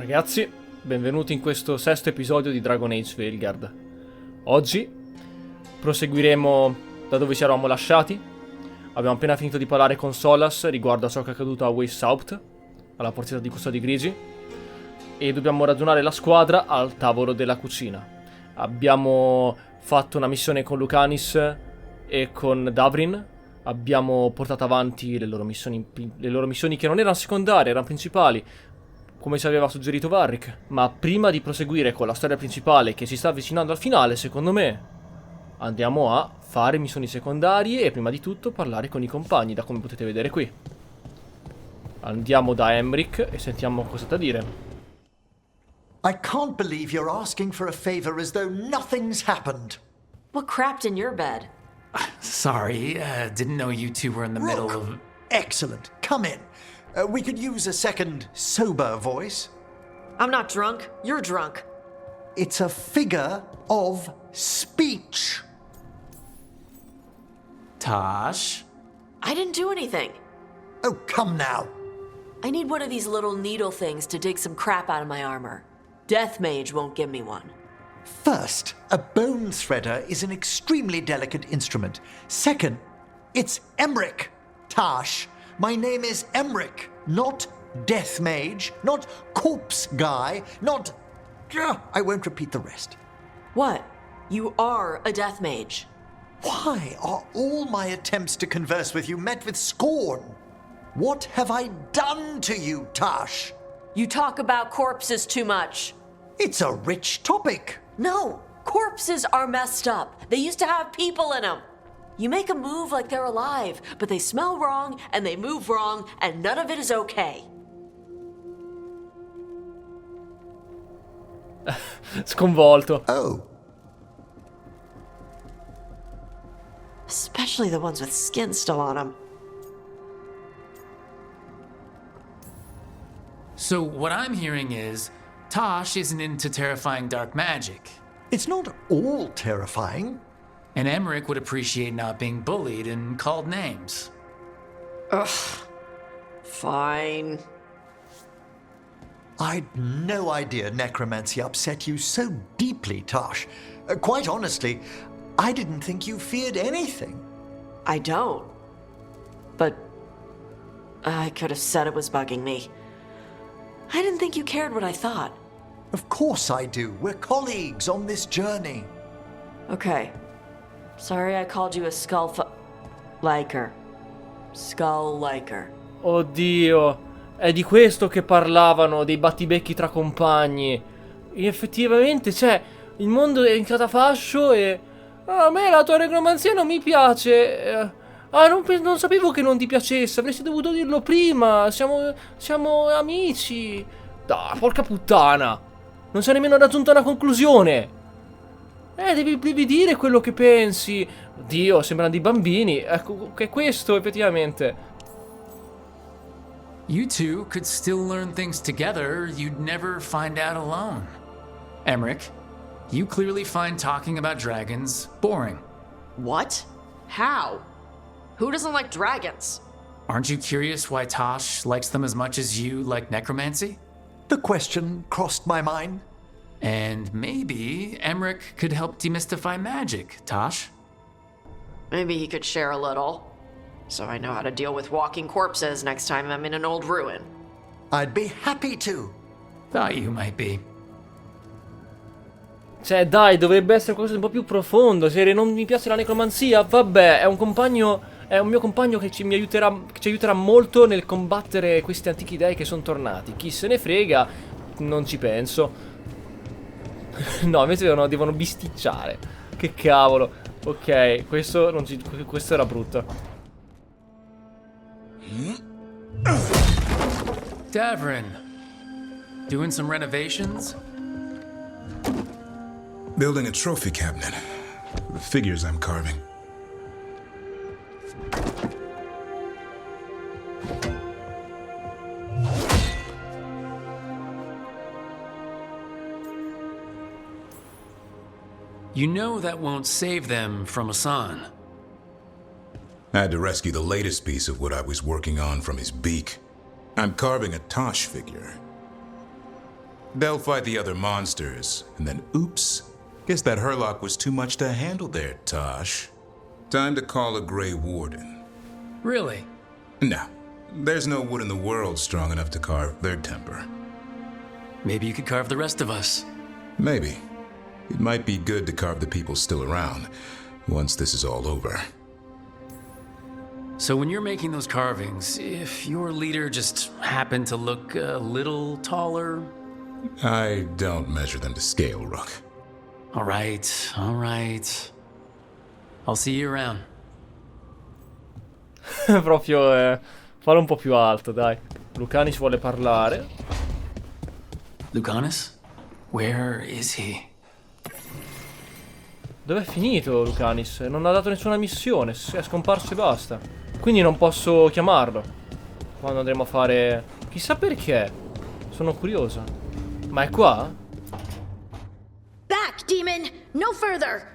Ragazzi, benvenuti in questo sesto episodio di Dragon Age The Veilguard. Oggi proseguiremo da dove ci eravamo lasciati. Abbiamo appena finito di parlare con Solas riguardo a ciò che è accaduto a Waste South, alla portiera di Custodi Grigi, e dobbiamo raggiungere la squadra al tavolo della cucina. Abbiamo fatto una missione con Lucanis e con Davrin. Abbiamo portato avanti le loro missioni che non erano secondarie, erano principali, come ci aveva suggerito Varric. Ma prima di proseguire con la storia principale che si sta avvicinando al finale, secondo me, andiamo a fare missioni secondarie e prima di tutto parlare con i compagni, da come potete vedere qui. Andiamo da Emmrich e sentiamo cosa da dire. I can't believe you're asking for a favor as though nothing's happened. What crapped in your bed? Sorry, didn't know you two were in the middle of... Excellent. Come in. We could use a second sober voice. I'm not drunk. You're drunk. It's a figure of speech. Taash? I didn't do anything. Oh, come now. I need one of these little needle things to dig some crap out of my armor. Death Mage won't give me one. First, a bone threader is an extremely delicate instrument. Second, it's Emmrich. Taash. My name is Emmrich, not Death Mage, not Corpse Guy, not... I won't repeat the rest. What? You are a Death Mage. Why are all my attempts to converse with you met with scorn? What have I done to you, Taash? You talk about corpses too much. It's a rich topic. No, corpses are messed up. They used to have people in them. You make a move like they're alive, but they smell wrong and they move wrong and none of it is okay. Sconvolto. Oh. Especially the ones with skin still on them. So what I'm hearing is, Taash isn't into terrifying dark magic. It's not all terrifying. And Emmrich would appreciate not being bullied and called names. Ugh. Fine. I'd no idea necromancy upset you so deeply, Taash. Quite honestly, I didn't think you feared anything. I don't. But I could have said it was bugging me. I didn't think you cared what I thought. Of course I do. We're colleagues on this journey. Okay. Sorry I called you a liker. Skull liker. Oddio, è di questo che parlavano, dei battibecchi tra compagni. E effettivamente, cioè, il mondo è in catafascio e... a me la tua necromanzia non mi piace. Non sapevo che non ti piacesse, avresti dovuto dirlo prima. Siamo amici. Porca puttana. Non sei nemmeno raggiunta una conclusione. Devi dire quello che pensi. Dio, sembrano dei bambini. Ecco, che è questo, effettivamente. You two could still learn things together you'd never find out alone. Emmrich, you clearly find talking about dragons boring. What? How? Who doesn't like dragons? Aren't you curious why Taash likes them as much as you like necromancy? The question crossed my mind. And maybe Emmrich could help demystify magic, Taash. Maybe he could share a little. So I know how to deal with walking corpses next time I'm in an old ruin. I'd be happy to. Thought you might be. Cioè, dai, dovrebbe essere qualcosa di un po' più profondo. Se non mi piace la necromanzia, vabbè, è un mio compagno che ci aiuterà molto nel combattere questi antichi dei che sono tornati. Chi se ne frega, non ci penso. No, invece devono bisticciare. Che cavolo. Ok, questo era brutto. Davrin, doing some renovations? Building a trophy cabinet. The figures I'm carving. You know that won't save them from Asan. I had to rescue the latest piece of what I was working on from his beak. I'm carving a Taash figure. They'll fight the other monsters, and then oops. Guess that Hurlock was too much to handle there, Taash. Time to call a Grey Warden. Really? No, there's no wood in the world strong enough to carve their temper. Maybe you could carve the rest of us. Maybe. It might be good to carve the people still around, once this is all over. So when you're making those carvings, if your leader just happened to look a little taller... I don't measure them to scale, Rook. All right, all right. I'll see you around. Proprio fallo un po' più alto, dai. Lucanis vuole parlare. Lucanus? Where is he? Dov'è finito Lucanis? Non ha dato nessuna missione, è scomparso e basta. Quindi non posso chiamarlo quando andremo a fare... Chissà perché. Sono curiosa. Ma è qua? Back, demon! No further!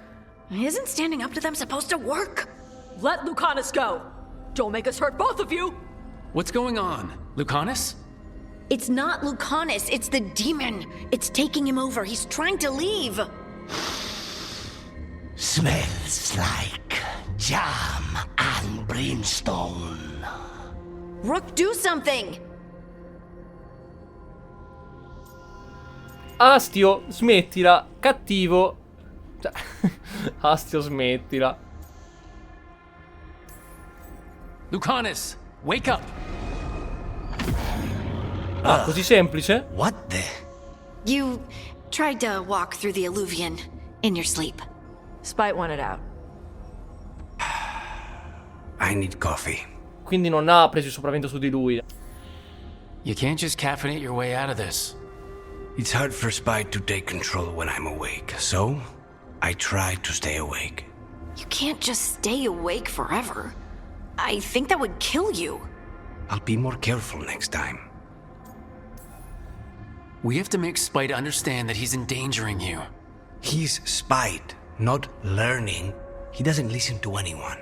Isn't standing up to them supposed to work? Let Lucanus go! Don't make us hurt both of you! What's going on? Lucanus? It's not Lucanus, it's the demon. It's taking him over. He's trying to leave. Smells like jam and brimstone. Rook, do something! Astio, smettila, cattivo. Cioè, Astio, smettila. Lucanus, wake up! Ah, così semplice? What the? You tried to walk through the alluvion in your sleep. Spite wanted out. I need coffee. Quindi non ha preso il sopravvento su di lui. You can't just caffeinate your way out of this. It's hard for Spite to take control when I'm awake, so I try to stay awake. You can't just stay awake forever. I think that would kill you. I'll be more careful next time. We have to make Spite understand that he's endangering you. He's Spite, not learning. He doesn't listen to anyone.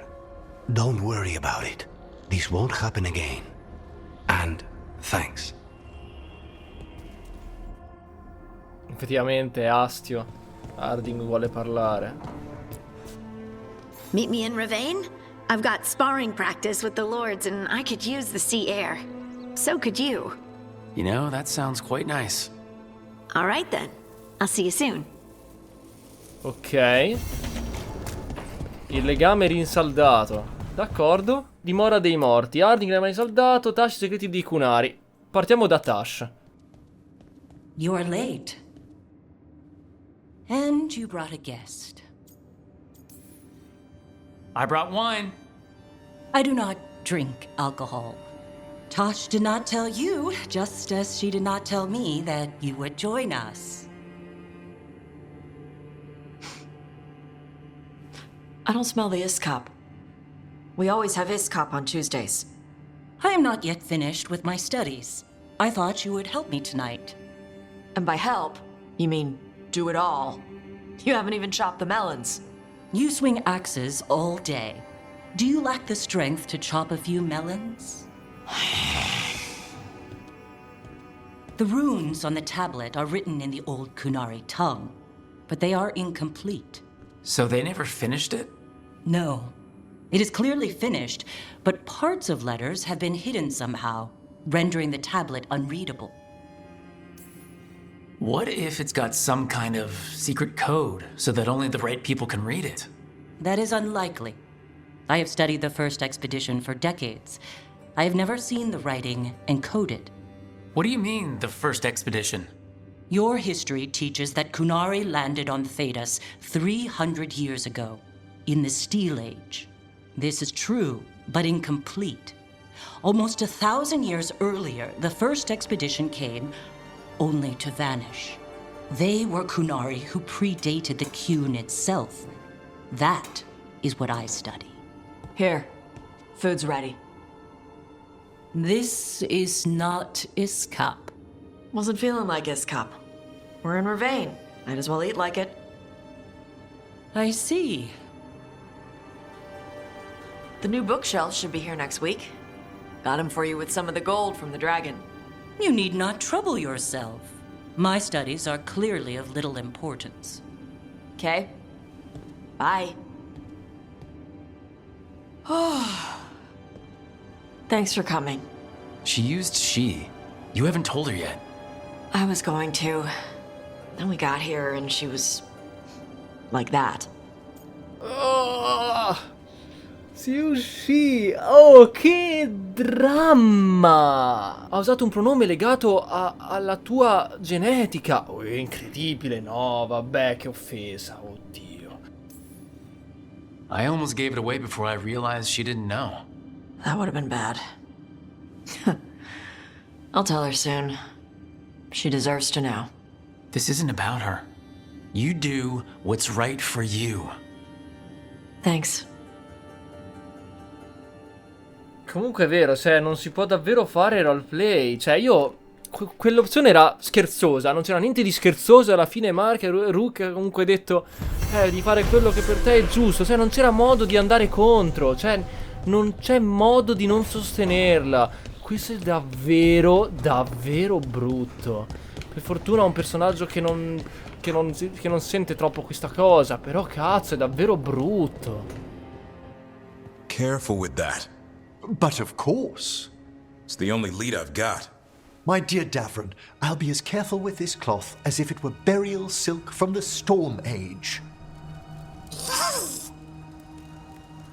Don't worry about it. This won't happen again. And thanks. Effettivamente è Astio. Harding vuole parlare. Meet me in Ravane? I've got sparring practice with the lords and I could use the sea air. So could you. You know, that sounds quite nice. All right then. I'll see you soon. Ok. Il legame rinsaldato. D'accordo. Dimora dei morti. Harding legame rinsaldato. Taash segreti di Kunari. Partiamo da Taash. You're late. And you brought a guest. I brought wine. I do not drink alcohol. Taash did not tell you, just as she did not tell me that you would join us. I don't smell the Iskop. We always have Iskop on Tuesdays. I am not yet finished with my studies. I thought you would help me tonight. And by help, you mean do it all. You haven't even chopped the melons. You swing axes all day. Do you lack the strength to chop a few melons? The runes on the tablet are written in the old Kunari tongue, but they are incomplete. So they never finished it? No. It is clearly finished, but parts of letters have been hidden somehow, rendering the tablet unreadable. What if it's got some kind of secret code so that only the right people can read it? That is unlikely. I have studied the first expedition for decades. I have never seen the writing encoded. What do you mean, the first expedition? Your history teaches that Kunari landed on Thedas 300 years ago, in the Steel Age. This is true, but incomplete. Almost 1,000 years earlier, the first expedition came only to vanish. They were Kunari who predated the Qun itself. That is what I study. Here, food's ready. This is not Iskop. Wasn't feeling like Iskop. We're in Ravane. Might as well eat like it. I see. The new bookshelves should be here next week. Got 'em for you with some of the gold from the dragon. You need not trouble yourself. My studies are clearly of little importance. Okay? Bye. Thanks for coming. She used she. You haven't told her yet. I was going to. Then we got here and she was like that. Oh, si uscì. Oh, che dramma! Ha usato un pronome legato alla tua genetica. Oh, è incredibile, no, vabbè, che offesa, oddio. I almost gave it away before I realized she didn't know. That would have been bad. I'll tell her soon. She deserves to know. This isn't about her. You do what's right for you. Thanks. Comunque è vero, cioè, non si può davvero fare roleplay. Cioè, io... quell'opzione era scherzosa, non c'era niente di scherzoso. Alla fine Mark e Rook ha comunque detto di fare quello che per te è giusto. Cioè, non c'era modo di andare contro. Cioè, non c'è modo di non sostenerla. Questo è davvero, davvero brutto. Per fortuna è un personaggio che non sente troppo questa cosa. Però cazzo, è davvero brutto. Careful with that. But of course. It's the only lead I've got. My dear Davrin, I'll be as careful with this cloth as if it were burial silk from the Storm Age.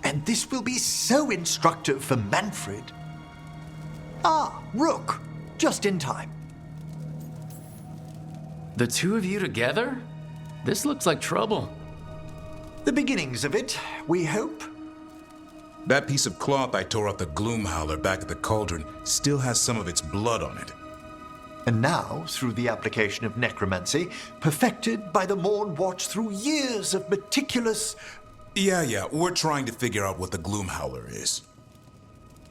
And this will be so instructive for Manfred. Ah, Rook, just in time. The two of you together? This looks like trouble. The beginnings of it, we hope. That piece of cloth I tore off the Gloomhowler back at the cauldron still has some of its blood on it. And now, through the application of necromancy, perfected by the Morn Watch through years of meticulous... Yeah, we're trying to figure out what the Gloomhowler is.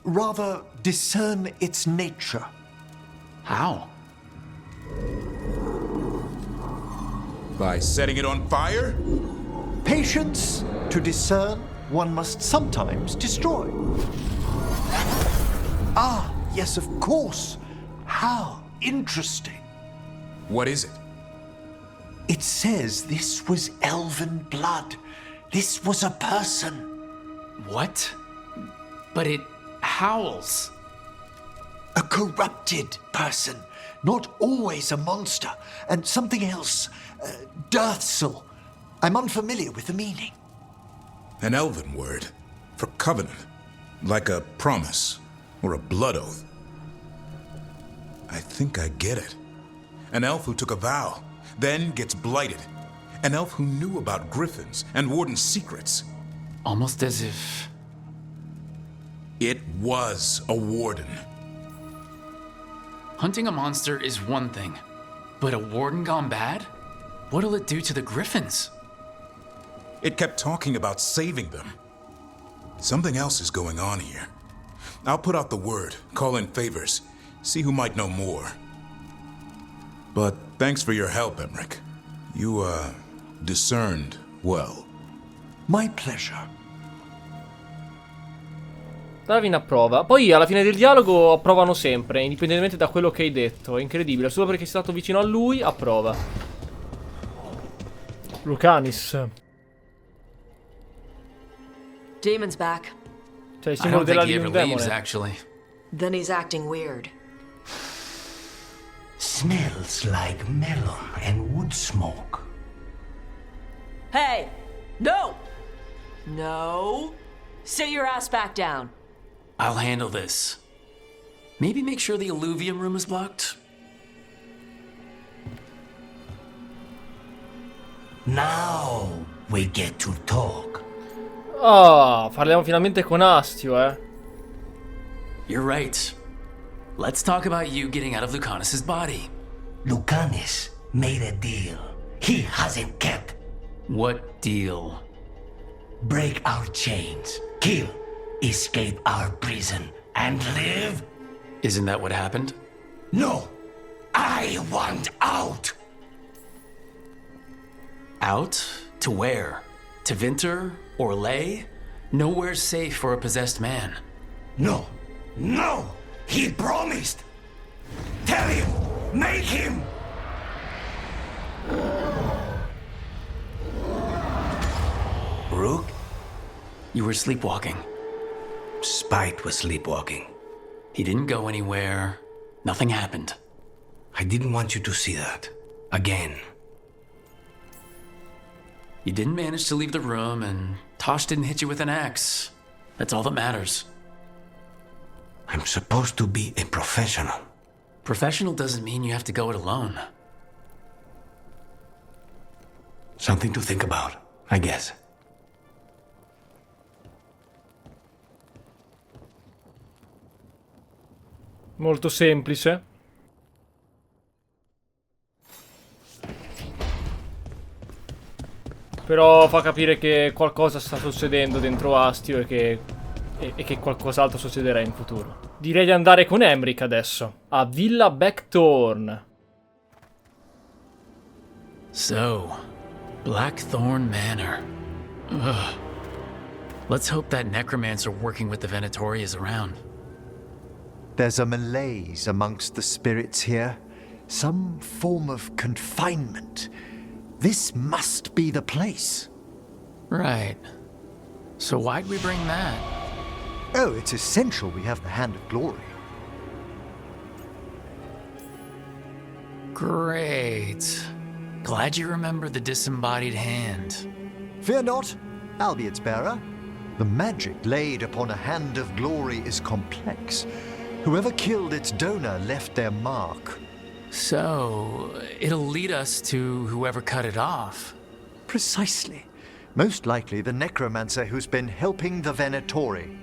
Rather, discern its nature. How? By setting it on fire? Patience, to discern, one must sometimes destroy. Ah, yes, of course. How interesting. What is it? It says this was elven blood. This was a person. What? But it howls. A corrupted person. Not always a monster. And something else. Dirthsel. I'm unfamiliar with the meaning. An elven word for covenant, like a promise or a blood oath. I think I get it. An elf who took a vow, then gets blighted. An elf who knew about griffins and warden's secrets. Almost as if... It was a warden. Hunting a monster is one thing, but a warden gone bad? What'll it do to the griffins? It kept talking about saving them. Something else is going on here. I'll put out the word, call in favors, see who might know more. But thanks for your help, Emmrich. You, discerned well. My pleasure. Davrin approva. Poi alla fine del dialogo approvano sempre, indipendentemente da quello che hai detto. È incredibile, solo perché sei stato vicino a lui, approva. Lucanis. Demon's back. Cioè il I simbolo don't della think he di ever un leaves, demone. actually. Then he's acting weird. Smells like melon and wood smoke. Hey! No! No! Sit your ass back down. I'll handle this. Maybe make sure the alluvium room is locked? Now we get to talk. Ah, parliamo finalmente con Astio, You're right. Let's talk about you getting out of Lucanus' body. Lucanus made a deal he hasn't kept. What deal? Break our chains, kill, escape our prison, and live? Isn't that what happened? No, I want out. Out? To where? To Vinter? Or Lay? Nowhere's safe for a possessed man. No, no, he promised. Tell him, make him. You were sleepwalking. Spite was sleepwalking. He didn't go anywhere. Nothing happened. I didn't want you to see that. Again. You didn't manage to leave the room, and Taash didn't hit you with an axe. That's all that matters. I'm supposed to be a professional. Professional doesn't mean you have to go it alone. Something to think about, I guess. Molto semplice. Però fa capire che qualcosa sta succedendo dentro Astio e che qualcos'altro succederà in futuro. Direi di andare con Emmrich adesso, a Villa Blackthorne. So, Blackthorne Manor. Ugh. Let's hope that necromancer working with the Venatori is around. There's a malaise amongst the spirits here. Some form of confinement. This must be the place. Right. So why'd we bring that? Oh, it's essential we have the Hand of Glory. Great. Glad you remember the disembodied hand. Fear not, I'll be its bearer. The magic laid upon a Hand of Glory is complex. Whoever killed its donor left their mark. So, it'll lead us to whoever cut it off. Precisely. Most likely the necromancer who's been helping the Venatori.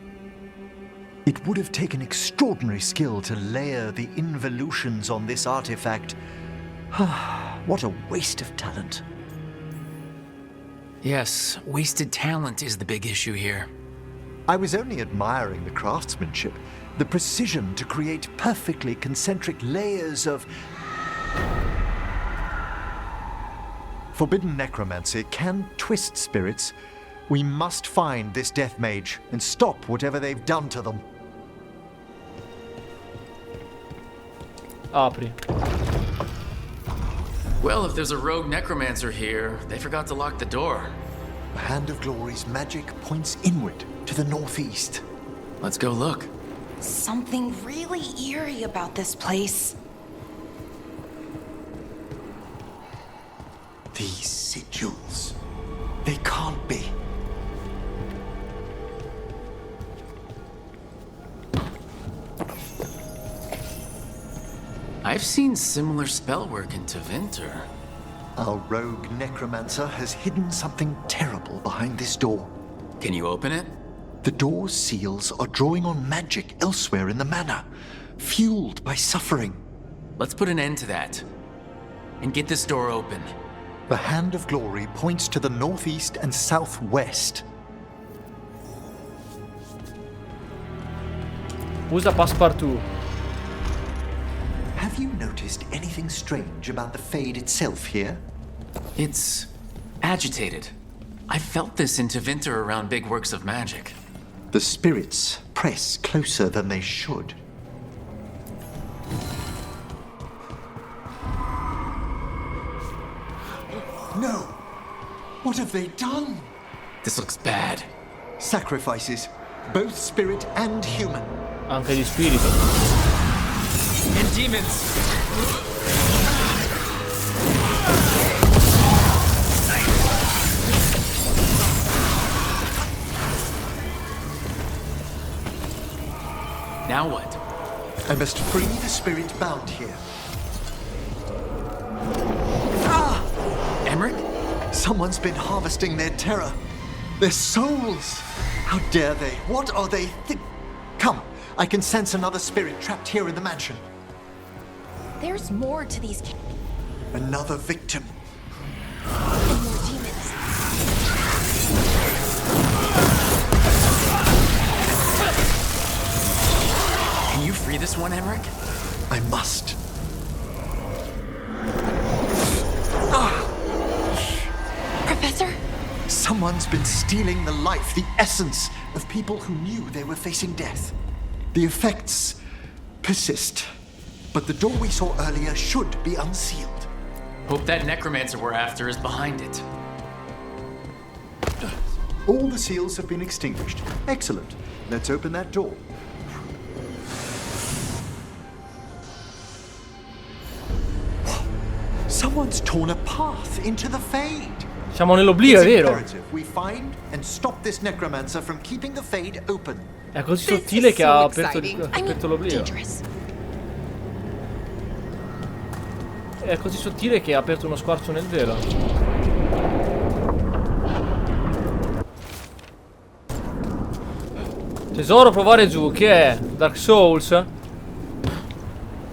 It would have taken extraordinary skill to layer the involutions on this artifact. What a waste of talent. Yes, wasted talent is the big issue here. I was only admiring the craftsmanship, the precision to create perfectly concentric layers of forbidden necromancy can twist spirits. We must find this death mage and stop whatever they've done to them. Apri. Well, if there's a rogue necromancer here, they forgot to lock the door. The Hand of Glory's magic points inward to the northeast. Let's go look. Something really eerie about this place. These sigils. They can't be. I've seen similar spellwork in Tevinter. Our rogue necromancer has hidden something terrible behind this door. Can you open it? The door's seals are drawing on magic elsewhere in the manor, fueled by suffering. Let's put an end to that. And get this door open. The Hand of Glory points to the northeast and southwest. Usa Passepartout. Have you noticed anything strange about the Fade itself here? It's agitated. I felt this in Tevinter around big works of magic. The spirits press closer than they should. No! What have they done? This looks bad. Sacrifices, both spirit and human. Anche di spirito. And demons! Now what? I must free the spirit bound here. Emmrich? Someone's been harvesting their terror. Their souls! How dare they? What are they Come, I can sense another spirit trapped here in the mansion. There's more to these Another victim. and more demons. Can you free this one, Emmrich? I must. Professor? Someone's been stealing the life, the essence of people who knew they were facing death. The effects persist, but the door we saw earlier should be unsealed. Hope that necromancer we're after is behind it. All the seals have been extinguished. Excellent. Let's open that door. Someone's torn a path into the Fade. Siamo nell'oblio, è vero? Imperative we find and stop this necromancer from keeping the Fade open. È così sottile che ha aperto l'oblio. È così sottile che ha aperto uno squarcio nel velo. Tesoro, provare giù. Che è? Dark Souls?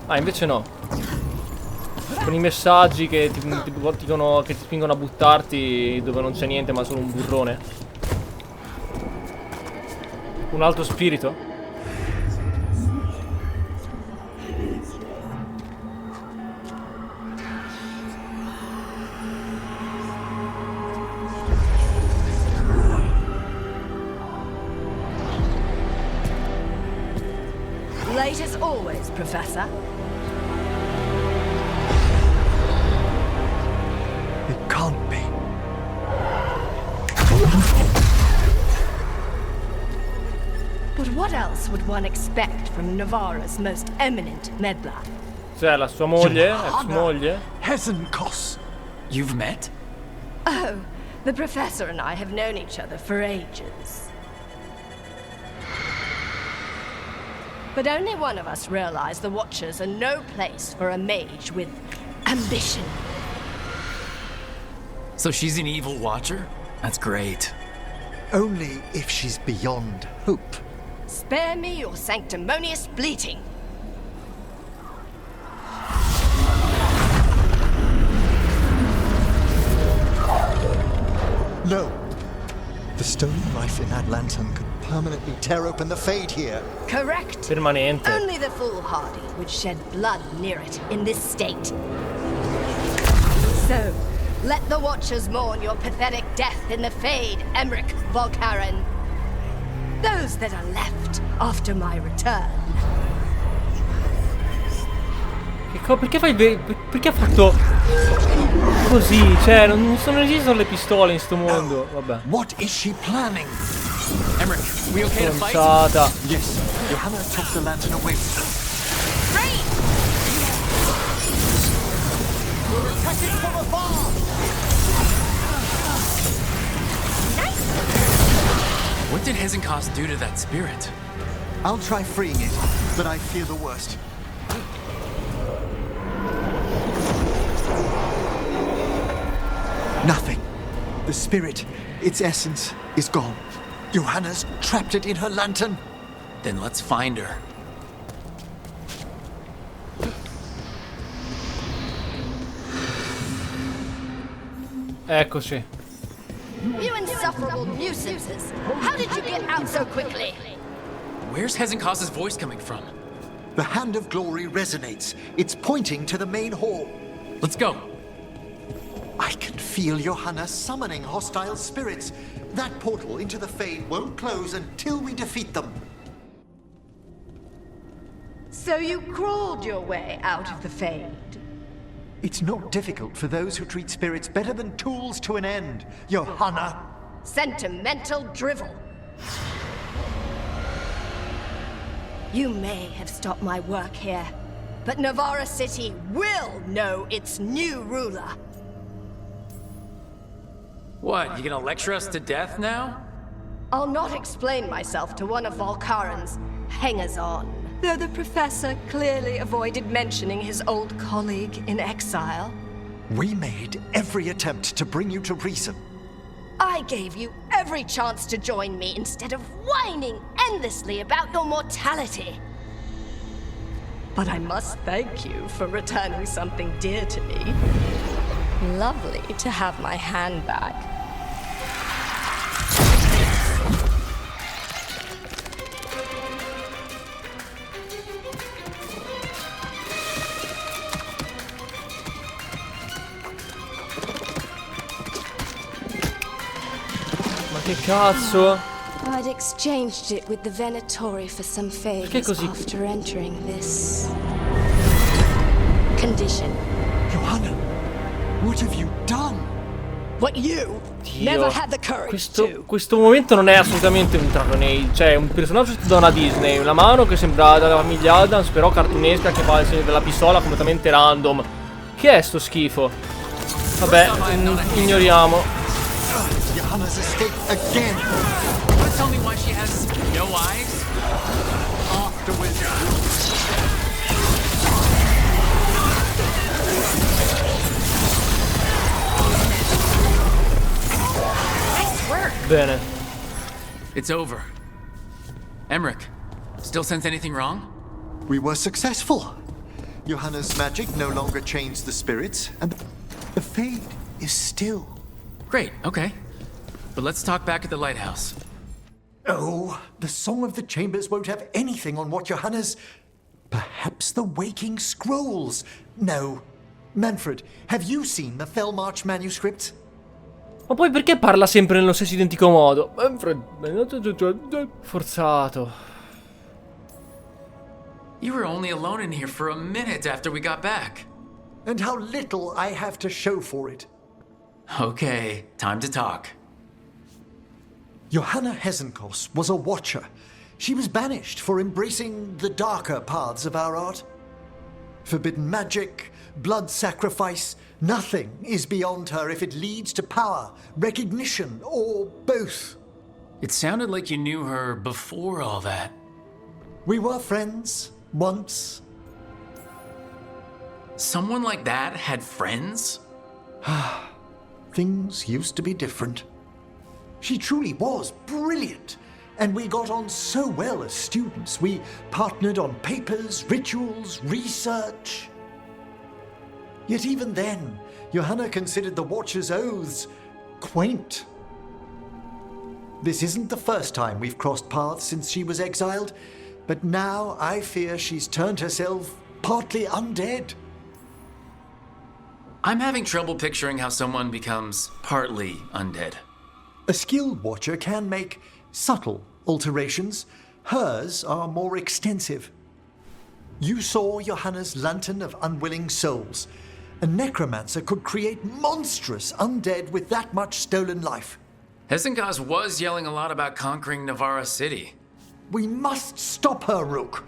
Ah, invece no. Con i messaggi che ti spingono a buttarti dove non c'è niente ma solo un burrone. Un altro spirito? Late as always, Professor. It can't be. But what else would one expect from Navarra's most eminent meddler? Cioè, la sua moglie, ex moglie. Hesenkos. You've met? Oh, the Professor and I have known each other for ages. But only one of us realized the Watchers are no place for a mage with ambition. So she's an evil watcher? That's great. Only if she's beyond hope. Spare me your sanctimonious bleating. No. The stone knife in that lantern could permanently tear open the Fade here. Correct. Permanente. Only the foolhardy would shed blood near it in this state. So, let the Watchers mourn your pathetic death in the Fade, Emmrich Volkaren. Those that are left after my return. Perché fai perché ha fatto così? Cioè, non esistono le pistole in sto mondo. Vabbè. What is she planning? Emmrich, we okay to fight? Pensata. Yes, Johanna took the lantern away from her. Great! We're attacking from afar! What did Hesenkos do to that spirit? I'll try freeing it, but I fear the worst. Nothing. The spirit, its essence, is gone. Johanna's trapped it in her lantern. Then let's find her. Eccoci. You insufferable nuisances! How did you get out so quickly? Where's Hesenkos' voice coming from? The Hand of Glory resonates. It's pointing to the main hall. Let's go. I can feel Johanna summoning hostile spirits. That portal into the Fade won't close until we defeat them. So you crawled your way out of the Fade? It's not difficult for those who treat spirits better than tools to an end, Johanna. Sentimental drivel. You may have stopped my work here, but Navarra City will know its new ruler. What, you gonna lecture us to death now? I'll not explain myself to one of Volkaren's hangers-on. Though the Professor clearly avoided mentioning his old colleague in exile. We made every attempt to bring you to reason. I gave you every chance to join me instead of whining endlessly about your mortality. But I must thank you for returning something dear to me. Lovely to have my hand back. Che cazzo? I'd exchanged it with the Venatori for some favors after entering this condition. Johanna, what have you done? What you never had the courage to. Questo momento non è assolutamente un Dragon Age. Cioè, un personaggio da una Disney, una mano che sembra dalla famiglia Adams, però cartunesca, che fa il segno della pistola completamente random. Che è sto schifo? Vabbè, ignoriamo. Johanna's escaped again. Tell me why she has no eyes? Afterwards. Bene. It's over. Emmrich, still sense anything wrong? We were successful. Johanna's magic no longer changed the spirits, and the fade is still. Great, okay. But let's talk back at the lighthouse. Oh, the Song of the Chambers won't have anything on what Johanna's... Perhaps the Waking Scrolls? No. Manfred, have you seen the Fellmarch manuscripts? Ma poi perché parla sempre nello stesso identico modo? Forzato. You were only alone in here for a minute after we got back. And how little I have to show for it. Okay, time to talk. Johanna Hesenkos was a watcher. She was banished for embracing the darker paths of our art. Forbidden magic, blood sacrifice, nothing is beyond her if it leads to power, recognition, or both. It sounded like you knew her before all that. We were friends, once. Someone like that had friends? Things used to be different. She truly was brilliant, and we got on so well as students. We partnered on papers, rituals, research. Yet even then, Johanna considered the Watcher's oaths quaint. This isn't the first time we've crossed paths since she was exiled, but now I fear she's turned herself partly undead. I'm having trouble picturing how someone becomes partly undead. A skilled Watcher can make subtle alterations. Hers are more extensive. You saw Johanna's Lantern of Unwilling Souls. A necromancer could create monstrous undead with that much stolen life. Hesenkos was yelling a lot about conquering Navarra City. We must stop her, Rook.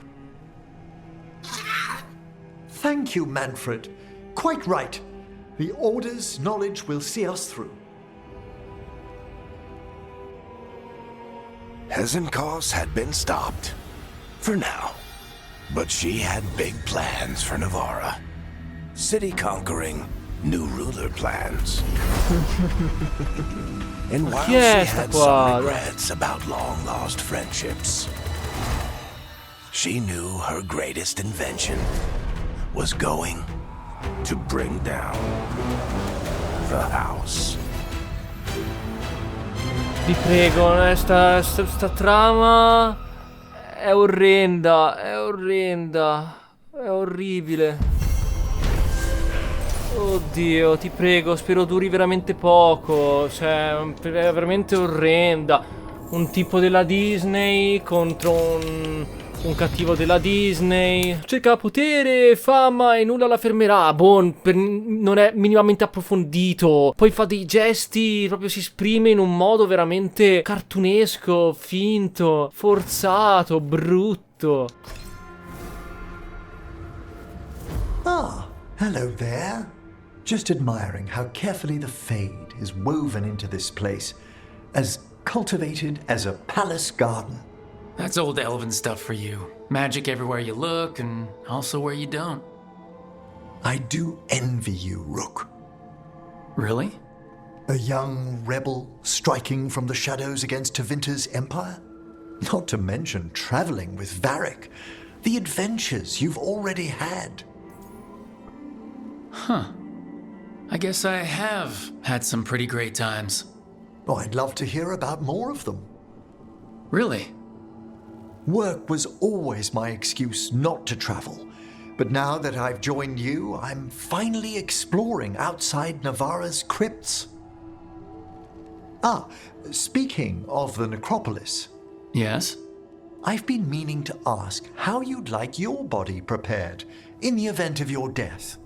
Thank you, Manfred. Quite right. The Order's knowledge will see us through. Hesenkos had been stopped. For now. But she had big plans for Navarra. City conquering, new ruler plans. And while she had some regrets about long-lost friendships, she knew her greatest invention was going to bring down the house. Vi prego, sta trama è orrenda, è orribile. Oddio, ti prego, spero duri veramente poco. Cioè, è veramente orrenda. Un tipo della Disney contro un cattivo della Disney. Cerca potere, fama e nulla la fermerà. Non è minimamente approfondito. Poi fa dei gesti, proprio si esprime in un modo veramente cartunesco, finto, forzato, brutto. Ah, hello there. Just admiring how carefully the Fade is woven into this place, as cultivated as a palace garden. That's old elven stuff for you. Magic everywhere you look, and also where you don't. I do envy you, Rook. Really? A young rebel striking from the shadows against Tevinter's empire? Not to mention traveling with Varric. The adventures you've already had. Huh. I guess I have had some pretty great times. Oh, I'd love to hear about more of them. Really? Work was always my excuse not to travel. But now that I've joined you, I'm finally exploring outside Navarra's crypts. Ah, speaking of the necropolis. Yes? I've been meaning to ask how you'd like your body prepared in the event of your death.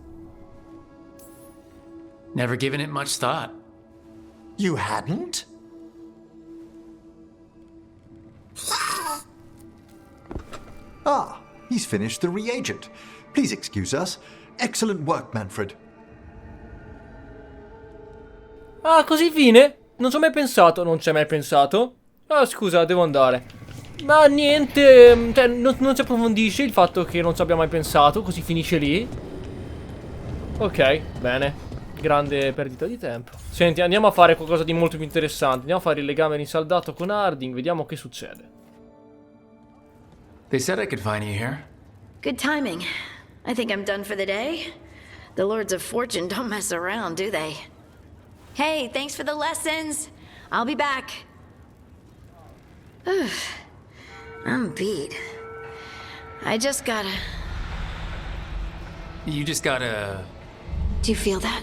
Never given it much thought. You hadn't? Ah, he's finished the reagent. Please excuse us. Excellent work, Manfred. Ah, così fine? Non ci ho mai pensato. Non ci hai mai pensato? Ah, scusa, devo andare. Ma niente, cioè, non si approfondisce il fatto che non ci abbia mai pensato. Così finisce lì. Ok, bene. Grande perdita di tempo. Senti, andiamo a fare qualcosa di molto più interessante. Andiamo a fare il legame rinsaldato con Harding. Vediamo che succede. They said I could find you here. Good timing. I think I'm done for the day. The Lords of Fortune don't mess around, do they? Hey, thanks for the lessons. I'll be back. I'm beat. I just gotta... You just gotta... Do you feel that?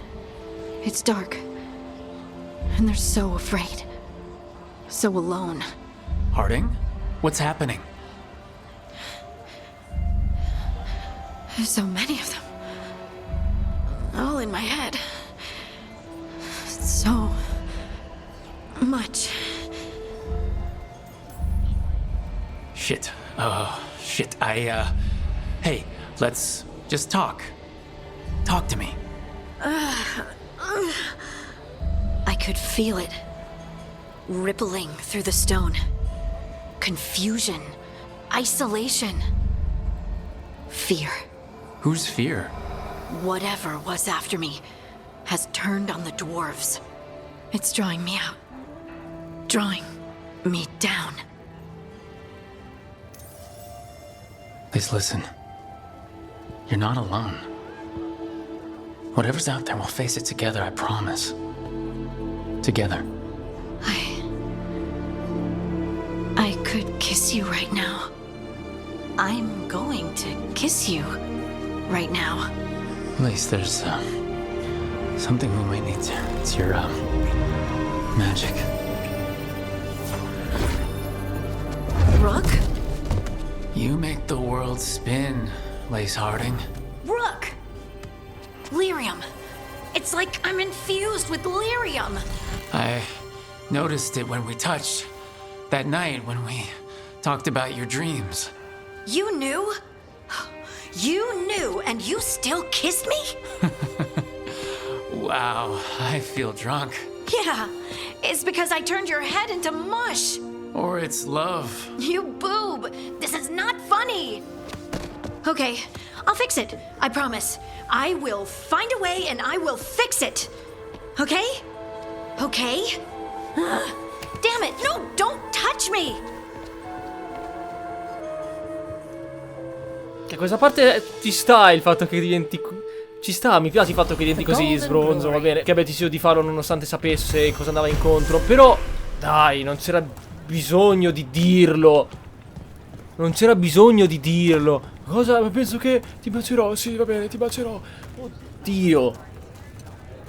It's dark. And they're so afraid. So alone. Harding? What's happening? There's so many of them. All in my head. So much. Shit. Oh, shit. Hey, let's just talk. Talk to me. I could feel it. Rippling through the stone. Confusion. Isolation. Fear. Who's fear? Whatever was after me has turned on the dwarves. It's drawing me out. Drawing me down. Please listen. You're not alone. Whatever's out there, we'll face it together, I promise. Together. I could kiss you right now. I'm going to kiss you right now. At least there's something we might need to. It's your magic. Rook? You make the world spin, Lace Harding. Rook! Lyrium. It's like I'm infused with lyrium. I noticed it when we touched. That night when we talked about your dreams. You knew? You knew and you still kissed me? Wow, I feel drunk. Yeah, it's because I turned your head into mush. Or it's love. You boob! This is not funny! Okay, I'll fix it. I promise. I will find a way and I will fix it. Okay? Okay? Damn it! No, don't touch me! Che questa parte ci sta il fatto che diventi... Ci sta, mi piace il fatto che diventi così sbronzo, va bene. Che abbia deciso di farlo nonostante sapesse cosa andava incontro. Però, dai, non c'era bisogno di dirlo. Non c'era bisogno di dirlo. Cosa? Penso che ti bacerò, sì, va bene, ti bacerò. Oddio.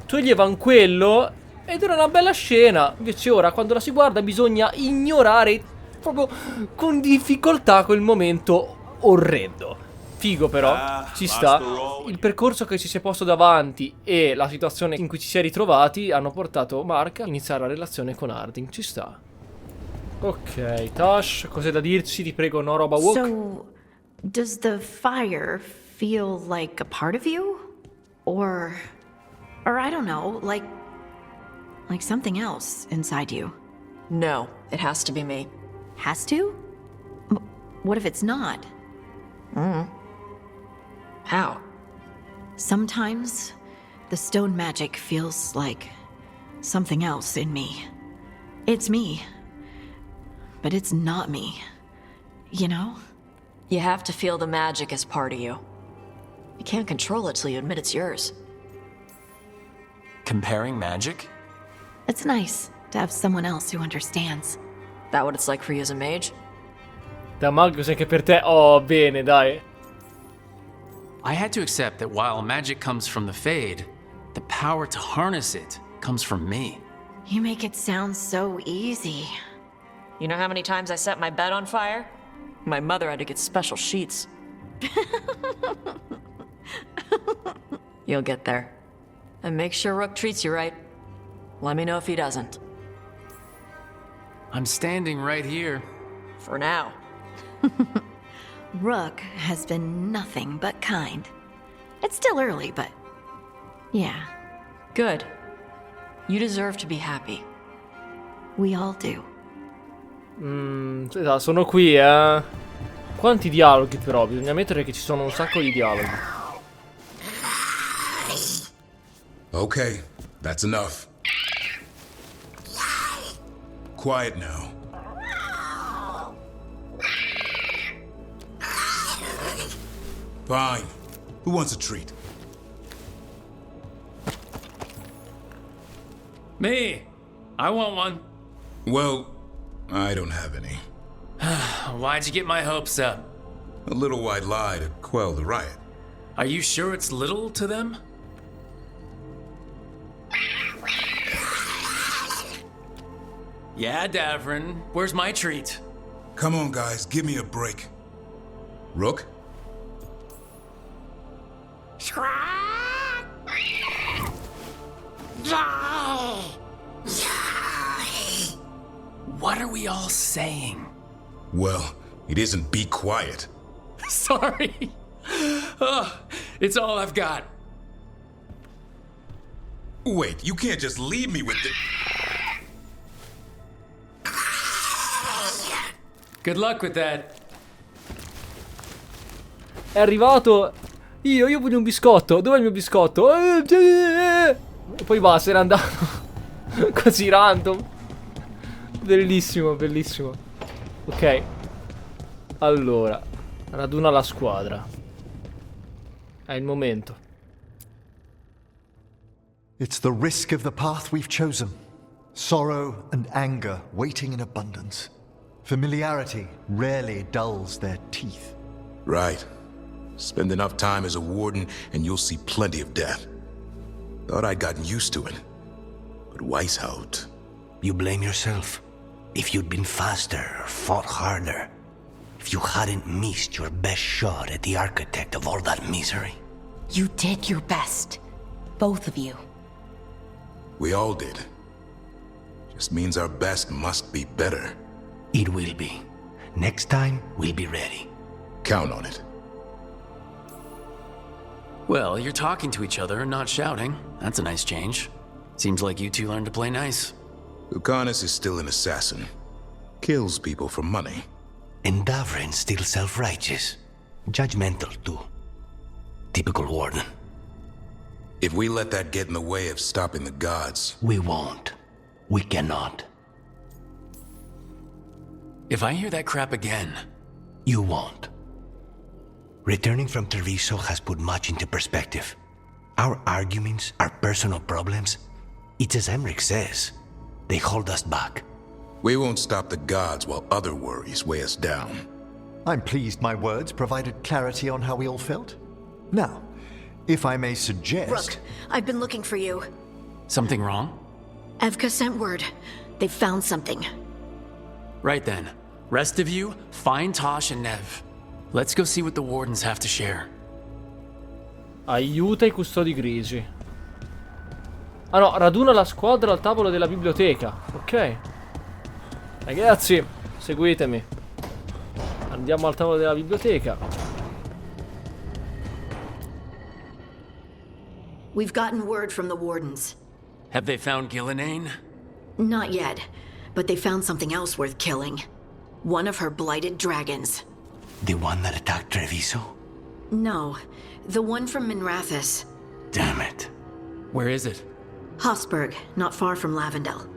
Toglievano quello ed era una bella scena. Invece ora, quando la si guarda, bisogna ignorare proprio con difficoltà quel momento orrendo. Figo però, ci sta. Il percorso che ci si è posto davanti e la situazione in cui ci si è ritrovati hanno portato Mark a iniziare la relazione con Harding. Ci sta. Ok, Taash, cos'è da dirci? Ti prego, no roba woke. So, does the fire feel like a part of you? Or I don't know, like something else inside you? No, it has to be me. Has to? What if it's not? How? Sometimes the stone magic feels like something else in me. It's me, but it's not me. You know? You have to feel the magic as part of you. You can't control it till you admit it's yours. Comparing magic? It's nice to have someone else who understands. That what it's like for you as a mage? Da mago sei anche per te. Oh, bene, dai. I had to accept that while magic comes from the Fade, the power to harness it comes from me. You make it sound so easy. You know how many times I set my bed on fire? My mother had to get special sheets. You'll get there. And make sure Rook treats you right. Let me know if he doesn't. I'm standing right here. For now. Rook has been nothing but kind. It's still early, but yeah, Good. You deserve to be happy. we all do. Aspetta, sono qui, eh. Quanti dialoghi però? Bisogna mettere che ci sono un sacco di dialoghi. Okay, that's enough. Quiet now. Fine. Who wants a treat? Me! I want one. Well, I don't have any. Why'd you get my hopes up? A little white lie to quell the riot. Are you sure it's little to them? Yeah, Davrin. Where's my treat? Come on, guys, give me a break. Rook? What are we all saying? Well, it isn't be quiet. Sorry. Oh, it's all I've got. Wait, you can't just leave me with the... Good luck with that. È arrivato. Io voglio un biscotto. Dov'è il mio biscotto? E poi va, se n'è andato. Così random. Bellissimo, bellissimo. Ok. Allora, raduna la squadra. È il momento. It's the risk of the path we've chosen. Sorrow and anger waiting in abundance. Familiarity rarely dulls their teeth. Right. Spend enough time as a warden and you'll see plenty of death. Thought I'd gotten used to it. But Weishaupt... You blame yourself. If you'd been faster or fought harder. If you hadn't missed your best shot at the architect of all that misery. You did your best. Both of you. We all did. Just means our best must be better. It will be. Next time, we'll be ready. Count on it. Well, you're talking to each other and not shouting. That's a nice change. Seems like you two learned to play nice. Lucanus is still an assassin. Kills people for money. And Davrin's still self-righteous. Judgmental, too. Typical warden. If we let that get in the way of stopping the gods... We won't. We cannot. If I hear that crap again... You won't. Returning from Treviso has put much into perspective. Our arguments, our personal problems, it's as Emmrich says. They hold us back. We won't stop the gods while other worries weigh us down. I'm pleased my words provided clarity on how we all felt. Now, if I may suggest... Rook, I've been looking for you. Something wrong? Evka sent word. They've found something. Right then. Rest of you, find Taash and Neve. Let's go see what the wardens have to share. Aiuta i custodi grigi. Ah no, raduna la squadra al tavolo della biblioteca. Ok. Ragazzi, seguitemi. Andiamo al tavolo della biblioteca. We've gotten word from the wardens. Have they found Gillenane? Not yet, but they found something else worth killing. One of her blighted dragons. The one that attacked Treviso? No, the one from Minrathis. Damn it. Where is it? Hosberg, not far from Lavendel.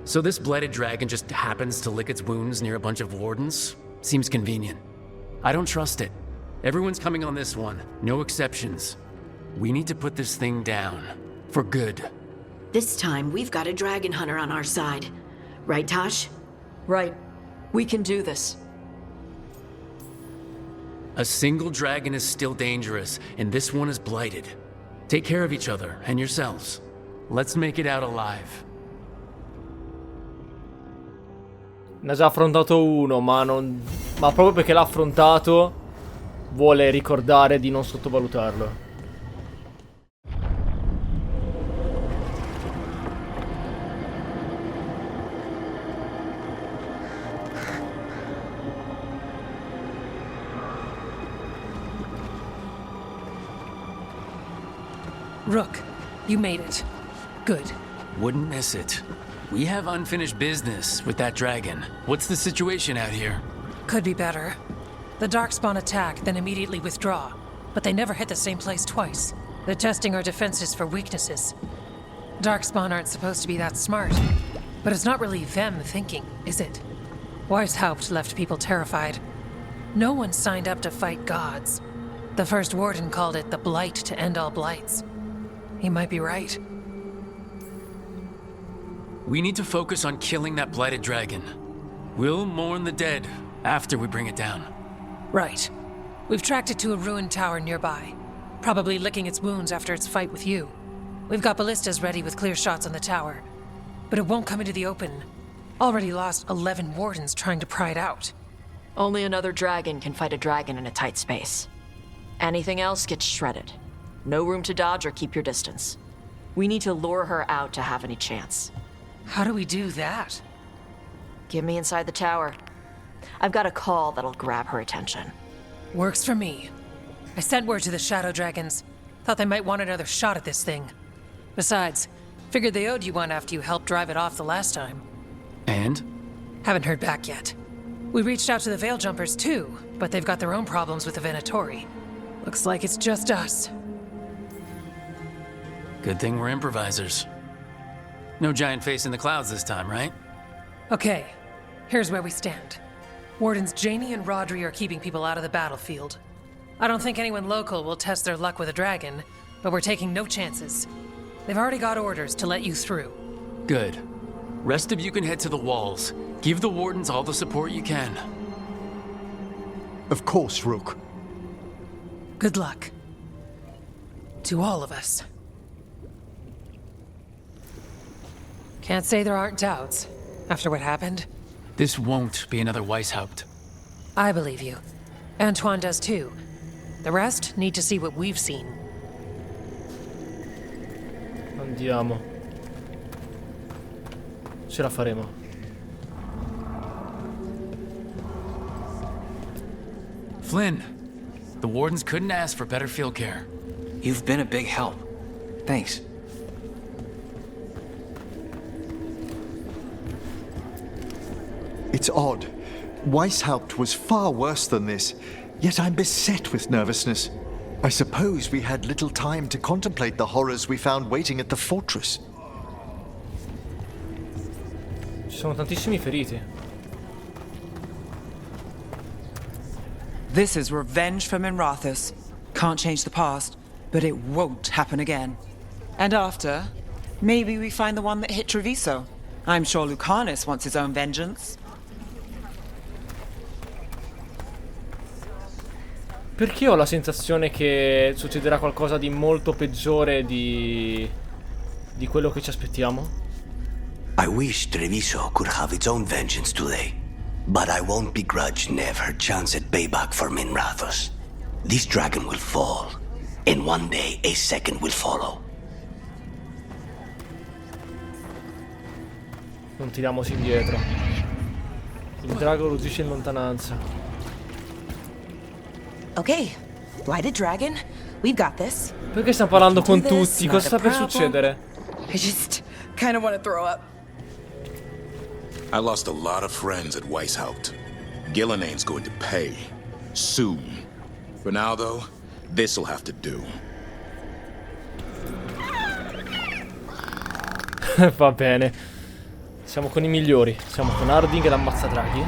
So this blighted dragon just happens to lick its wounds near a bunch of wardens? Seems convenient. I don't trust it. Everyone's coming on this one, no exceptions. We need to put this thing down. For good. This time, we've got a dragon hunter on our side. Right, Taash? Right. We can do this. A single dragon is still dangerous, and this one is blighted. Take care of each other and yourselves. Let's make it out alive. Ne ha già affrontato uno, ma non... Ma proprio perché l'ha affrontato, vuole ricordare di non sottovalutarlo. Rook, you made it. Good. Wouldn't miss it. We have unfinished business with that dragon. What's the situation out here? Could be better. The Darkspawn attack, then immediately withdraw. But they never hit the same place twice. They're testing our defenses for weaknesses. Darkspawn aren't supposed to be that smart. But it's not really them thinking, is it? Weishaupt left people terrified. No one signed up to fight gods. The first warden called it the blight to end all blights. He might be right. We need to focus on killing that blighted dragon. We'll mourn the dead after we bring it down. Right. We've tracked it to a ruined tower nearby. Probably licking its wounds after its fight with you. We've got ballistas ready with clear shots on the tower. But it won't come into the open. Already lost 11 wardens trying to pry it out. Only another dragon can fight a dragon in a tight space. Anything else gets shredded. No room to dodge or keep your distance. We need to lure her out to have any chance. How do we do that? Get me inside the tower. I've got a call that'll grab her attention. Works for me. I sent word to the Shadow Dragons. Thought they might want another shot at this thing. Besides, figured they owed you one after you helped drive it off the last time. And? Haven't heard back yet. We reached out to the Veil Jumpers too, but they've got their own problems with the Venatori. Looks like it's just us. Good thing we're improvisers. No giant face in the clouds this time, right? Okay, here's where we stand. Wardens Janey and Rodri are keeping people out of the battlefield. I don't think anyone local will test their luck with a dragon, but we're taking no chances. They've already got orders to let you through. Good. Rest of you can head to the walls. Give the wardens all the support you can. Of course, Rook. Good luck. To all of us. Can't say there aren't doubts, after what happened. This won't be another Weishaupt. I believe you. Antoine does too. The rest need to see what we've seen. Andiamo. Ce la faremo. Flynn, the wardens couldn't ask for better field care. You've been a big help. Thanks. It's odd. Weishaupt was far worse than this, yet I'm beset with nervousness. I suppose we had little time to contemplate the horrors we found waiting at the fortress. Ci sono tantissimi feriti. This is revenge for Minrathous. Can't change the past, but it won't happen again. And after, maybe we find the one that hit Treviso. I'm sure Lucanus wants his own vengeance. Perché ho la sensazione che succederà qualcosa di molto peggiore di quello che ci aspettiamo? I wish Treviso could have its own vengeance today, but I won't begrudge Neve her chance at payback for Minrathous. This dragon will fall, and one day a second will follow. Non tiriamoci indietro. Il drago ruggisce in lontananza. Okay, blighted dragon, we've got this. Perché stiamo parlando con tutti? Cosa sta per succedere? I just kind of want to throw up. I lost a lot of friends at Weishaupt. Gillenane's going to pay. Soon. For now, though, this'll have to do. Va bene. Siamo con i migliori. Siamo con Harding e l'ammazzadraghi.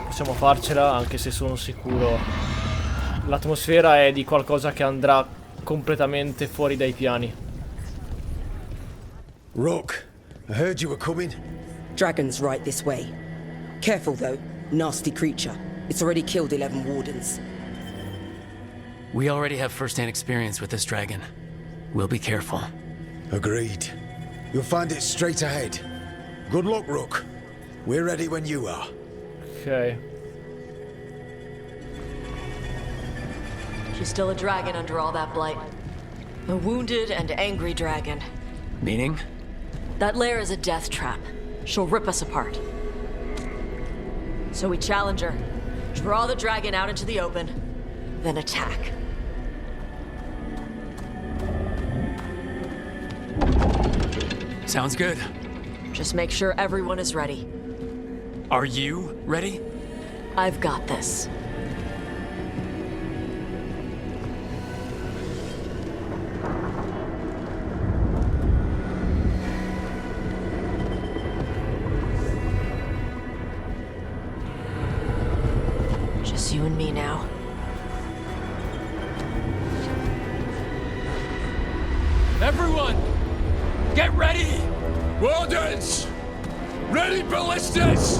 Possiamo farcela, anche se sono sicuro l'atmosfera è di qualcosa che andrà completamente fuori dai piani. Rook, I heard you were coming. Dragon's right this way. Careful though, nasty creature. It's already killed 11 wardens. We already have first-hand experience with this dragon. We'll be careful. Agreed. You'll find it straight ahead. Good luck, Rook. We're ready when you are. Ok. She's still a dragon under all that blight. A wounded and angry dragon. Meaning? That lair is a death trap. She'll rip us apart. So we challenge her, draw the dragon out into the open, then attack. Sounds good. Just make sure everyone is ready. Are you ready? I've got this. Just you and me now. Everyone, get ready! Wardens! Ready ballistas!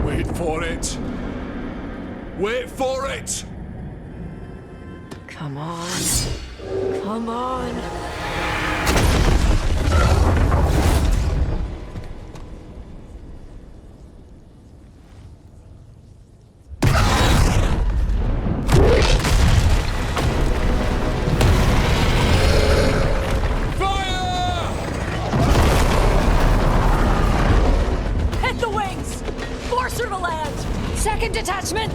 Wait for it! Wait for it! Come on. Come on. Detachment!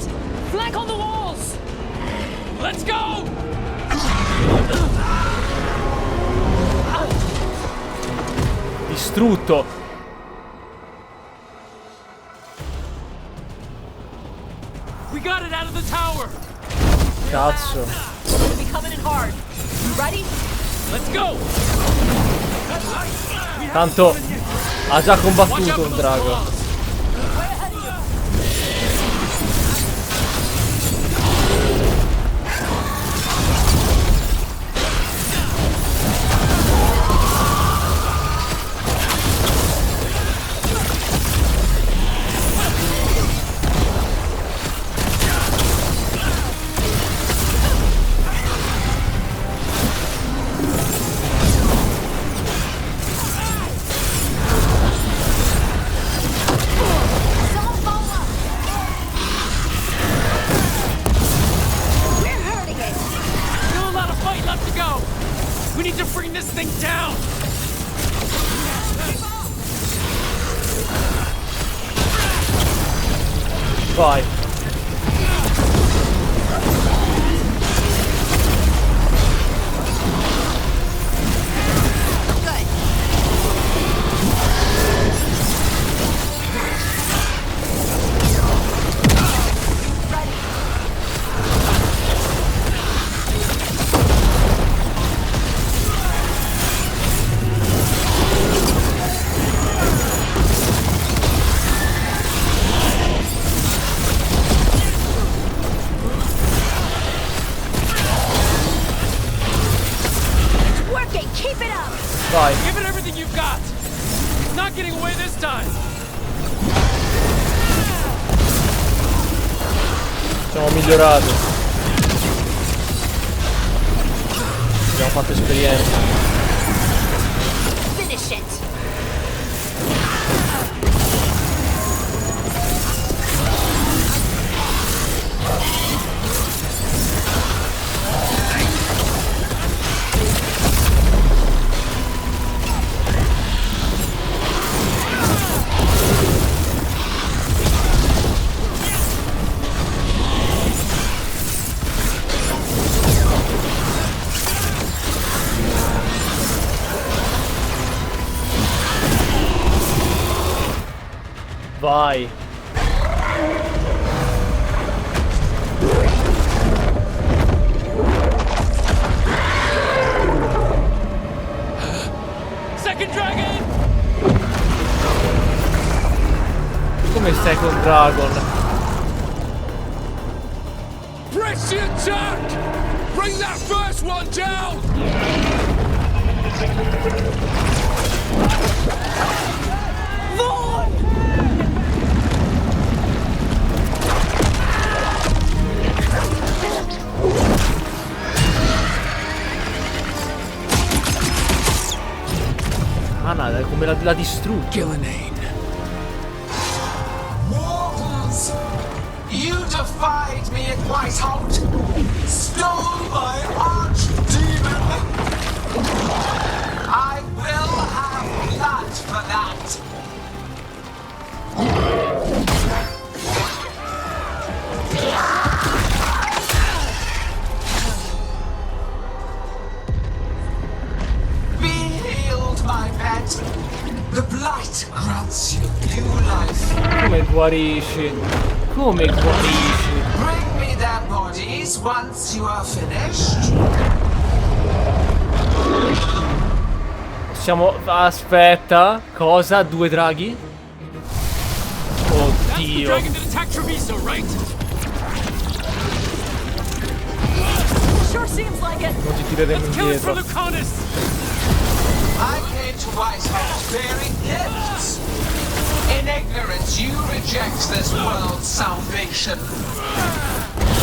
Flank on the walls! Let's go! Distrutto. We got it out of the tower! Cazzo. Gonna be coming in hard. You ready? Let's go! Tanto ha già combattuto un drago. Vai. Vai. Give it everything you've got. It's not getting away this time. Siamo migliorati. Abbiamo fatto esperienza. Finish it. Vai. Second dragon. Come second dragon? Press the attack. Bring that first one down. È come la distrugge. Mortals, you defied me at Whitehout, stole my archdemon. I will have blood for that. new life. Come guarisci? Come guarisci? Bring me their bodies once you are finished. Possiamo... Aspetta. Cosa? 2 draghi? Oddio. Dragon that attacked Treviso, right? Sure seems like it. Non ti tireremo indietro. I came to Whitehouse bearing gifts. In ignorance, you reject this world's salvation.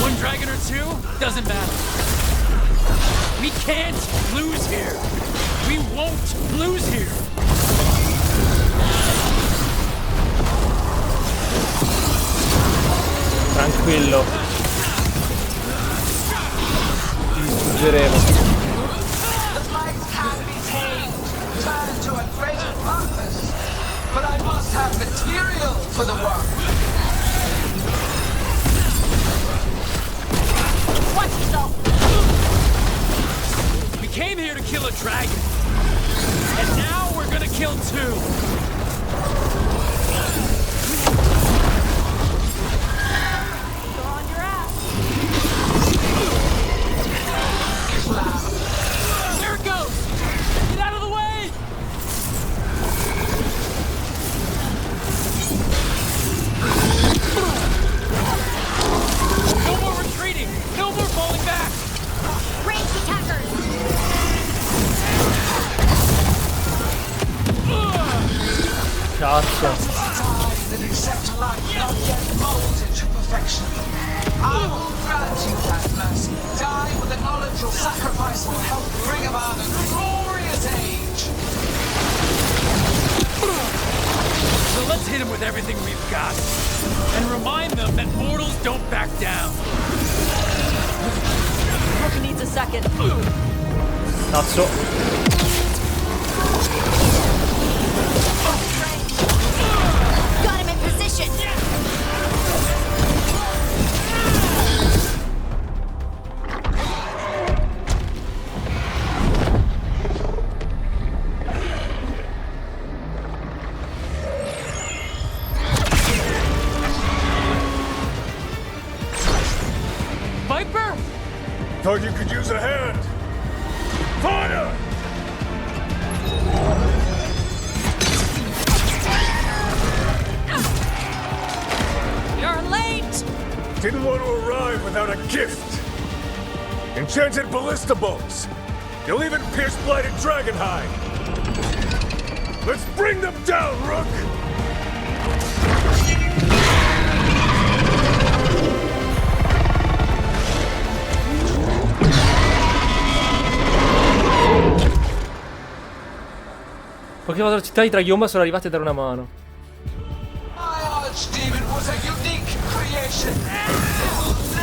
1 dragon or 2? Doesn't matter. We can't lose here. We won't lose here. Tranquillo. Ti distruggeremo. The light can be tamed, turned to a greater purpose. But I must have material for the work. Watch yourself. We came here to kill a dragon. And now we're gonna kill 2. There it goes! Get out of the way! No more retreating! No more falling back! Ranged attackers! Cazzo. That accept life not yet molded to perfection. I will grant you that mercy. Die with the knowledge your sacrifice will help bring about a glorious age. So let's hit him with everything we've got. And remind them that mortals don't back down. Rook needs a second. Cazzo. Got him in position! Viper? Thought you could use a hand. Fire! You're late! Didn't want to arrive without a gift. Enchanted ballista bolts. You'll even pierce blighted dragon hide. Let's bring them down, Rook! Poche velocità i draghi ombra sono arrivati a dare una mano.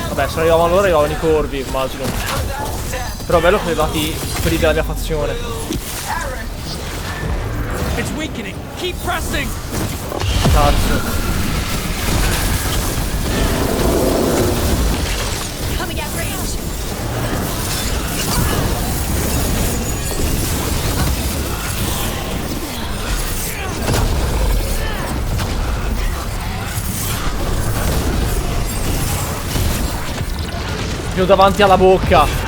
Vabbè, se arrivavano loro arrivavano i corvi, immagino. Però bello che sono arrivati quelli della mia fazione. It's weakening. Keep pressing. Cazzo. Coming at range! Più davanti alla bocca.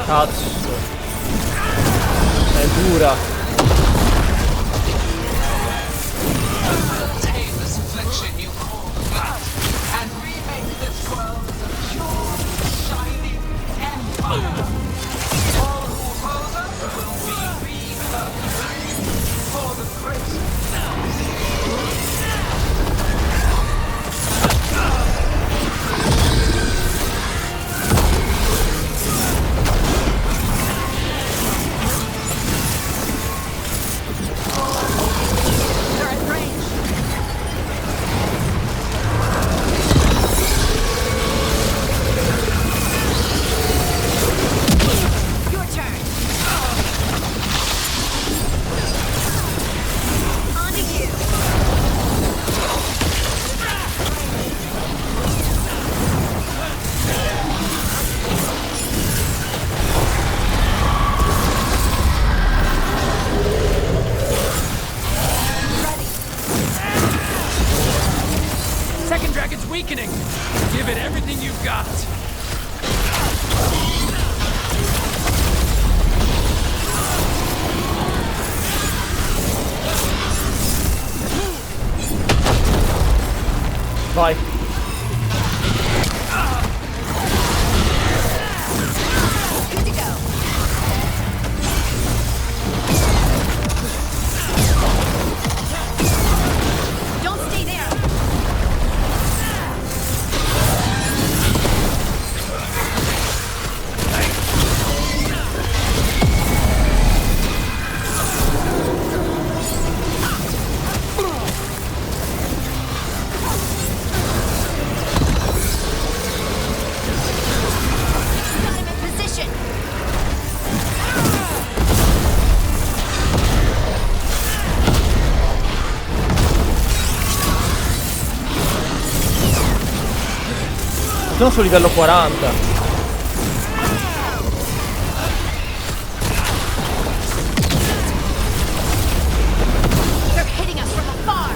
Cazzo. È dura. weakening. Give it everything you've got. Vai. Good to go. Don't stay there. Got him in position. Sono su livello 40. They're hitting us from afar.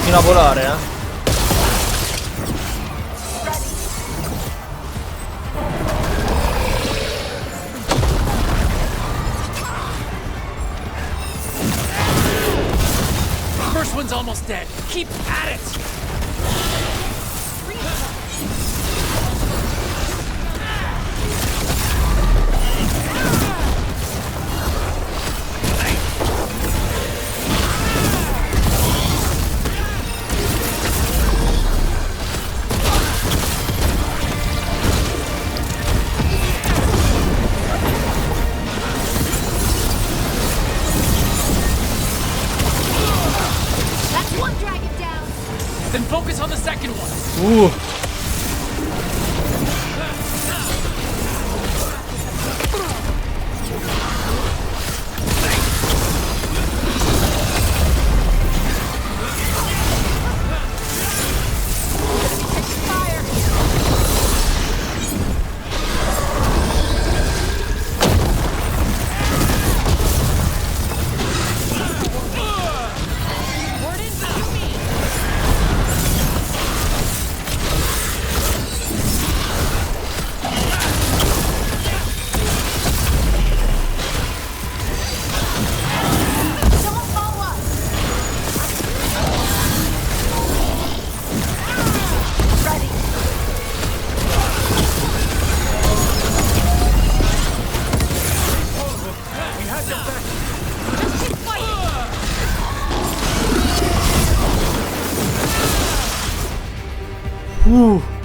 Fino a volare, eh. First one's almost dead. Keep at it. That's one dragon down. Then focus on the second one.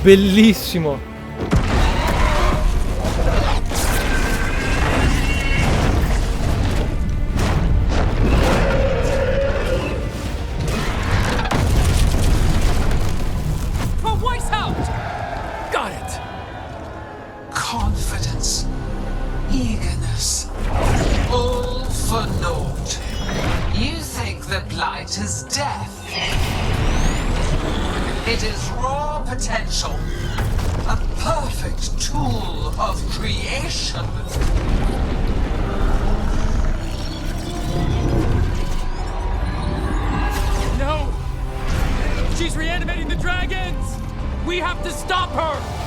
Bellissimo. For Weishaupt! Got it. Confidence, eagerness, all for naught. You think the blight is death? It is raw potential, a perfect tool of creation. No! She's reanimating the dragons! We have to stop her!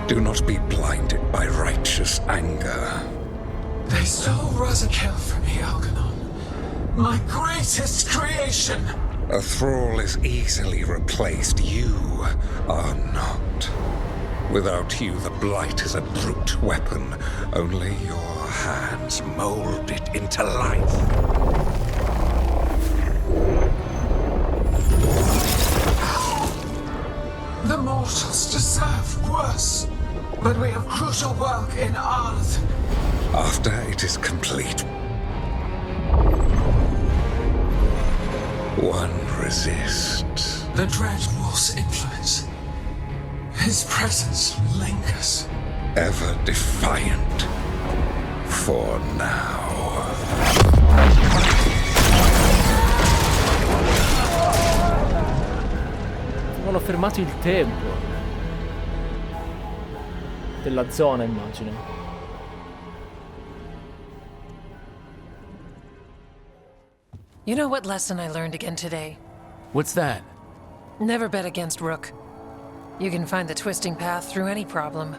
Do not be blinded by righteous anger. They stole Razakil from me, Algernon. My greatest creation! A thrall is easily replaced. You are not. Without you, the blight is a brute weapon. Only your hands mold it into life. The mortals deserve worse. But we have crucial work in Arlathan. After it is complete, one resists. The Dread Wolf's influence. His presence lingers. Ever defiant. For now. Hanno fermato il tempo della zona, immagino. You know what lesson I learned again today? What's that? Never bet against Rook. You can find the twisting path through any problem.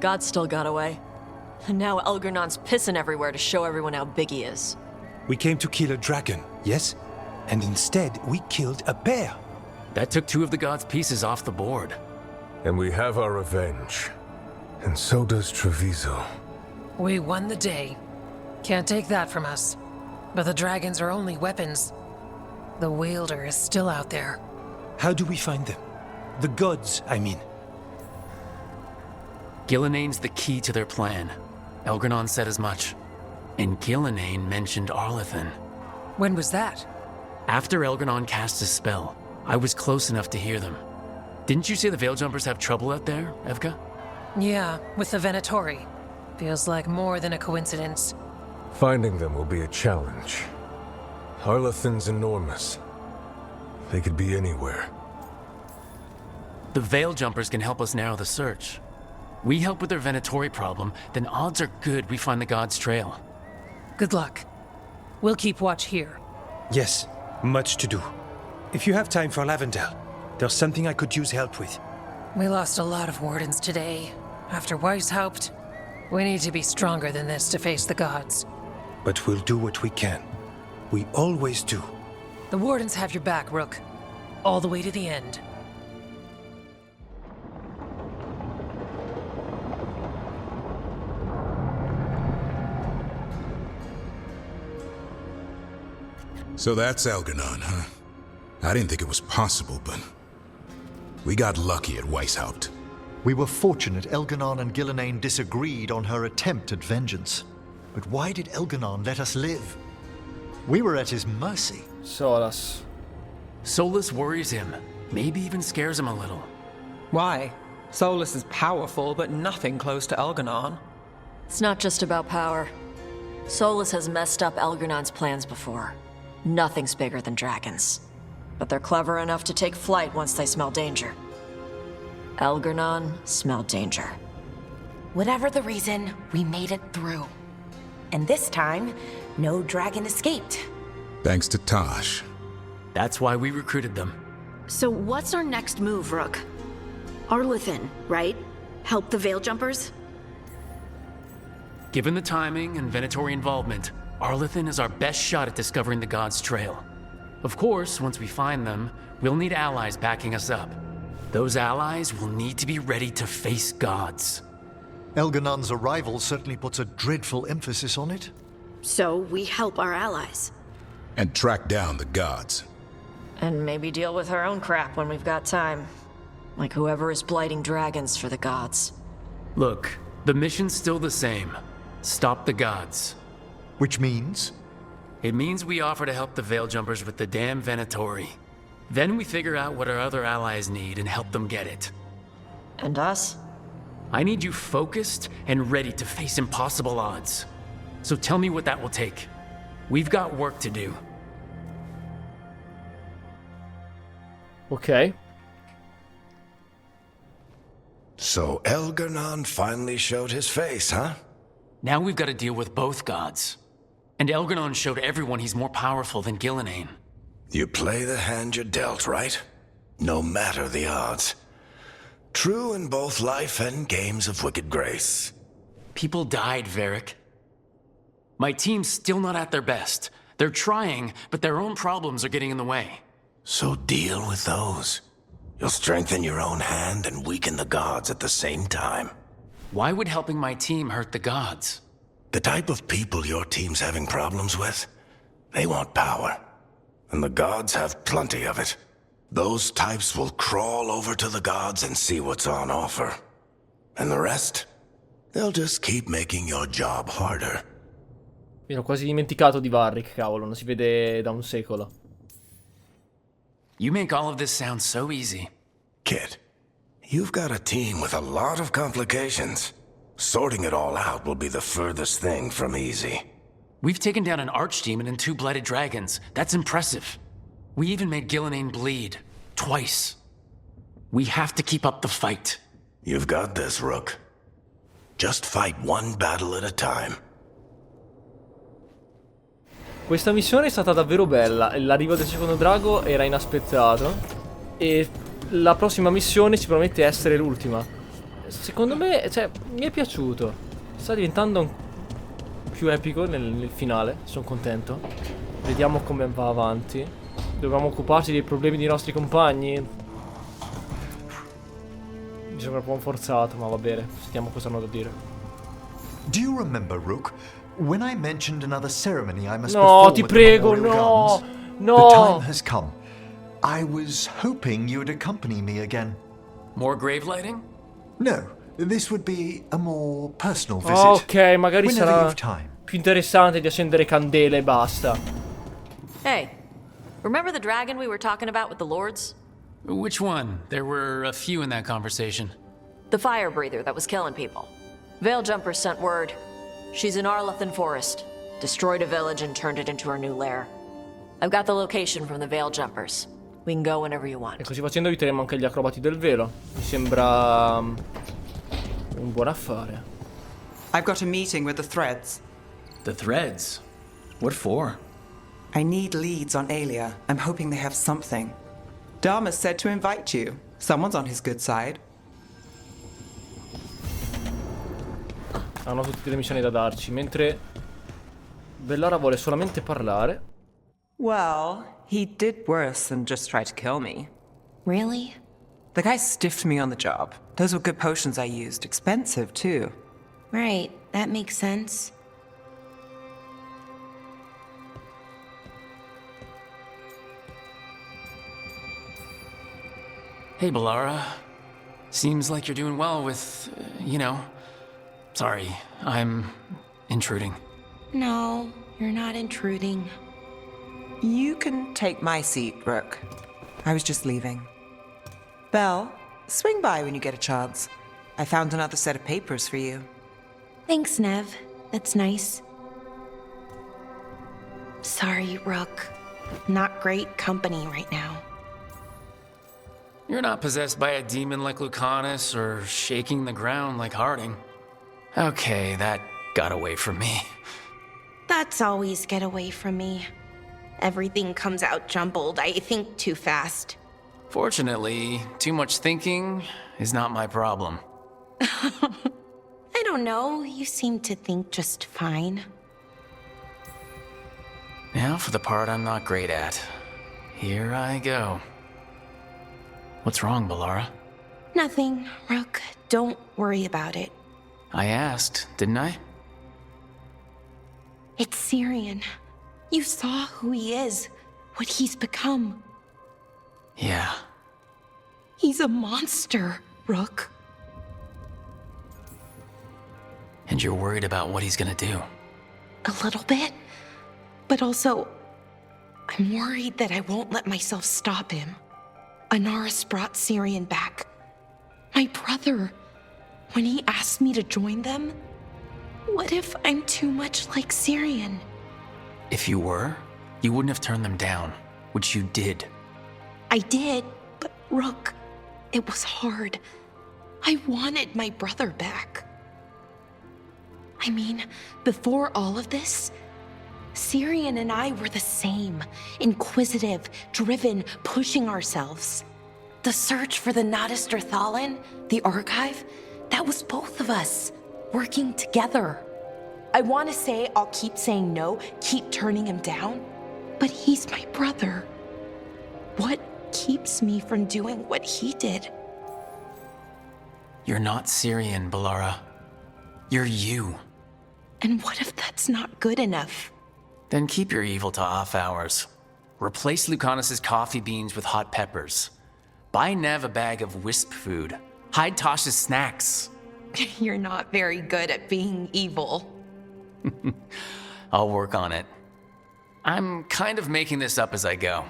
God still got away. And now Elgernon's pissing everywhere to show everyone how big he is. We came to kill a dragon, yes? And instead, we killed a bear. That took 2 of the gods' pieces off the board. And we have our revenge. And so does Treviso. We won the day. Can't take that from us. But the dragons are only weapons. The wielder is still out there. How do we find them? The gods, I mean. Gillenane's the key to their plan. Elgernon said as much. And Gillenane mentioned Arlathan. When was that? After Elgernon cast his spell, I was close enough to hear them. Didn't you say the Veiljumpers have trouble out there, Evka? Yeah, with the Venatori. Feels like more than a coincidence. Finding them will be a challenge. Arlathan's enormous. They could be anywhere. The Veiljumpers can help us narrow the search. We help with their Venatori problem, then odds are good we find the god's trail. Good luck. We'll keep watch here. Yes, much to do. If you have time for Lavendel, there's something I could use help with. We lost a lot of wardens today. After Weishaupt, we need to be stronger than this to face the gods. But we'll do what we can. We always do. The wardens have your back, Rook. All the way to the end. So that's Elgernon, huh? I didn't think it was possible, but we got lucky at Weishaupt. We were fortunate Elgernon and Gillenane disagreed on her attempt at vengeance. But why did Elgernon let us live? We were at his mercy. Solas. Solas worries him. Maybe even scares him a little. Why? Solas is powerful, but nothing close to Elgernon. It's not just about power. Solas has messed up Elgernon's plans before. Nothing's bigger than dragons. But they're clever enough to take flight once they smell danger. Elgernon smelled danger. Whatever the reason, we made it through. And this time, no dragon escaped. Thanks to Taash. That's why we recruited them. So what's our next move, Rook? Arlathan, right? Help the Veiljumpers? Given the timing and Venatori involvement, Arlathan is our best shot at discovering the god's trail. Of course, once we find them, we'll need allies backing us up. Those allies will need to be ready to face gods. Elgernon's arrival certainly puts a dreadful emphasis on it. So we help our allies. And track down the gods. And maybe deal with our own crap when we've got time. Like whoever is blighting dragons for the gods. Look, the mission's still the same. Stop the gods. Which means? It means we offer to help the Veiljumpers with the damn Venatori. Then we figure out what our other allies need and help them get it. And us? I need you focused and ready to face impossible odds. So tell me what that will take. We've got work to do. Ok. So Elgernon finally showed his face, huh? Now we've got to deal with both gods. And Elgernon showed everyone he's more powerful than Gillenane. You play the hand you're dealt, right? No matter the odds. True in both life and games of wicked grace. People died, Varric. My team's still not at their best. They're trying, but their own problems are getting in the way. So deal with those. You'll strengthen your own hand and weaken the gods at the same time. Why would helping my team hurt the gods? The type of people your team's having problems with, they want power. And the gods have plenty of it. Those types will crawl over to the gods and see what's on offer. And the rest, they'll just keep making your job harder. Mi ero quasi dimenticato di Varric, cavolo, non si vede da un secolo. You make all of this sound so easy. Kid, you've got a team with a lot of complications. Sorting it all out will be the furthest thing from easy. We've taken down an archdemon and 2 blighted dragons. That's impressive. We even made Gillenane bleed. Twice. We have to keep up the fight. You've got this, Rook. Just fight one battle at a time. Questa missione è stata davvero bella. L'arrivo del secondo drago era inaspettato. E la prossima missione ci promette essere l'ultima. Secondo me, cioè, mi è piaciuto. Sta diventando più epico nel finale. Sono contento. Vediamo come va avanti. Dobbiamo occuparci dei problemi dei nostri compagni. Mi sembra un po' forzato, ma va bene. Sentiamo cosa hanno da dire. Do you remember, Rook, when I mentioned another ceremony I must No, perform ti with prego, the memorial no, gardens? no. The time has come. I was hoping you would accompany me again. More grave lighting? No, this would be a more personal visit. Ok, magari Whenever sarà you've time. più interessante di accendere candele e basta. Hey, remember the dragon we were talking about with the lords? Which one? There were a few in that conversation. The fire breather that was killing people. Veil Jumpers sent word. She's in Arlathan forest. Destroyed a village and turned it into her new lair. I've got the location from the Veil Jumpers. We can go whenever you want. E così facendo aiuteremo anche gli acrobati del velo. Mi sembra un buon affare. I've got a meeting with the Threads. The Threads? What for? I need leads on Aelia. I'm hoping they have something. Dharma said to invite you. Someone's on his good side. Hanno tutte le missioni da darci, mentre Bellara vuole solamente parlare. Well, he did worse than just try to kill me. Really? The guy stiffed me on the job. Those were good potions I used. Expensive, too. Right, that makes sense. Hey, Bellara. Seems like you're doing well with, Sorry, I'm intruding. No, you're not intruding. You can take my seat, Rook. I was just leaving. Belle, swing by when you get a chance. I found another set of papers for you. Thanks, Neve. That's nice. Sorry, Rook. Not great company right now. You're not possessed by a demon like Lucanus or shaking the ground like Harding. Okay, that got away from me. That's always get away from me. Everything comes out jumbled. I think too fast. Fortunately, too much thinking is not my problem. I don't know. You seem to think just fine. Now for the part I'm not great at. Here I go. What's wrong, Bellara? Nothing, Rook. Don't worry about it. I asked, didn't I? It's Syrian. You saw who he is, what he's become. Yeah. He's a monster, Rook. And you're worried about what he's gonna do? A little bit. But also, I'm worried that I won't let myself stop him. Anaris brought Syrian back. My brother. When he asked me to join them, what if I'm too much like Syrian? If you were, you wouldn't have turned them down, which you did. I did, but Rook, it was hard. I wanted my brother back. I mean, before all of this, Syrian and I were the same. Inquisitive, driven, pushing ourselves. The search for the Nadister Thalin, the archive, that was both of us, working together. I want to say I'll keep saying no, keep turning him down, but he's my brother. What keeps me from doing what he did? You're not Syrian, Balara. You're you. And what if that's not good enough? Then keep your evil to off hours. Replace Lucanus's coffee beans with hot peppers. Buy Neve a bag of wisp food. Hide Taash's snacks. You're not very good at being evil. I'll work on it. I'm kind of making this up as I go.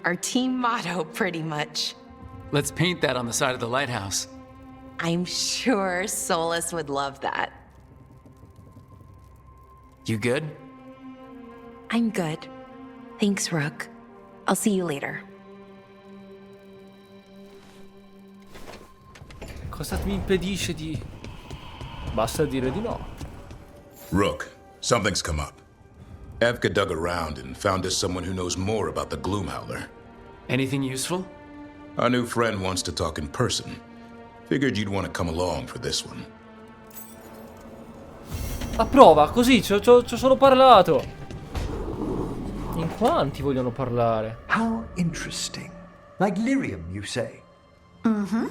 Our team motto, pretty much. Let's paint that on the side of the lighthouse. I'm sure Solas would love that. You good? I'm good. Thanks, Rook. I'll see you later. Cosa mi impedisce di... Basta dire di no. Rook, something's come up. Evka dug around and found us someone who knows more about the Gloomhowler. Anything useful? Our new friend wants to talk in person. Figured you'd want to come along for this one. A prova, così, ci ho solo parlato. In quanti vogliono parlare? How interesting. Like lyrium, you say? Mm-hmm.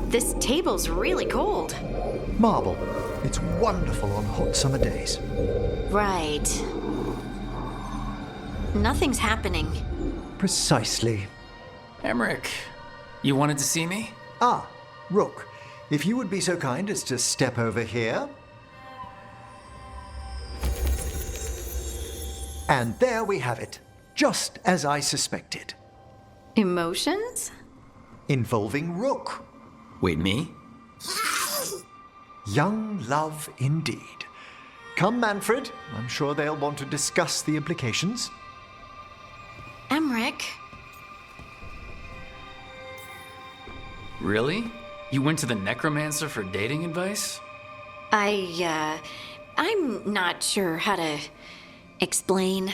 This table's really cold. Marble. It's wonderful on hot summer days. Right. Nothing's happening. Precisely. Emmrich, you wanted to see me? Ah, Rook, if you would be so kind as to step over here. And there we have it, just as I suspected. Emotions? Involving Rook. Wait, me? Young love indeed. Come, Manfred. I'm sure they'll want to discuss the implications. Emmrich? Really? You went to the necromancer for dating advice? I'm not sure how to explain.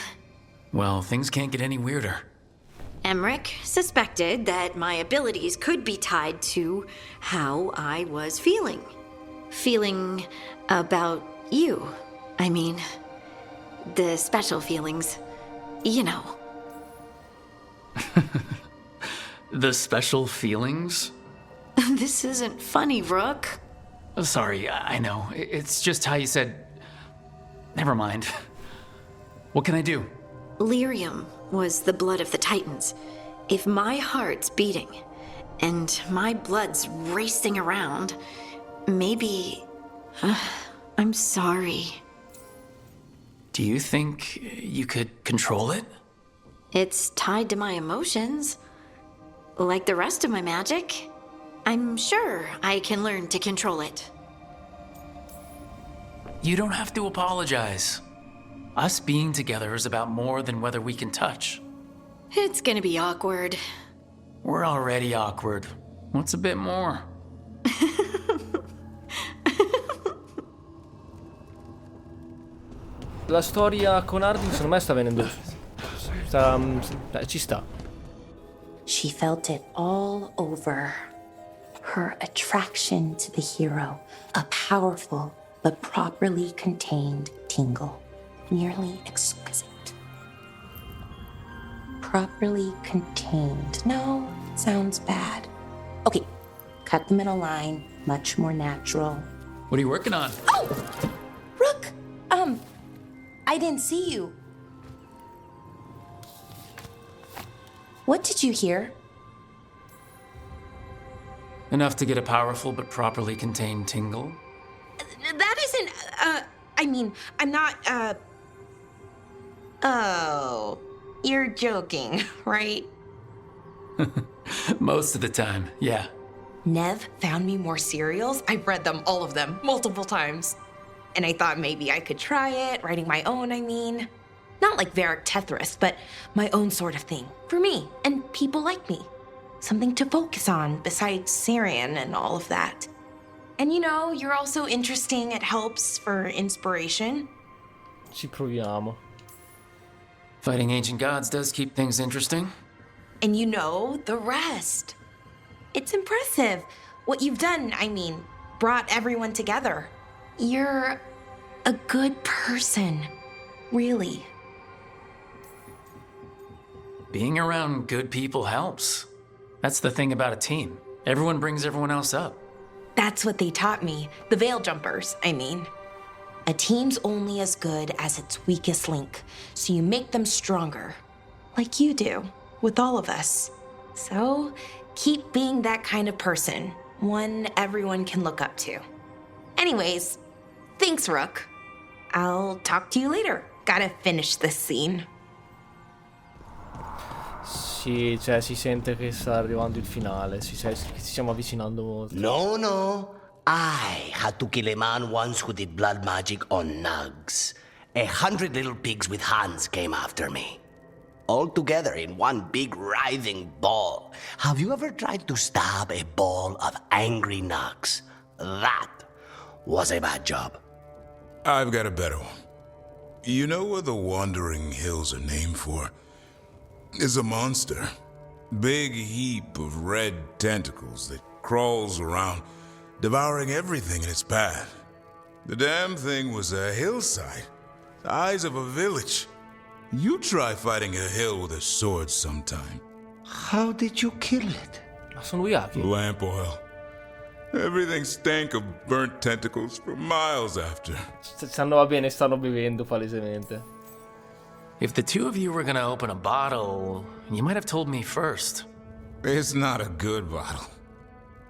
Well, things can't get any weirder. Emmrich suspected that my abilities could be tied to how I was feeling. Feeling about you. I mean, the special feelings. You know. The special feelings? This isn't funny, Rook. Sorry, I know. It's just how you said... Never mind. What can I do? Lyrium was the blood of the Titans. If my heart's beating and my blood's racing around, maybe... I'm sorry. Do you think you could control it? It's tied to my emotions. Like the rest of my magic. I'm sure I can learn to control it. You don't have to apologize. Us being together is about more than whether we can touch. It's gonna be awkward. We're already awkward. What's a bit more? La storia con Harding secondo me sta venendo... ci sta. She felt it all over. Her attraction to the hero, a powerful but properly contained tingle, nearly exquisite. Properly contained. No, sounds bad. Okay, cut the middle line, much more natural. What are you working on? Oh! Rook! I didn't see you. What did you hear? Enough to get a powerful but properly contained tingle? That isn't, I mean, I'm not, Oh, you're joking, right? Most of the time, yeah. Neve found me more serials. I've read them, all of them, multiple times. And I thought maybe I could try it, writing my own, I mean. Not like Varric Tethris, but my own sort of thing. For me, and people like me. Something to focus on, besides Syrian and all of that. And you know, you're also interesting, it helps for inspiration. Ci proviamo. Fighting ancient gods does keep things interesting. And you know the rest. It's impressive. What you've done, I mean, brought everyone together. You're a good person. Really. Being around good people helps. That's the thing about a team. Everyone brings everyone else up. That's what they taught me. The Veil Jumpers, I mean. A team's only as good as its weakest link, so you make them stronger. Like you do, with all of us. So, keep being that kind of person. One everyone can look up to. Anyways, thanks, Rook. I'll talk to you later. Gotta finish this scene. Sì, cioè si sente che sta arrivando il finale, ci stiamo avvicinando molto. No. I had to kill a man once who did blood magic on nugs. 100 little pigs with hands came after me. All together in one big writhing ball. Have you ever tried to stab a ball of angry nugs? That was a bad job. I've got a better one. You know what the Wandering Hills are named for? It's a monster. Big heap of red tentacles that crawls around, devouring everything in its path. The damn thing was a hillside, the size of a village. You try fighting a hill with a sword sometime. How did you kill it? Sono ubriachi. Lamp oil. Everything stank of burnt tentacles for miles after. Va bene, stanno bevendo palesemente. If the two of you were gonna open a bottle, you might have told me first. It's not a good bottle.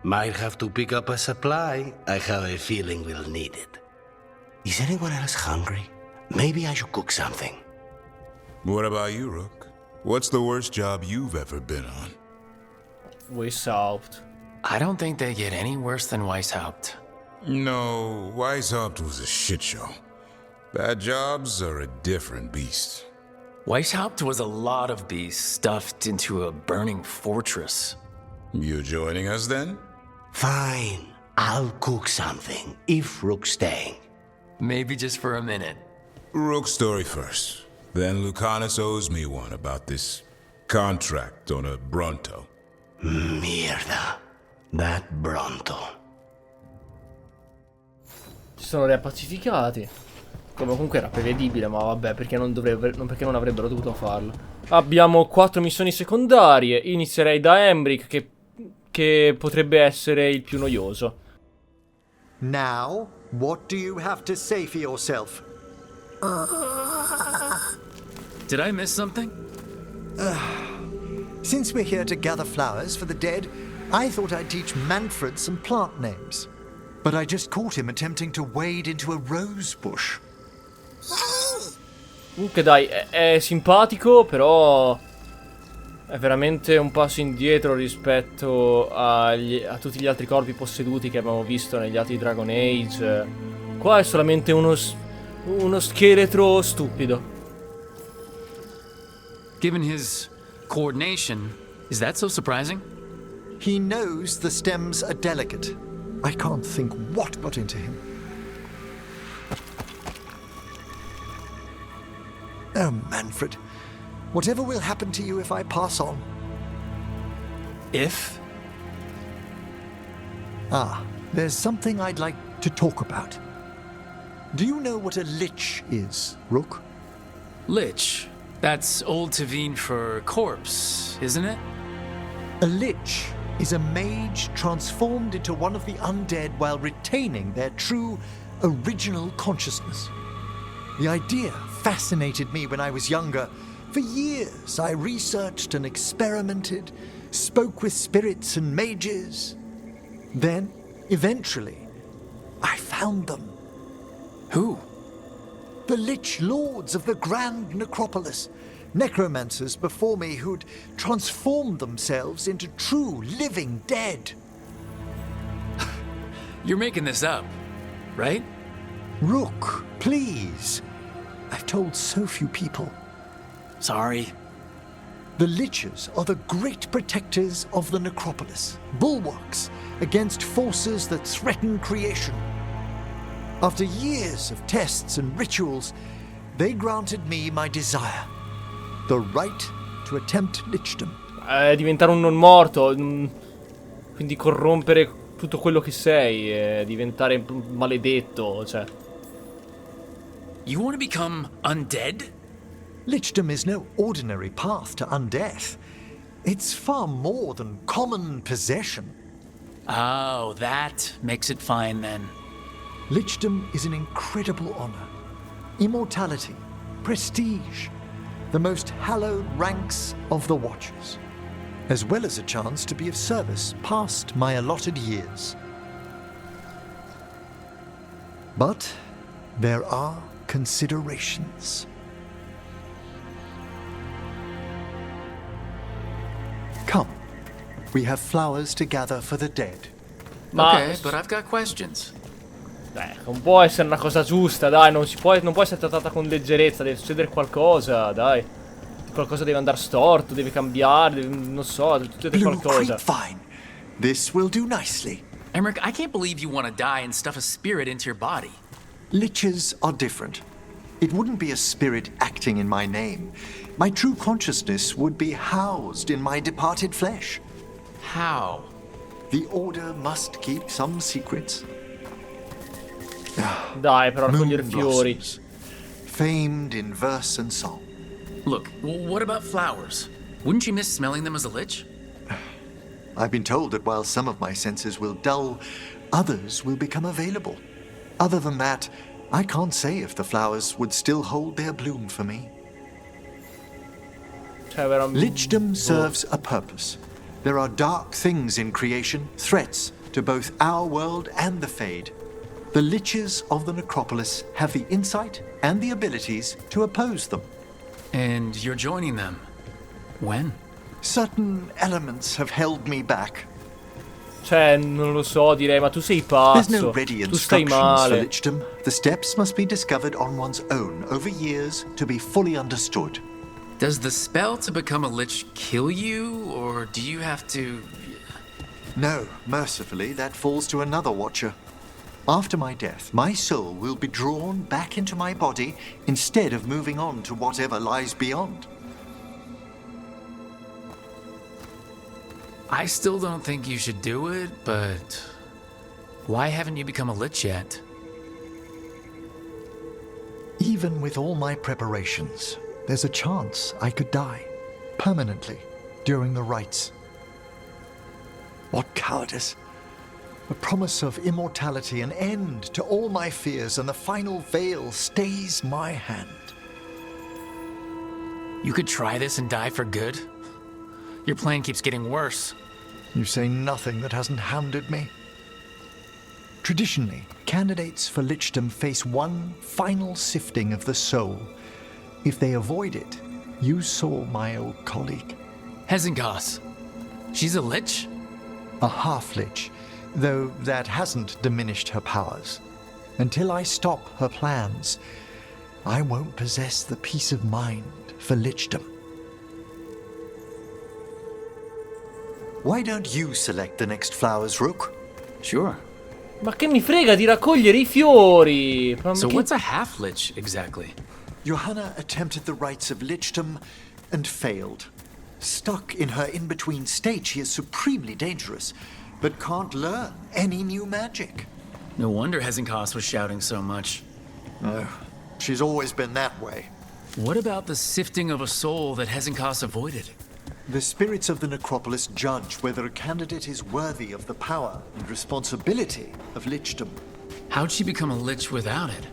Might have to pick up a supply. I have a feeling we'll need it. Is anyone else hungry? Maybe I should cook something. What about you, Rook? What's the worst job you've ever been on? Weishaupt. I don't think they get any worse than Weishaupt. No, Weishaupt was a shit show. Bad jobs are a different beast. Weishaupt was a lot of beasts stuffed into a burning fortress. You joining us then? Fine. I'll cook something, if Rook's staying. Maybe just for a minute. Rook's story first. Then Lucanus owes me one about this contract on a Bronto. Mierda. That Bronto. Si sono riappacificati. Come comunque era prevedibile, ma vabbè, perché non avrebbero dovuto farlo. Abbiamo 4 missioni secondarie. Inizierei da Emmrich, che potrebbe essere il più noioso. Now, what do you have to say for yourself? Did I miss something? Since we're here to gather flowers for the dead, I thought I'd teach Manfred some plant names. But I just caught him attempting to wade into a rose bush. Comunque dai, è simpatico, però è veramente un passo indietro rispetto a tutti gli altri corpi posseduti che abbiamo visto negli altri Dragon Age. Qua è solamente uno scheletro stupido. Given his coordination, is that so surprising? He knows the stems are delicate. I can't think what got into him. Oh, Manfred. Whatever will happen to you if I pass on? If? There's something I'd like to talk about. Do you know what a lich is, Rook? Lich? That's Old Tavine for corpse, isn't it? A lich is a mage transformed into one of the undead while retaining their true, original consciousness. The idea fascinated me when I was younger. For years, I researched and experimented, spoke with spirits and mages. Then, eventually, I found them. Who? The Lich Lords of the Grand Necropolis. Necromancers before me who'd transformed themselves into true living dead. You're making this up, right? Rook, please. I've told so few people. Sorry. The Liches are the great protectors of the Necropolis, bulwarks against forces that threaten creation. After years of tests and rituals, they granted me my desire. the right to attempt lichdom. Diventare un non morto, quindi corrompere tutto quello che sei, diventare maledetto, cioè. You want to become undead? Lichdom is no ordinary path to undeath. It's far more than common possession. Oh, that makes it fine then. Lichdom is an incredible honor. Immortality, prestige, the most hallowed ranks of the Watchers, as well as a chance to be of service past my allotted years. But there are considerations. Come, we have flowers to gather for the dead. Okay, but I've got questions. Non può essere una cosa giusta, dai, non può essere trattata con leggerezza, deve succedere qualcosa, dai. Qualcosa deve andare storto, deve cambiare, non so, deve succedere qualcosa. Fine. This will do nicely. Emmrich, I can't believe you want to die and stuff a spirit into your body. Liches are different. It wouldn't be a spirit acting in my name. My true consciousness would be housed in my departed flesh. How? The Order must keep some secrets. Dai, però raccogliere fiori. Famed in verse and song. Look, what about flowers? Wouldn't you miss smelling them as a lich? I've been told that while some of my senses will dull, others will become available. Other than that, I can't say if the flowers would still hold their bloom for me. Lichdom serves a purpose. There are dark things in creation, threats to both our world and the Fade. The Liches of the Necropolis have the insight and the abilities to oppose them. And you're joining them. When? Certain elements have held me back. Cioè, non lo so, direi, ma tu sei pazzo. There's no ready tu stai instructions for male. Lichdom. The steps must be discovered on one's own over years to be fully understood. Does the spell to become a lich kill you, or do you have to... No, mercifully, that falls to another Watcher. After my death, my soul will be drawn back into my body instead of moving on to whatever lies beyond. I still don't think you should do it, but... why haven't you become a lich yet? Even with all my preparations, there's a chance I could die, permanently, during the rites. What cowardice! A promise of immortality, an end to all my fears, and the final veil stays my hand. You could try this and die for good? Your plan keeps getting worse. You say nothing that hasn't hounded me. Traditionally, candidates for lichdom face one final sifting of the soul. If they avoid it, you saw my old colleague. Hezengas. She's a lich? A half-lich, though that hasn't diminished her powers. Until I stop her plans, I won't possess the peace of mind for lichdom. Why don't you select the next flowers, Rook? Sure. Ma che mi frega di raccogliere i fiori? So what's a half-lich, exactly? Johanna attempted the rites of lichdom and failed. Stuck in her in-between state, she is supremely dangerous, but can't learn any new magic. No wonder Hezengas was shouting so much. No, she's always been that way. What about the sifting of a soul that Hezengas avoided? The spirits of the necropolis judge whether a candidate is worthy of the power and responsibility of lichdom. How'd she become a lich without it?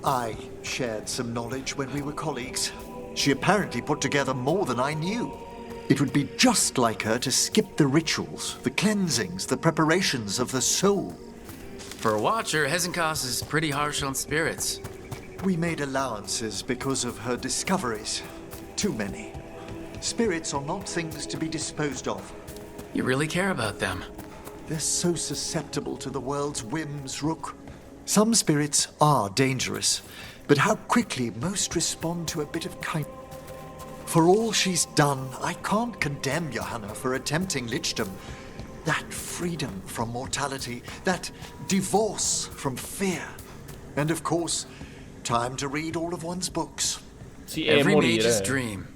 I shared some knowledge when we were colleagues. She apparently put together more than I knew. It would be just like her to skip the rituals, the cleansings, the preparations of the soul. For a Watcher, Hezengas is pretty harsh on spirits. We made allowances because of her discoveries. Too many. Spirits are not things to be disposed of. You really care about them. They're so susceptible to the world's whims, Rook. Some spirits are dangerous, but how quickly most respond to a bit of kindness. For all she's done, I can't condemn Johanna for attempting lichdom. That freedom from mortality, that divorce from fear. And of course, time to read all of one's books. Every mage's dream.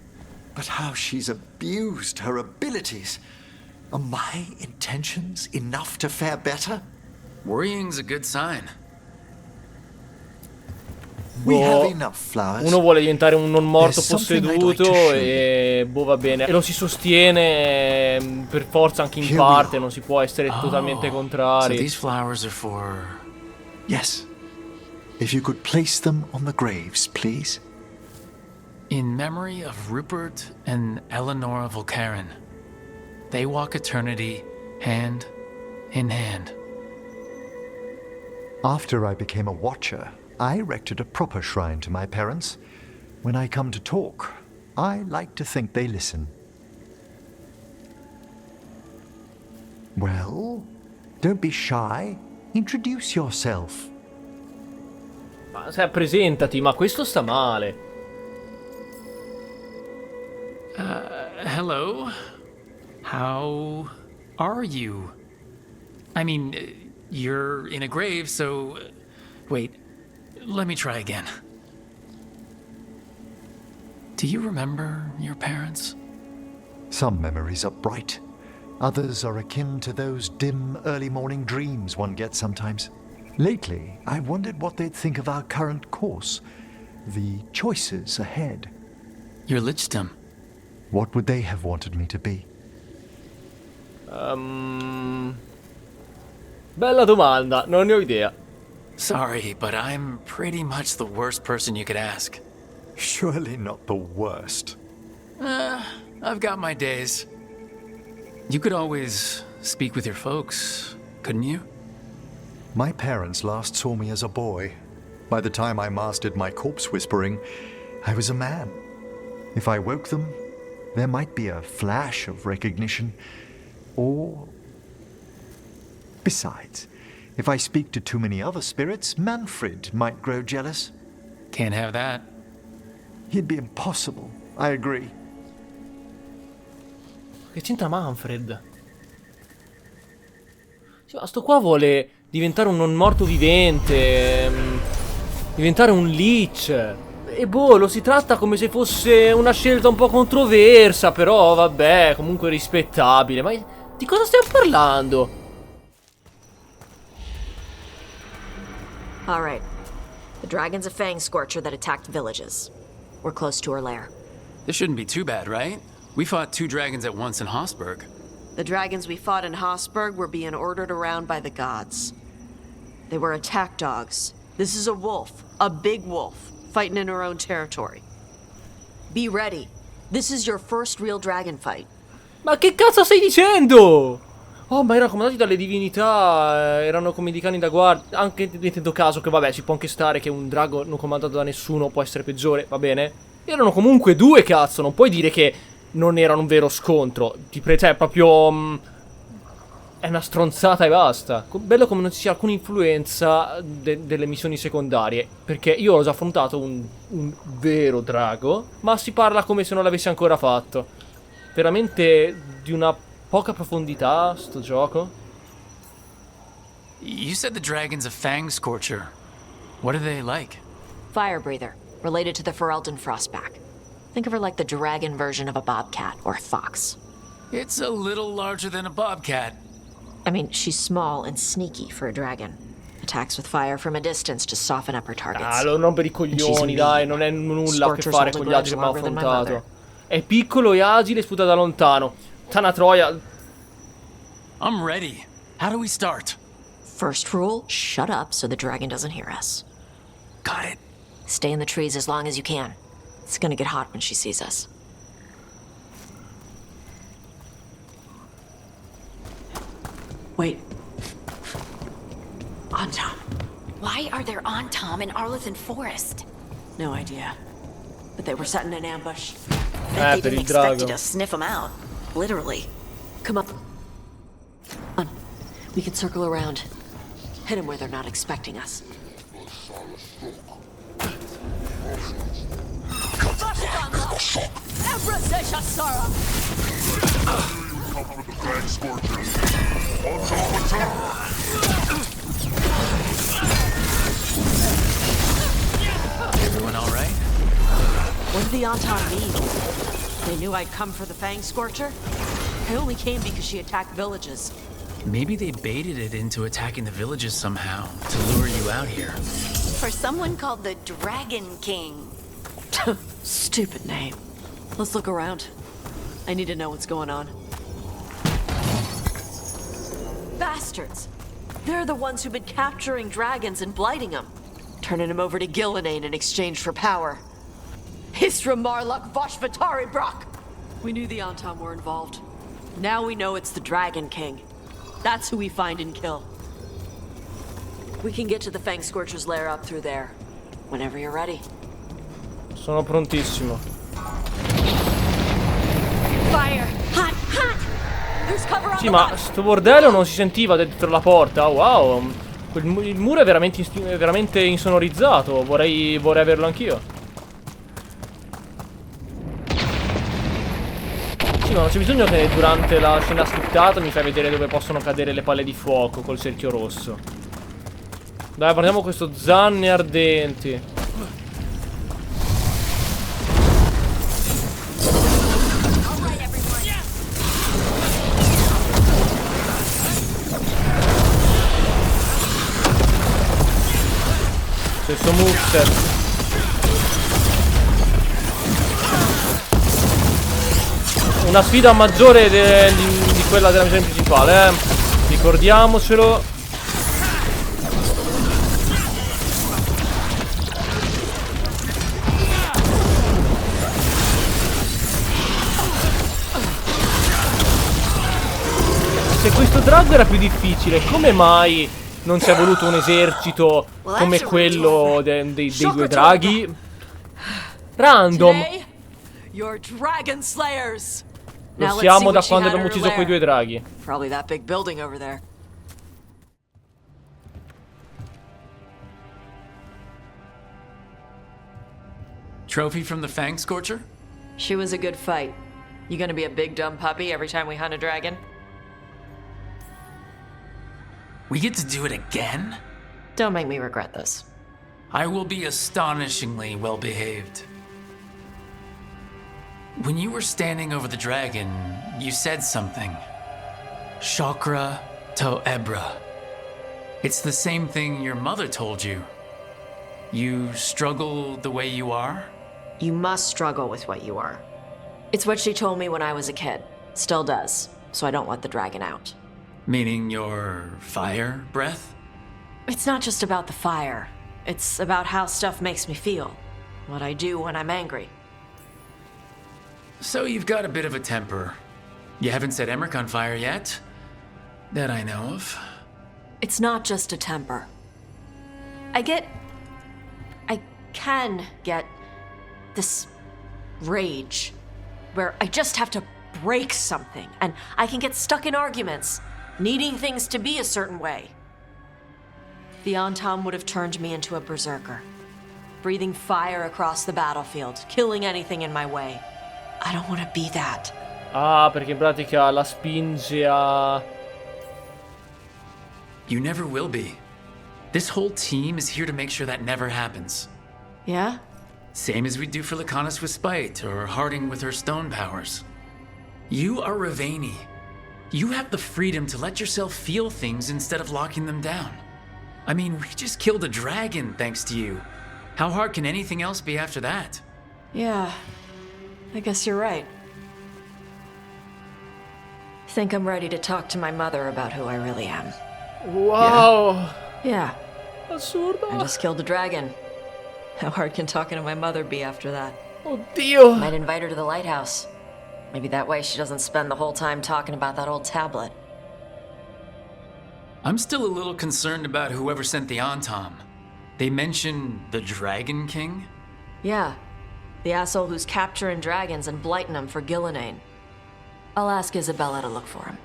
But how she's abused her abilities. Are my intentions enough to fare better? Worrying's a good sign. We have enough flowers. Uno vuole diventare un non morto posseduto e boh, va bene. E lo si sostiene per forza anche in parte, non si può essere totalmente contrari. So these flowers are for... Yes. If you could place them on the graves, please. In memory of Rupert and Eleanor Volcaren. They walk eternity hand in hand. After I became a watcher, I erected a proper shrine to my parents. When I come to talk, I like to think they listen. Well, don't be shy. Introduce yourself. Ma presentati, ma questo sta male. Hello? How are you? I mean, you're in a grave, so... Wait, let me try again. Do you remember your parents? Some memories are bright. Others are akin to those dim, early morning dreams one gets sometimes. Lately, I wondered what they'd think of our current course, the choices ahead. Your lichdom. What would they have wanted me to be? Bella domanda, non ne ho idea. Sorry, but I'm pretty much the worst person you could ask. Surely not the worst. I've got my days. You could always speak with your folks, couldn't you? My parents last saw me as a boy. By the time I mastered my corpse whispering, I was a man. If I woke them, there might be a flash of recognition, or... Besides, if I speak to too many other spirits, Manfred might grow jealous. Can't have that. He'd be impossible, I agree. Che c'entra Manfred? Sì, ma sto qua vuole diventare un non morto vivente, diventare un lich. E boh, lo si tratta come se fosse una scelta un po' controversa, però vabbè, comunque rispettabile. Ma di cosa stiamo parlando? Alright. The dragon's a fang scorcher that attacked villages. We're close to her lair. This shouldn't be too bad, right? We fought 2 dragons at once in Hossberg. The dragons we fought in Hossberg were being ordered around by the gods. They were attack dogs. This is a wolf, a big wolf, fighting in her own territory. Be ready. This is your first real dragon fight. Ma che cazzo stai dicendo? Oh, ma erano comandati dalle divinità, erano come dei cani da guardia. Anche mettendo caso che vabbè, ci può anche stare che un drago non comandato da nessuno può essere peggiore, va bene? Erano comunque 2, cazzo, non puoi dire che non era un vero scontro. Cioè, proprio... è una stronzata e basta. Bello come non ci sia alcuna influenza delle missioni secondarie. Perché io ho già affrontato un vero drago, ma si parla come se non l'avessi ancora fatto. Veramente di una poca profondità sto gioco. You said the dragon's a fang scorcher. What are they like? Fire breather, related to the Ferelden Frostback. Think of her like the dragon version of a bobcat or a fox. It's a little larger than a bobcat. I mean, she's small and sneaky for a dragon. Attacks with fire from a distance to soften up her targets. Ah, non per i coglioni, dai, non è nulla a che fare con gli altri che abbiamo affrontato. È piccolo e agile, sputa da lontano. Tana troia. I'm ready. How do we start? First rule, shut up so the dragon doesn't hear us. Got it. Stay in the trees as long as you can. It's gonna get hot when she sees us. Wait. Antom. Why are there Antom in Arlathan Forest? No idea. But they were setting an ambush. Bet they didn't expect you to sniff them out. Literally. Come up. On. We can circle around. Hit them where they're not expecting us. Everyone all right? What do the Anton mean? They knew I'd come for the Fang Scorcher? I only came because she attacked villages. Maybe they baited it into attacking the villages somehow to lure you out here. For someone called the Dragon King. Stupid name. Let's look around. I need to know what's going on. Bastards! They're the ones who've been capturing dragons and blighting them. Turning them over to Gillenane in exchange for power. Hisra Marluk Voshvatari Brock! We knew the Antam were involved. Now we know it's the Dragon King. That's who we find and kill. We can get to the Fang Scorcher's lair up through there. Whenever you're ready. Sono prontissimo. Fire! Hot! Hot! There's cover on Sì, the ma left. sto bordello non si sentiva dietro la porta. Wow. Il muro è veramente insonorizzato. Vorrei averlo anch'io. Sì, ma non c'è bisogno che durante la scena scriptata mi fai vedere dove possono cadere le palle di fuoco col cerchio rosso. Dai, prendiamo questo Zannardente. Stesso moveset. Una sfida maggiore di quella della missione principale, ricordiamocelo. Se questo drago era più difficile, come mai non ci è voluto un esercito come quello dei due draghi? Random. Your dragon slayers. Lo siamo da quando abbiamo ucciso quei due draghi. Probably that big building over there. Trophy from the Fang Scorcher? She was a good fight. You gonna be a big dumb puppy every time we hunt a dragon? We get to do it again? Don't make me regret this. I will be astonishingly well behaved. When you were standing over the dragon, you said something. Chakra to Ebra. It's the same thing your mother told you. You struggle the way you are? You must struggle with what you are. It's what she told me when I was a kid. Still does. So I don't let the dragon out. Meaning your fire breath? It's not just about the fire. It's about how stuff makes me feel. What I do when I'm angry. So you've got a bit of a temper. You haven't set Emmrich on fire yet? That I know of. It's not just a temper. I can get this rage where I just have to break something and I can get stuck in arguments, needing things to be a certain way. The Antam would have turned me into a berserker, breathing fire across the battlefield, killing anything in my way. I don't want to be that. Ah, perché in pratica la spinge a... You never will be. This whole team is here to make sure that never happens. Yeah? Same as we do for Lycanis with Spite, or Harding with her stone powers. You are Ravani. You have the freedom to let yourself feel things instead of locking them down. I mean, we just killed a dragon thanks to you. How hard can anything else be after that? Yeah, I guess you're right. Think I'm ready to talk to my mother about who I really am. Wow! Yeah. Assurdo. I just killed a dragon. How hard can talking to my mother be after that? Oddio! Might invite her to the lighthouse. Maybe that way she doesn't spend the whole time talking about that old tablet. I'm still a little concerned about whoever sent the Antam. They mention the Dragon King? Yeah. The asshole who's capturing dragons and blighting them for Gillenane. I'll ask Isabella to look for him.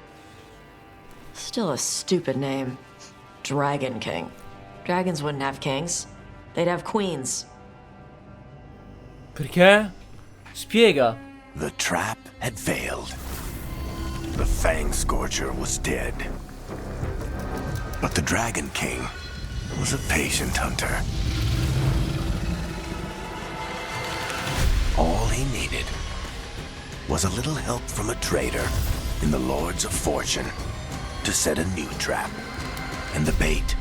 Still a stupid name. Dragon King. Dragons wouldn't have kings. They'd have queens. Perché? Spiega. The trap had failed. The Fang Scorcher was dead. But the Dragon King was a patient hunter. All he needed was a little help from a trader in the Lords of Fortune to set a new trap. And the bait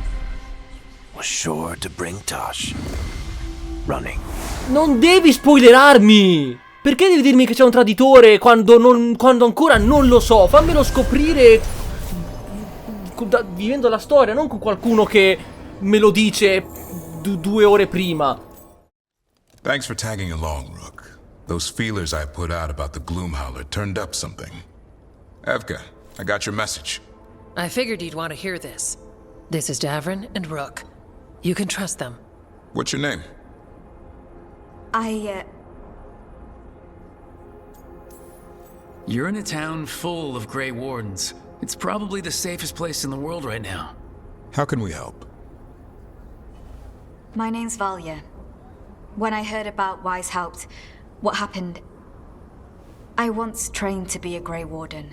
was sure to bring Taash running. Non devi spoilerarmi! Perché devi dirmi che c'è un traditore quando ancora non lo so? Fammelo scoprire vivendo la storia, non con qualcuno che me lo dice 2 ore prima. Thanks for tagging along, Rook. Those feelers I put out about the Gloomhowler turned up something. Evka, I got your message. I figured you'd want to hear this. This is Davrin and Rook. You can trust them. What's your name? You're in a town full of Grey Wardens. It's probably the safest place in the world right now. How can we help? My name's Valya. When I heard about Weishaupt, what happened... I once trained to be a Grey Warden,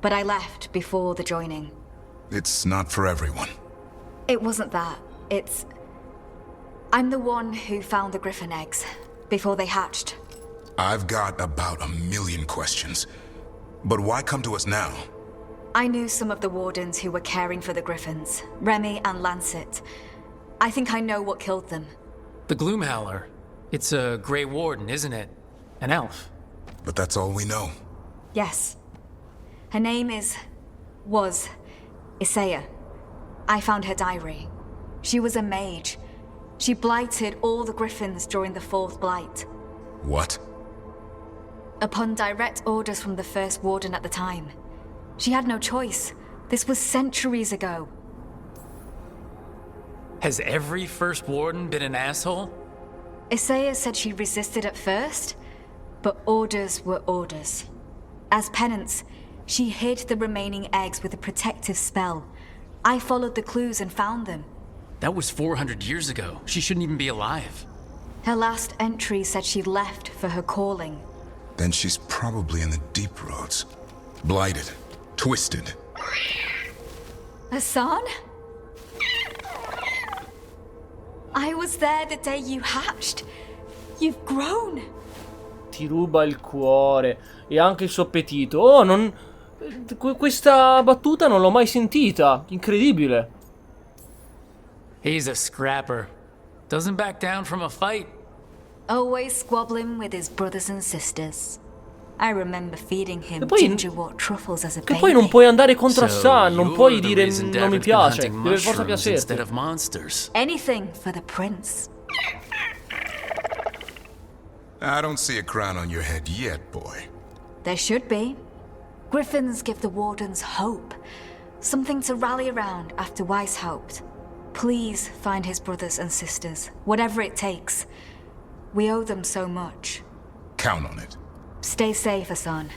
but I left before the joining. It's not for everyone. It wasn't that. It's... I'm the one who found the griffin eggs, before they hatched. I've got about 1 million questions. But why come to us now? I knew some of the wardens who were caring for the griffins, Remy and Lancet. I think I know what killed them. The Gloomhowler. It's a Grey Warden, isn't it? An elf. But that's all we know. Yes. Her name was Isaiah. I found her diary. She was a mage. She blighted all the griffins during the 4th blight. What? Upon direct orders from the first warden at the time. She had no choice. This was centuries ago. Has every first warden been an asshole? Isaiah said she resisted at first, but orders were orders. As penance, she hid the remaining eggs with a protective spell. I followed the clues and found them. That was 400 years ago. She shouldn't even be alive. Her last entry said she left for her calling. Then she's probably in the deep roads. Blighted. Twisted. Hassan? I was there the day you hatched. You've grown. Ti ruba il cuore. E anche il suo appetito. Oh, non... Questa battuta non l'ho mai sentita. Incredibile. He's a scrapper. Doesn't back down from a fight. Always squabbling with his brothers and sisters. I remember feeding him poi, gingerwort truffles as a baby. Che poi non puoi andare contro Hassan, non puoi dire non mi piace, deve per forza piacerti. Anything for the prince. I don't see a crown on your head yet, boy. There should be. Griffins give the wardens hope. Something to rally around after Weishaupt. Please find his brothers and sisters, whatever it takes. We owe them so much. Count on it. Stay safe, Hassan.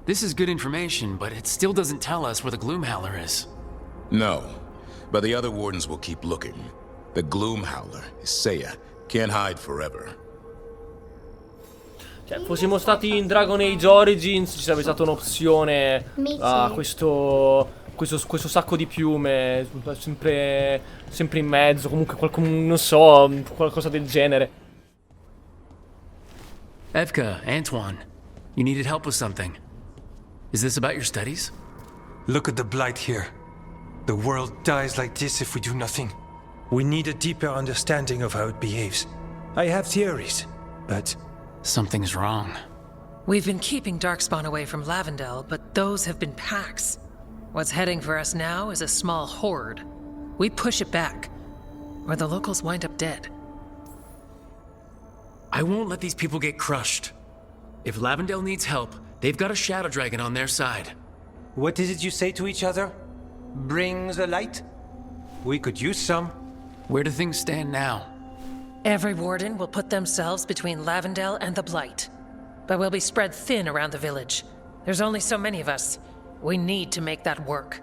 This is good information, but it still doesn't tell us where the Gloomhowler is. No, but the other wardens will keep looking. The Gloomhowler, Isaiah, can't hide forever. Cioè, fossimo stati in Dragon Age Origins, ci sarebbe stata un'opzione a questo sacco di piume, sempre in mezzo, comunque non so, qualcosa del genere. Evka, Antoine, you needed help with something. Is this about your studies? Look at the blight here. The world dies like this if we do nothing. We need a deeper understanding of how it behaves. I have theories, but... Something's wrong. We've been keeping Darkspawn away from Lavendel, but those have been packs. What's heading for us now is a small horde. We push it back, or the locals wind up dead. I won't let these people get crushed. If Lavendel needs help, they've got a shadow dragon on their side. What is it you say to each other? Bring the light? We could use some. Where do things stand now? Every warden will put themselves between Lavendel and the Blight. But we'll be spread thin around the village. There's only so many of us. We need to make that work.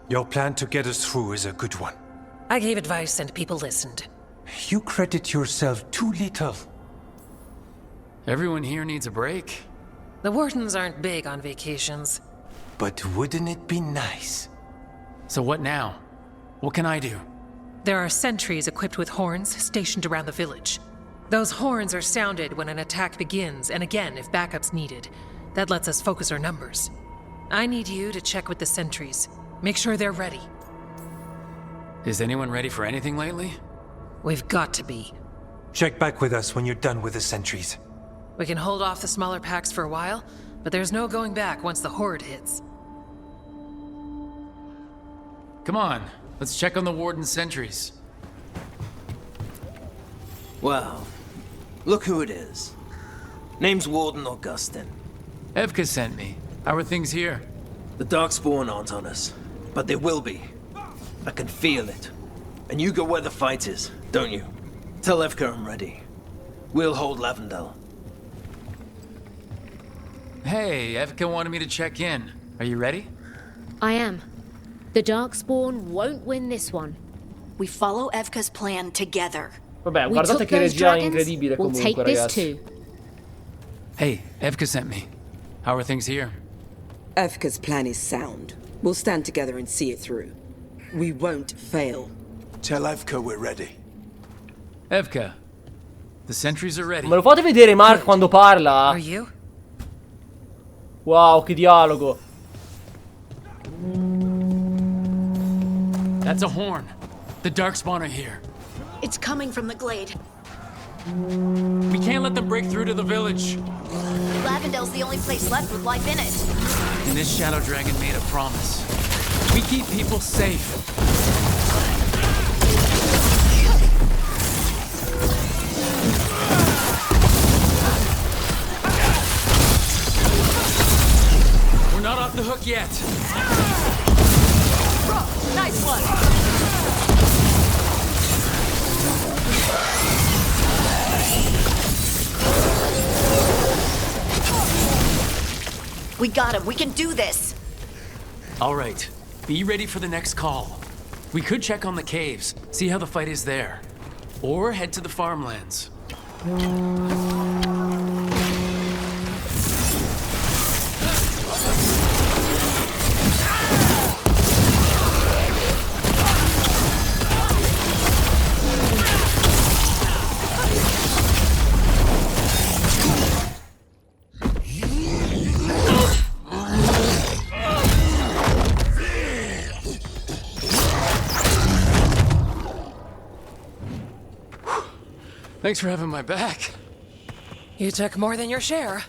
Your plan to get us through is a good one. I gave advice and people listened. You credit yourself too little. Everyone here needs a break. The wardens aren't big on vacations. But wouldn't it be nice? So what now? What can I do? There are sentries equipped with horns stationed around the village. Those horns are sounded when an attack begins, and again if backup's needed. That lets us focus our numbers. I need you to check with the sentries. Make sure they're ready. Is anyone ready for anything lately? We've got to be. Check back with us when you're done with the sentries. We can hold off the smaller packs for a while, but there's no going back once the horde hits. Come on, let's check on the warden's sentries. Well, look who it is. Name's Warden Augustin. Evka sent me. How are things here? The Darkspawn aren't on us, but they will be. I can feel it. And you go where the fight is, don't you? Tell Evka I'm ready. We'll hold Lavendel. Hey, Evka wanted me to check in. Are you ready? I am. The Darkspawn won't win this one. We follow Evka's plan together. Vabbè, guardate che regia incredibile we'll comunque, take this ragazzi. too. Hey, Evka sent me. How are things here? Evka's plan is sound. We'll stand together and see it through. We won't fail. Tell Evka we're ready. Evka, the sentries are ready. Me lo fate vedere Mark quando parla? Are you? Wow, che dialogo. That's a horn. The Darkspawn are here. It's coming from the glade. We can't let them break through to the village. Lavendel's the only place left with life in it. And this Shadow Dragon made a promise. We keep people safe. We're not off the hook yet. Bro, nice one. We got him. We can do this. All right. Be ready for the next call. We could check on the caves, see how the fight is there. Or head to the farmlands. Thanks for having my back. You took more than your share.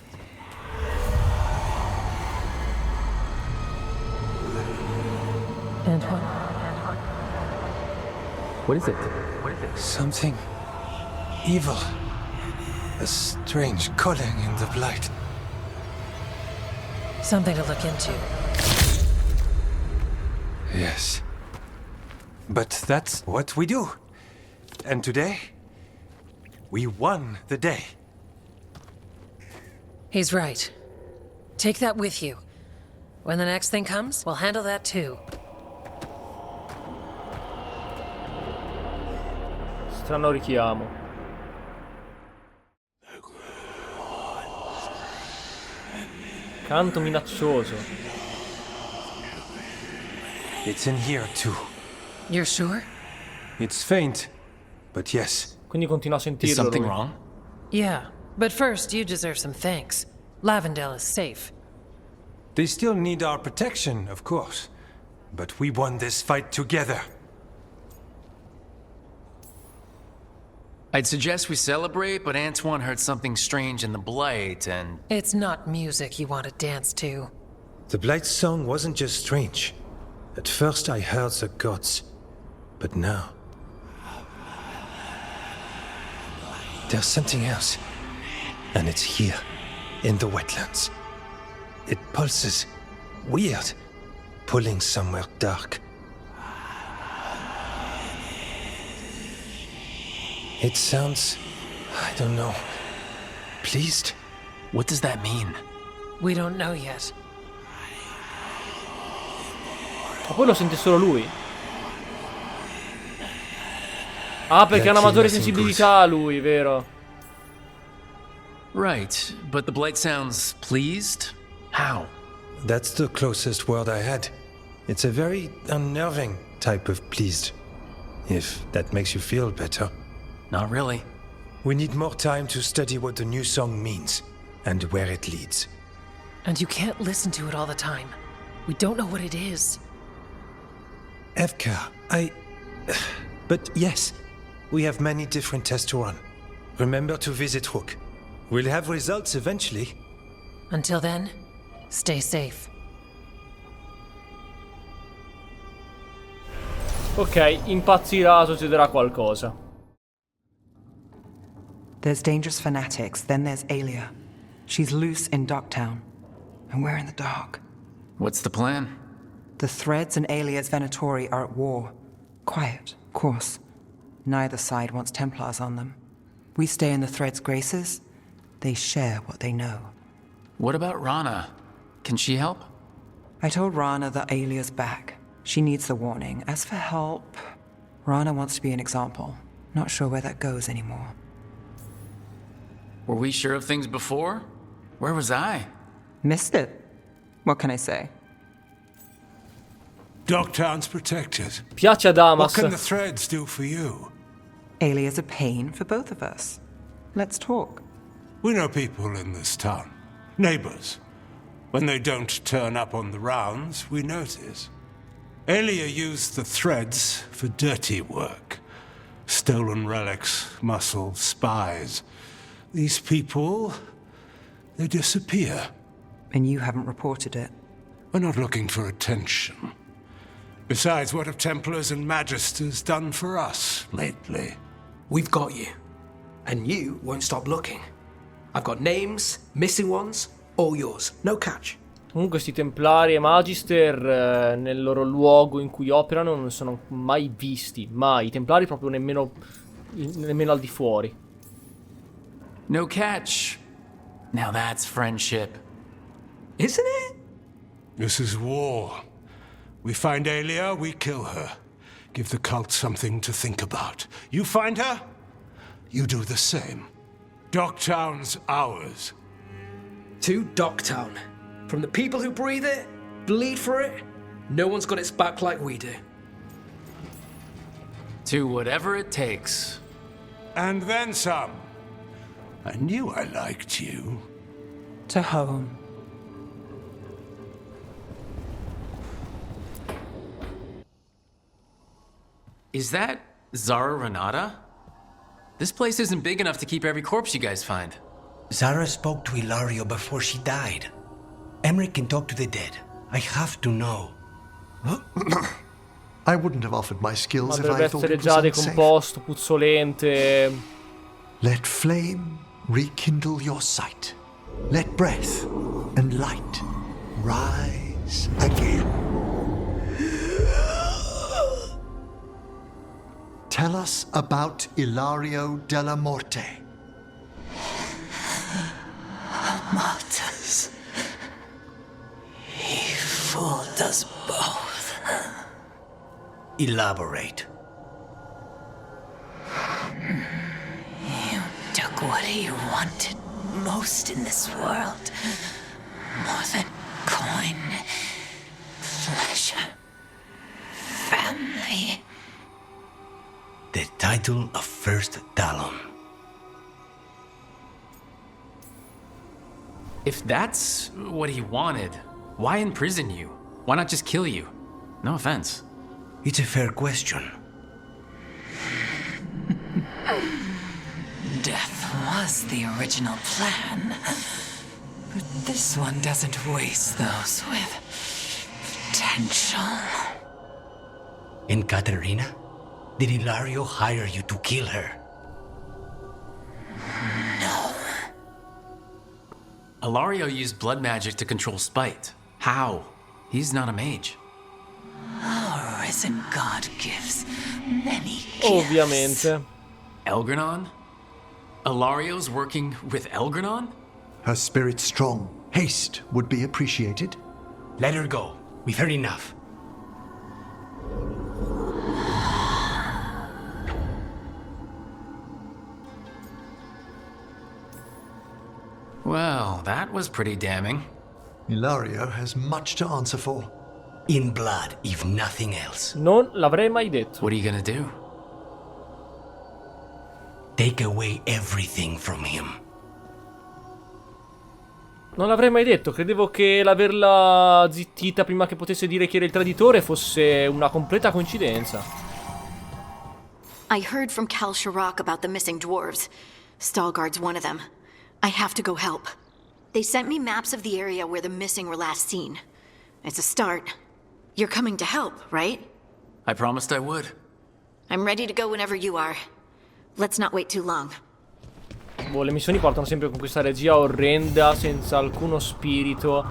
Antoine. What is it? Something evil. A strange calling in the blight. Something to look into. Yes. But that's what we do. And today, we won the day. He's right. Take that with you. When the next thing comes, we'll handle that too. Strano richiamo. Canto minaccioso. It's in here too. You're sure? It's faint, but yes. Quindi continua a sentirlo. Is something lui. wrong? Yeah, but first you deserve some thanks. Lavendel is safe. They still need our protection, of course. But we won this fight together. I'd suggest we celebrate, but Antoine heard something strange in the blight, and... It's not music you want to dance to. The Blight's song wasn't just strange. At first I heard the gods. But now... there's something else. And it's here, in the wetlands. It pulses. Weird. Pulling somewhere dark. It sounds... I don't know. Pleased? What does that mean? We don't know yet. Ma poi lo sente solo lui? Ah, perché è un amatore di sensibilità lui, vero? Right, but the blight sounds pleased? How? That's the closest word I had. It's a very unnerving type of pleased. if that makes you feel better. Not really. We need more time to study what the new song means, and where it leads. And you can't listen to it all the time. We don't know what it is. Evka, But yes, we have many different tests to run. Remember to visit Hook. We'll have results eventually. Until then, stay safe. Ok, impazzirà, succederà qualcosa. There's dangerous fanatics, then there's Alia. She's loose in Docktown, and we're in the dark. What's the plan? The Threads and Alia's Venatori are at war. Quiet, of course. Neither side wants Templars on them. We stay in the Threads' graces. They share what they know. What about Rana? Can she help? I told Rana that Alia's back. She needs the warning. As for help, Rana wants to be an example. Not sure where that goes anymore. Were we sure of things before? Where was I? Missed it. What can I say? Docktown's protected. Piace a Damas. What can the Threads do for you? Alia's a pain for both of us. Let's talk. We know people in this town. Neighbors. When they don't turn up on the rounds, we notice. Alia used the Threads for dirty work. Stolen relics, muscle, spies. These people, they disappear. And you haven't reported it. We're not looking for attention. Besides, what have Templars and Magisters done for us lately? We've got you. And you won't stop looking. I've got names, missing ones, all yours. No catch. Comunque questi Templari e Magister nel loro luogo in cui operano non sono mai visti. Mai. I Templari proprio nemmeno al di fuori. No catch. Now that's friendship. Isn't it? This is war. We find Alia, we kill her. Give the cult something to think about. You find her, you do the same. Docktown's ours. To Docktown. From the people who breathe it, bleed for it, no one's got its back like we do. To whatever it takes. And then some. I knew I liked you. To home. Is that Zara Renata? This place isn't big enough to keep every corpse you guys find. Zara spoke to Ilario before she died. Emmrich can talk to the dead. I have to know. I wouldn't have offered my skills if Dovrebbe I thought essere it già was unsafe. decomposto, puzzolente. Let flame rekindle your sight. Let breath and light rise again. Tell us about Ilario della Morte. Martyrs. He fooled us both. Elaborate. You took what he wanted most in this world. More than coin, pleasure, family. The title of First Talon. If that's what he wanted, why imprison you? Why not just kill you? No offense. It's a fair question. Death was the original plan. But this one doesn't waste those with potential. And Katerina? Did Ilario hire you to kill her? No. Ilario used blood magic to control spite. How? He's not a mage. Our risen god gives many gifts. Ovviamente. Elgranon? Ilario's working with Elgranon? Her spirit's strong. Haste would be appreciated. Let her go. We've heard enough. Well, that was pretty damning. Ilario has much to answer for. In blood, if nothing else. Non l'avrei mai detto. What are you gonna do? Take away everything from him. Non l'avrei mai detto, credevo che l'averla zittita prima che potesse dire chi era il traditore fosse una completa coincidenza. I heard from Kal Sharrak about the missing dwarves. Stalgard's one of them. I have to go help. They sent me maps of the area where the missing were last seen. It's a start. You're coming to help, right? I promised I would. I'm ready to go whenever you are. Let's not wait too long. Boh, le missioni portano sempre con questa regia orrenda, senza alcuno spirito.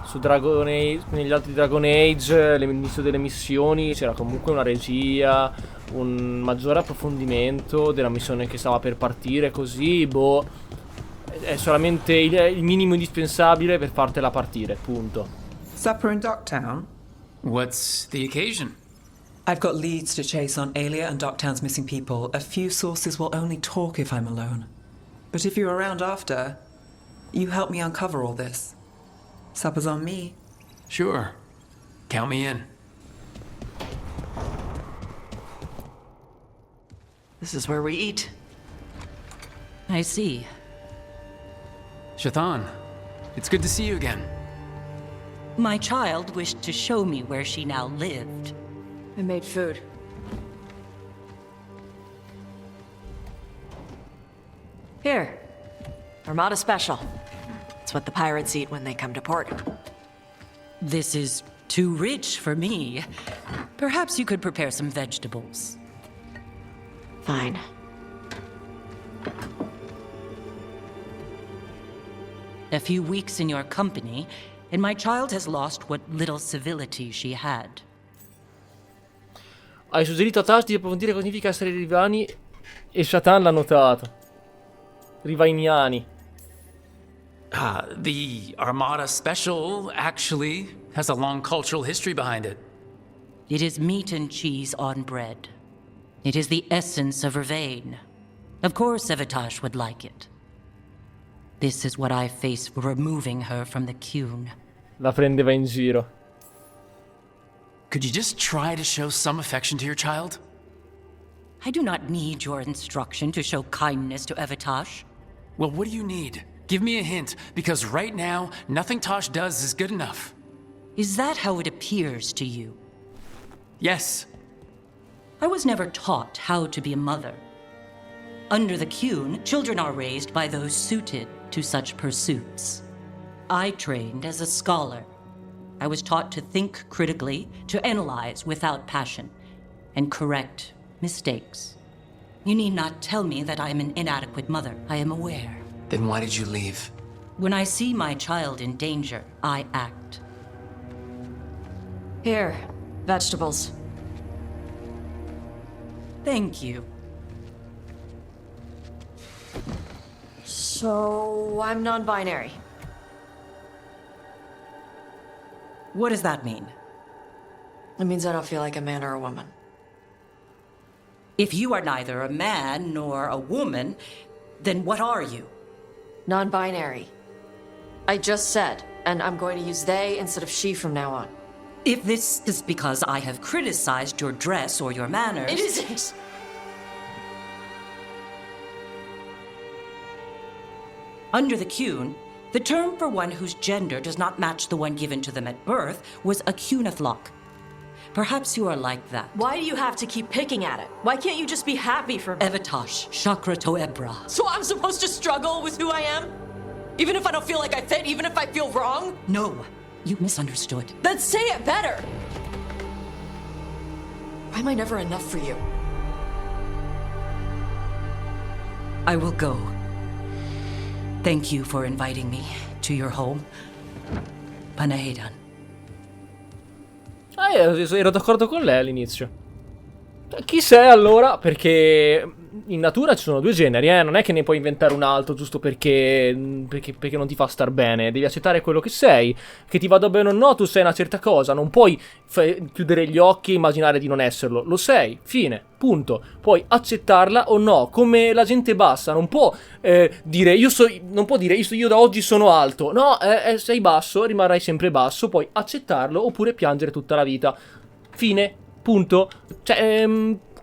Su Dragon Age, negli altri Dragon Age, all'inizio delle missioni c'era comunque una regia, un maggiore approfondimento della missione che stava per partire, così, boh, è solamente il minimo indispensabile per fartela partire, punto. Supper in Docktown? What's the occasion? I've got leads to chase on Alia and Docktown's missing people. A few sources will only talk if I'm alone. But if you're around after, you help me uncover all this. Supper's on me. Sure. Count me in. This is where we eat. I see. Shathan, it's good to see you again. My child wished to show me where she now lived. I made food. Here. Armada Special. It's what the pirates eat when they come to port. This is too rich for me. Perhaps you could prepare some vegetables. Fine. A few weeks in your company, and my child has lost what little civility she had. Hai suggerito a Taash di approfondire cosa significa essere rivani e Shathan l'ha notato. Rivainiani. The Armada Special actually has a long cultural history behind it. It is meat and cheese on bread. It is the essence of Vervain. Of course Evitash would like it. This is what I face for removing her from the Qun. La prendeva in giro. Could you just try to show some affection to your child? I do not need your instruction to show kindness to Evitash. Well, what do you need? Give me a hint, because right now, nothing Taash does is good enough. Is that how it appears to you? Yes. I was never taught how to be a mother. Under the Qun, children are raised by those suited to such pursuits. I trained as a scholar. I was taught to think critically, to analyze without passion, and correct mistakes. You need not tell me that I am an inadequate mother. I am aware. Then why did you leave? When I see my child in danger, I act. Here, vegetables. Thank you. So, I'm non-binary. What does that mean? It means I don't feel like a man or a woman. If you are neither a man nor a woman, then what are you? Non-binary. I just said, and I'm going to use they instead of she from now on. If this is because I have criticized your dress or your manners... It isn't! Under the Qun, the term for one whose gender does not match the one given to them at birth was a Qunathlok. Perhaps you are like that. Why do you have to keep picking at it? Why can't you just be happy for me? Evitash, Chakra Toebra. So I'm supposed to struggle with who I am? Even if I don't feel like I fit, even if I feel wrong? No, you misunderstood. Then say it better! Why am I never enough for you? I will go. Thank you for inviting me to your home. Panahedan. Ero d'accordo con lei all'inizio. Chi sei allora? Perché in natura ci sono due generi, non è che ne puoi inventare un altro giusto perché non ti fa star bene. Devi accettare quello che sei. Che ti vada bene o no, tu sei una certa cosa. Non puoi chiudere gli occhi e immaginare di non esserlo. Lo sei, fine, punto. Puoi accettarla o no, come la gente bassa. Non può dire io da oggi sono alto. No, sei basso, rimarrai sempre basso. Puoi accettarlo oppure piangere tutta la vita. Fine, punto. Cioè,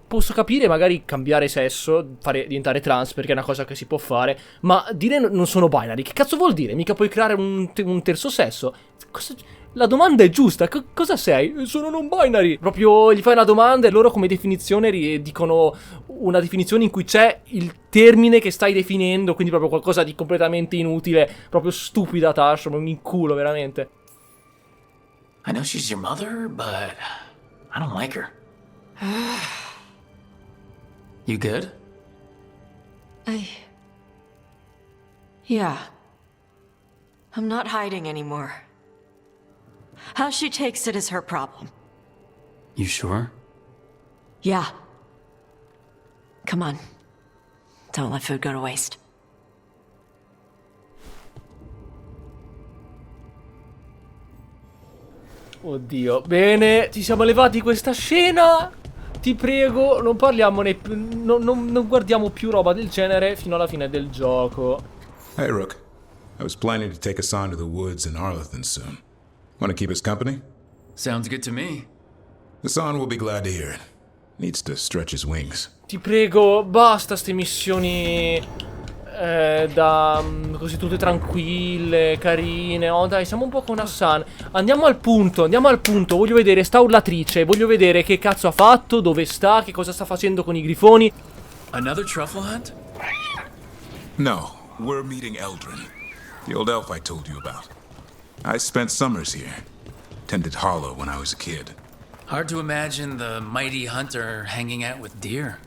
posso capire magari cambiare sesso, diventare trans, perché è una cosa che si può fare, ma dire non sono binary, che cazzo vuol dire? Mica puoi creare un terzo sesso? La domanda è giusta, cosa sei? Sono non binary. Proprio gli fai una domanda e loro come definizione dicono una definizione in cui c'è il termine che stai definendo, quindi proprio qualcosa di completamente inutile, proprio stupida Taash, mi inculo veramente. I know she's your mother, but I don't like her. You good? Yeah. I'm not hiding anymore. How she takes it is her problem. You sure? Yeah. Come on. Don't let food go to waste. Oddio. Bene, ci siamo levati questa scena. Ti prego, non parliamo non guardiamo più roba del genere fino alla fine del gioco. Hey, Rook. I was planning to take Hassan to the woods in Arlathan soon. Want to keep us company? Sounds good to me. Hassan will be glad to hear it. Needs to stretch his wings. Ti prego, basta ste missioni così tutte tranquille, carine. Oh dai, siamo un po' con Hassan. Andiamo al punto. Voglio vedere sta urlatrice. Voglio vedere che cazzo ha fatto, dove sta, che cosa sta facendo con i grifoni. Another truffle hunt? No, we're meeting Eldrin, the old elf I told you about. I spent summers here. Tended Halla when I was a kid. Hard to imagine the mighty hunter hanging out with deer.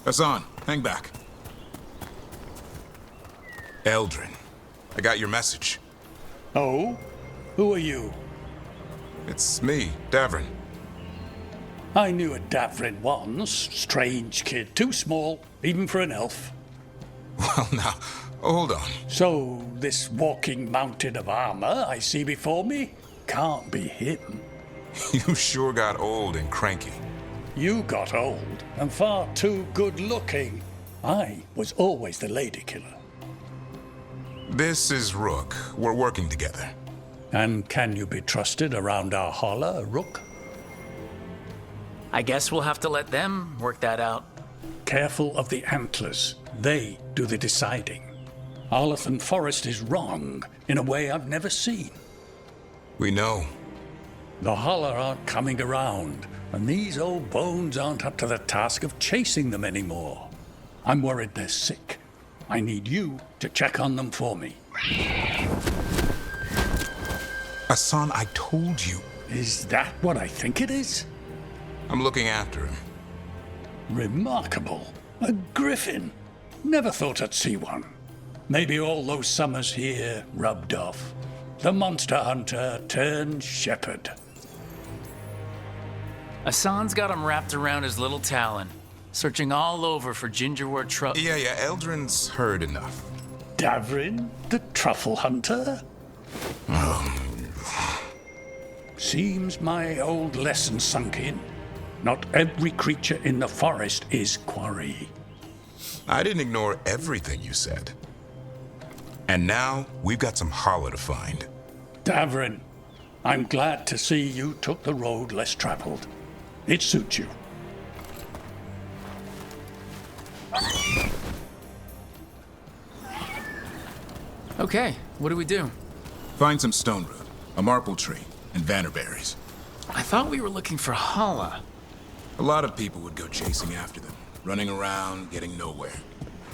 Hassan, hang back. Eldrin, I got your message. Oh? Who are you? It's me, Davrin. I knew a Davrin once. Strange kid. Too small, even for an elf. Well, now, hold on. So, this walking mountain of armor I see before me can't be him. You sure got old and cranky. You got old and far too good looking. I was always the lady killer. This is Rook. We're working together. And can you be trusted around our Halla, Rook? I guess we'll have to let them work that out. Careful of the antlers. They do the deciding. Arlathan Forest is wrong in a way I've never seen. We know. The Halla aren't coming around, and these old bones aren't up to the task of chasing them anymore. I'm worried they're sick. I need you to check on them for me. Hassan, I told you. Is that what I think it is? I'm looking after him. Remarkable. A griffin. Never thought I'd see one. Maybe all those summers here rubbed off. The monster hunter turned shepherd. Hassan's got him wrapped around his little talon, searching all over for gingerwort truffle. Yeah, Eldrin's heard enough. Davrin, the truffle hunter? Seems my old lesson sunk in. Not every creature in the forest is quarry. I didn't ignore everything you said. And now, we've got some Halla to find. Davrin, I'm glad to see you took the road less traveled. It suits you. Okay, what do we do? Find some stone root, a marple tree, and vannerberries. I thought we were looking for Halla. A lot of people would go chasing after them, running around, getting nowhere.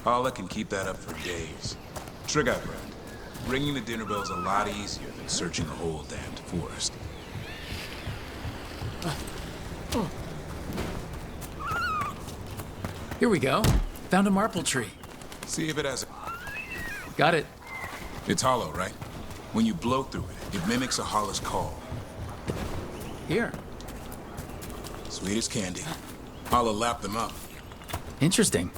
Halla can keep that up for days. Trick out, Brad. Ringing the dinner bell's a lot easier than searching the whole damned forest. Here we go. Found a marple tree. See if it has a... Got it. It's hollow, right? When you blow through it, it mimics a Halla's call. Here. Sweet as candy. Halla lapped them up. Interesting.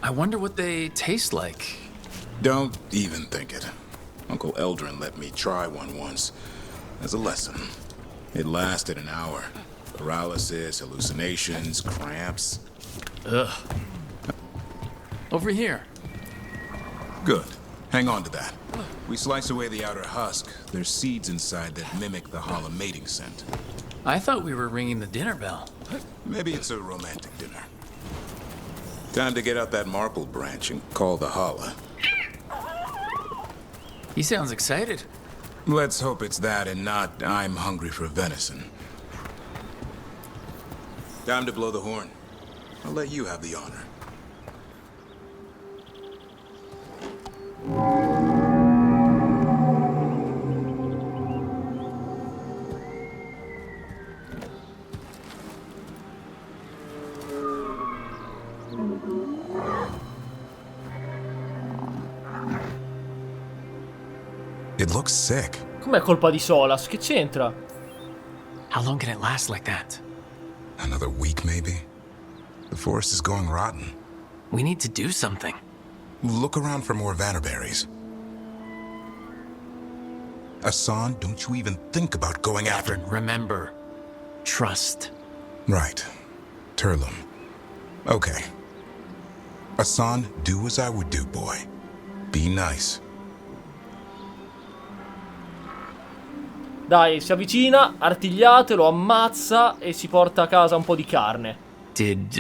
I wonder what they taste like. Don't even think it. Uncle Eldrin let me try one once. As a lesson. It lasted an hour. Paralysis, hallucinations, cramps. Ugh. Over here. Good. Hang on to that. We slice away the outer husk. There's seeds inside that mimic the Halla mating scent. I thought we were ringing the dinner bell. Maybe it's a romantic dinner. Time to get out that marble branch and call the Halla. He sounds excited. Let's hope it's that and not I'm hungry for venison. Time to blow the horn. I'll let you have the honor. It looks sick. Com'è colpa di Solas? Che c'entra? How long can it last like that? Another week, maybe? The forest is going rotten. We need to do something. Look around for more vannerberries. Asan, don't you even think about going after... Remember, trust. Right. Turlum. Okay. Asan, do as I would do, boy. Be nice. Dai, si avvicina, artigliate, lo ammazza e si porta a casa un po' di carne. Did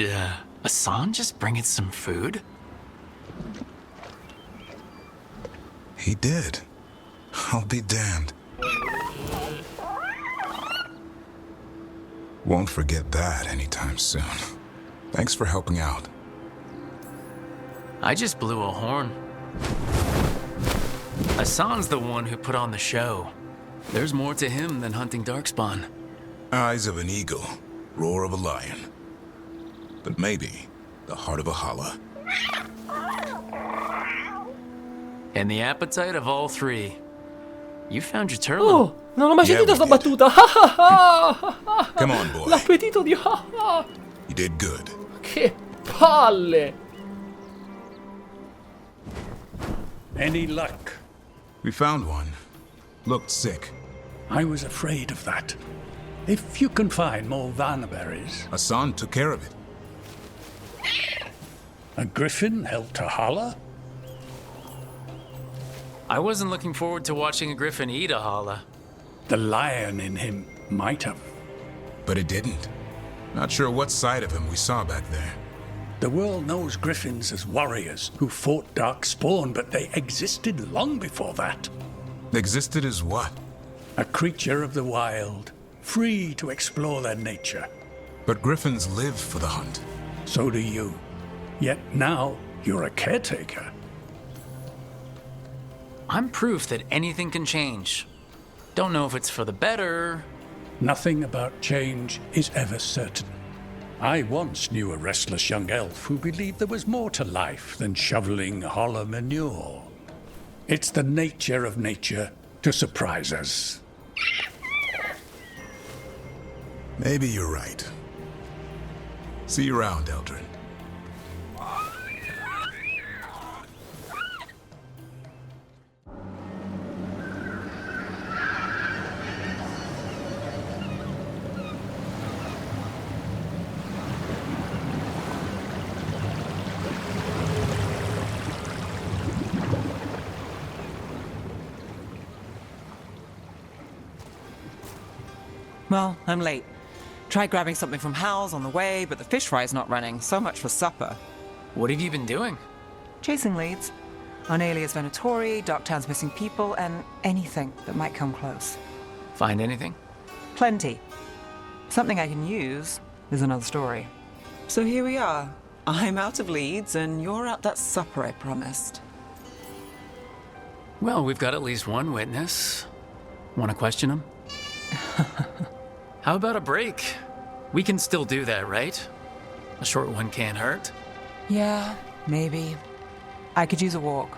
Asan just bring it some food? He did. I'll be damned. Won't forget that anytime soon. Thanks for helping out. I just blew a horn. Asan's the one who put on the show. There's more to him than hunting darkspawn. Eyes of an eagle, roar of a lion. But maybe the heart of a Halla. And the appetite of all three. You found your turtle. Oh, non ho mai sentito sta battuta. Come on, boy. L'appetito di... You did good. Che palle. Any luck? We found one. Looked sick. I was afraid of that. If you can find more vannerberries... Asan took care of it. A griffin held to Halla? I wasn't looking forward to watching a griffin eat a Halla. The lion in him might have. But it didn't. Not sure what side of him we saw back there. The world knows griffins as warriors who fought Darkspawn, but they existed long before that. Existed as what? A creature of the wild, free to explore their nature. But griffins live for the hunt. So do you. Yet now, you're a caretaker. I'm proof that anything can change. Don't know if it's for the better. Nothing about change is ever certain. I once knew a restless young elf who believed there was more to life than shoveling hollow manure. It's the nature of nature to surprise us. Maybe you're right. See you around, Eldrin. Well, I'm late. Tried grabbing something from Hal's on the way, but the fish fry's not running. So much for supper. What have you been doing? Chasing leads. On alias Venatori, Darktown's missing people, and anything that might come close. Find anything? Plenty. Something I can use is another story. So here we are. I'm out of leads, and you're out that supper I promised. Well, we've got at least one witness. Want to question him? How about a break? We can still do that, right? A short one can't hurt. Yeah, maybe. I could use a walk.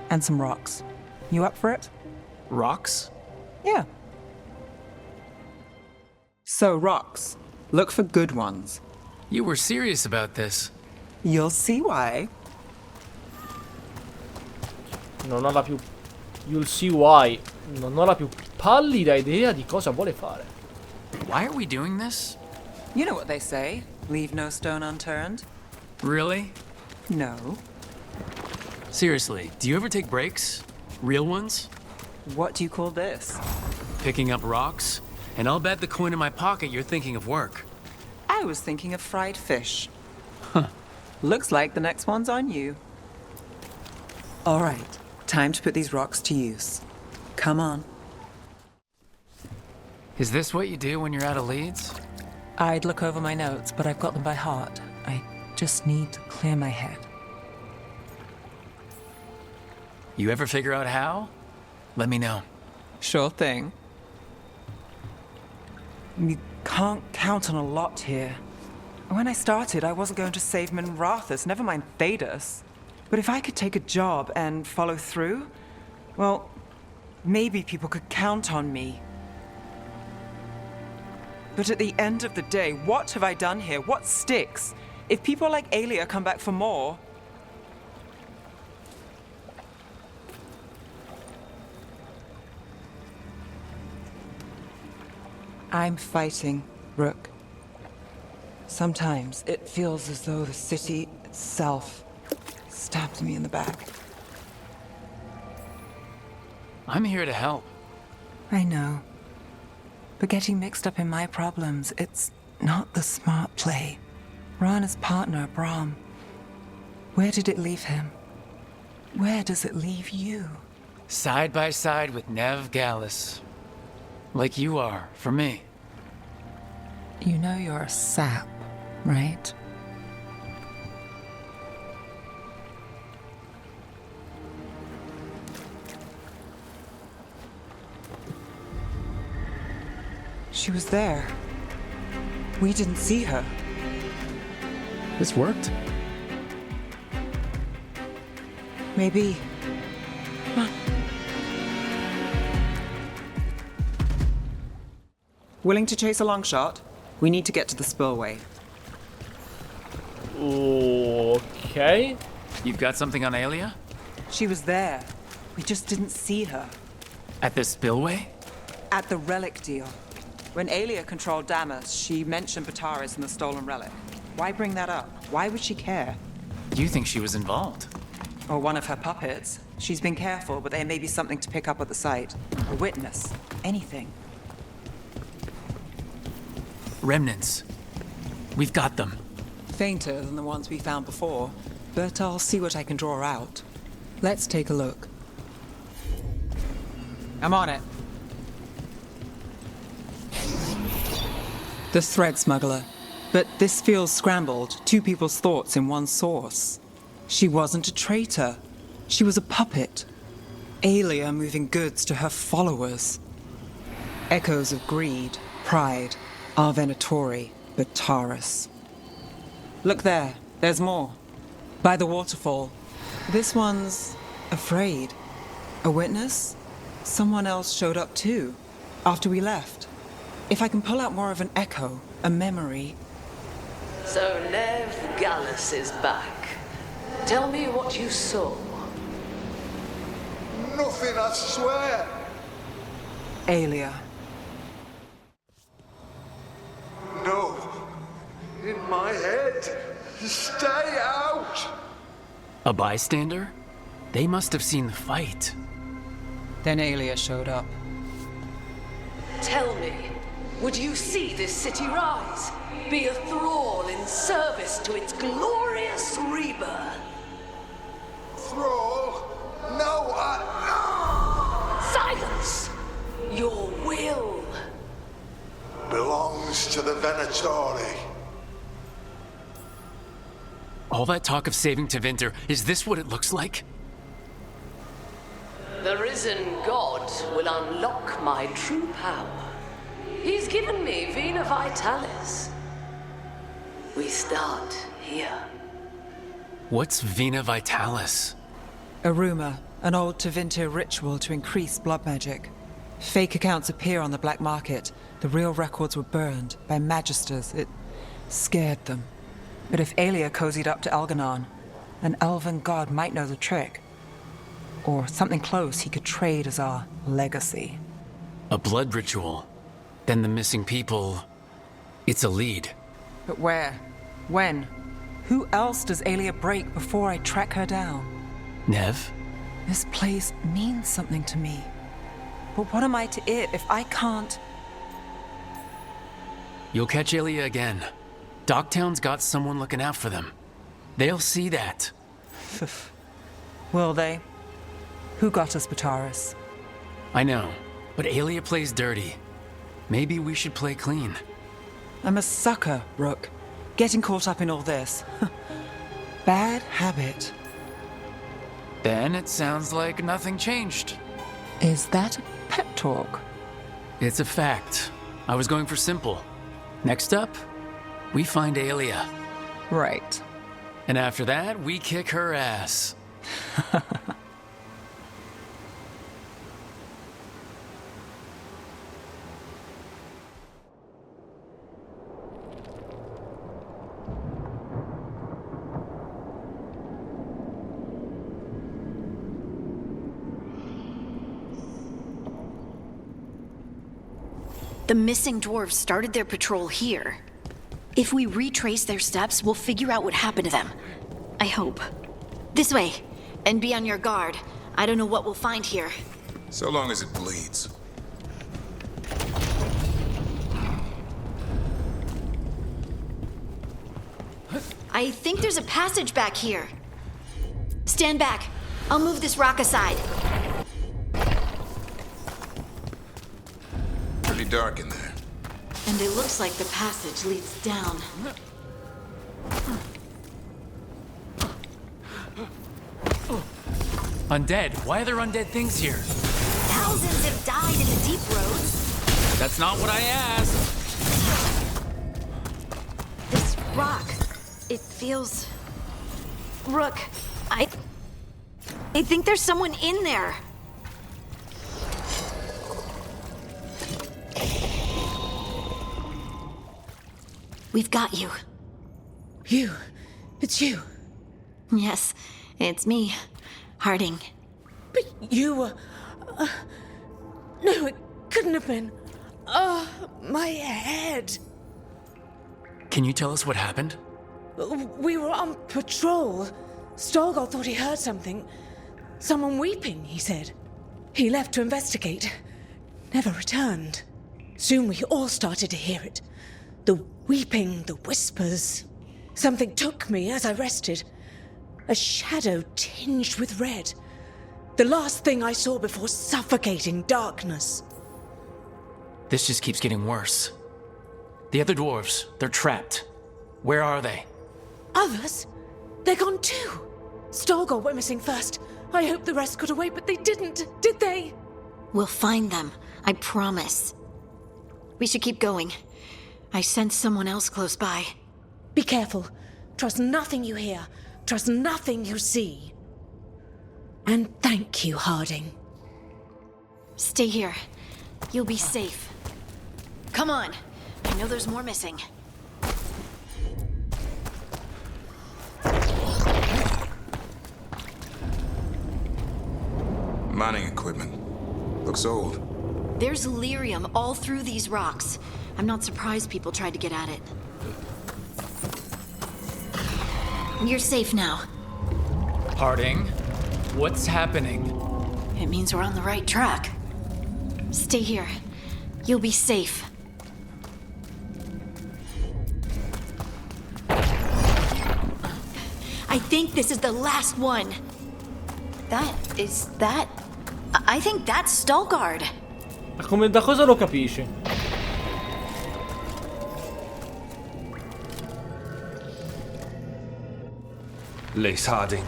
And some rocks. You up for it? Rocks? Yeah. So, rocks. Look for good ones. You were serious about this. You'll see why. Non ho la più... You'll see why. Non ho la più pallida idea di cosa vuole fare. Why are we doing this? You know what they say. Leave no stone unturned. Really? No. Seriously, do you ever take breaks? Real ones? What do you call this? Picking up rocks? And I'll bet the coin in my pocket you're thinking of work. I was thinking of fried fish. Huh. Looks like the next one's on you. All right, time to put these rocks to use. Come on. Is this what you do when you're out of leads? I'd look over my notes, but I've got them by heart. I just need to clear my head. You ever figure out how? Let me know. Sure thing. You can't count on a lot here. When I started, I wasn't going to save Minrathous, never mind Thedas. But if I could take a job and follow through, well, maybe people could count on me. But at the end of the day, what have I done here? What sticks? If people like Aelia come back for more... I'm fighting, Rook. Sometimes it feels as though the city itself stabbed me in the back. I'm here to help. I know. But getting mixed up in my problems, it's not the smart play. Rana's partner, Brahm. Where did it leave him? Where does it leave you? Side by side with Nev Gallus. Like you are, for me. You know you're a sap, right? She was there. We didn't see her. This worked? Maybe. Come on. Willing to chase a long shot? We need to get to the spillway. Okay. You've got something on Aelia? She was there. We just didn't see her. At the spillway? At the relic deal. When Aelia controlled Damas, she mentioned Bataris and the stolen relic. Why bring that up? Why would she care? You think she was involved? Or one of her puppets. She's been careful, but there may be something to pick up at the site. A witness. Anything. Remnants. We've got them. Fainter than the ones we found before, but I'll see what I can draw out. Let's take a look. I'm on it. The thread smuggler. But this feels scrambled. Two people's thoughts in one source. She wasn't a traitor. She was a puppet. Aelia moving goods to her followers. Echoes of greed, pride, our Venatori, Bataris. Look there. There's more. By the waterfall. This one's afraid. A witness? Someone else showed up too, after we left. If I can pull out more of an echo, a memory... So Nev Gallus is back. Tell me what you saw. Nothing, I swear. Aelia. No. In my head. Stay out. A bystander? They must have seen the fight. Then Aelia showed up. Tell me, would you see this city rise? Be a thrall in service to its glorious rebirth? Thrall? No, Silence! Your will belongs to the Venatori. All that talk of saving Tevinter, is this what it looks like? The risen god will unlock my true power. He's given me Vena Vitalis. We start here. What's Vena Vitalis? A rumor, an old Tevinter ritual to increase blood magic. Fake accounts appear on the black market. The real records were burned by magisters. It scared them. But if Aelia cozied up to Algernon, an elven god might know the trick. Or something close he could trade as our legacy. A blood ritual. Then the missing people... It's a lead. But where? When? Who else does Aelia break before I track her down? Nev? This place means something to me. But what am I to it if I can't... You'll catch Ilya again. Docktown's got someone looking out for them. They'll see that. Will they? Who got us Bataris? I know, but Ilya plays dirty. Maybe we should play clean. I'm a sucker, Rook. Getting caught up in all this. Bad habit. Then it sounds like nothing changed. Is that a pep talk? It's a fact. I was going for simple. Next up, we find Ilya. Right. And after that, we kick her ass. The missing dwarves started their patrol here. If we retrace their steps, we'll figure out what happened to them. I hope. This way, and be on your guard. I don't know what we'll find here. So long as it bleeds. I think there's a passage back here. Stand back. I'll move this rock aside. Pretty dark in there. And it looks like the passage leads down. Undead? Why are there undead things here? Thousands have died in the deep roads. That's not what I asked. This rock, it feels... Rook, I think there's someone in there. We've got you. You? It's you? Yes, it's me, Harding. But you were... no, it couldn't have been. Oh, my head. Can you tell us what happened? We were on patrol. Stolgol thought he heard something. Someone weeping, he said. He left to investigate. Never returned. Soon we all started to hear it. The weeping, the whispers. Something took me as I rested. A shadow tinged with red. The last thing I saw before suffocating darkness. This just keeps getting worse. The other dwarves, they're trapped. Where are they? Others? They're gone too. Stolgol went missing first. I hoped the rest got away, but they didn't, did they? We'll find them, I promise. We should keep going. I sense someone else close by. Be careful. Trust nothing you hear. Trust nothing you see. And thank you, Harding. Stay here. You'll be safe. Come on. I know there's more missing. Mining equipment. Looks old. There's lyrium all through these rocks. I'm not surprised people tried to get at it. You're safe now. Harding, what's happening? It means we're on the right track. Stay here. You'll be safe. I think this is the last one. I think that's Stalgard. Come da cosa lo capisci? Lace Harding,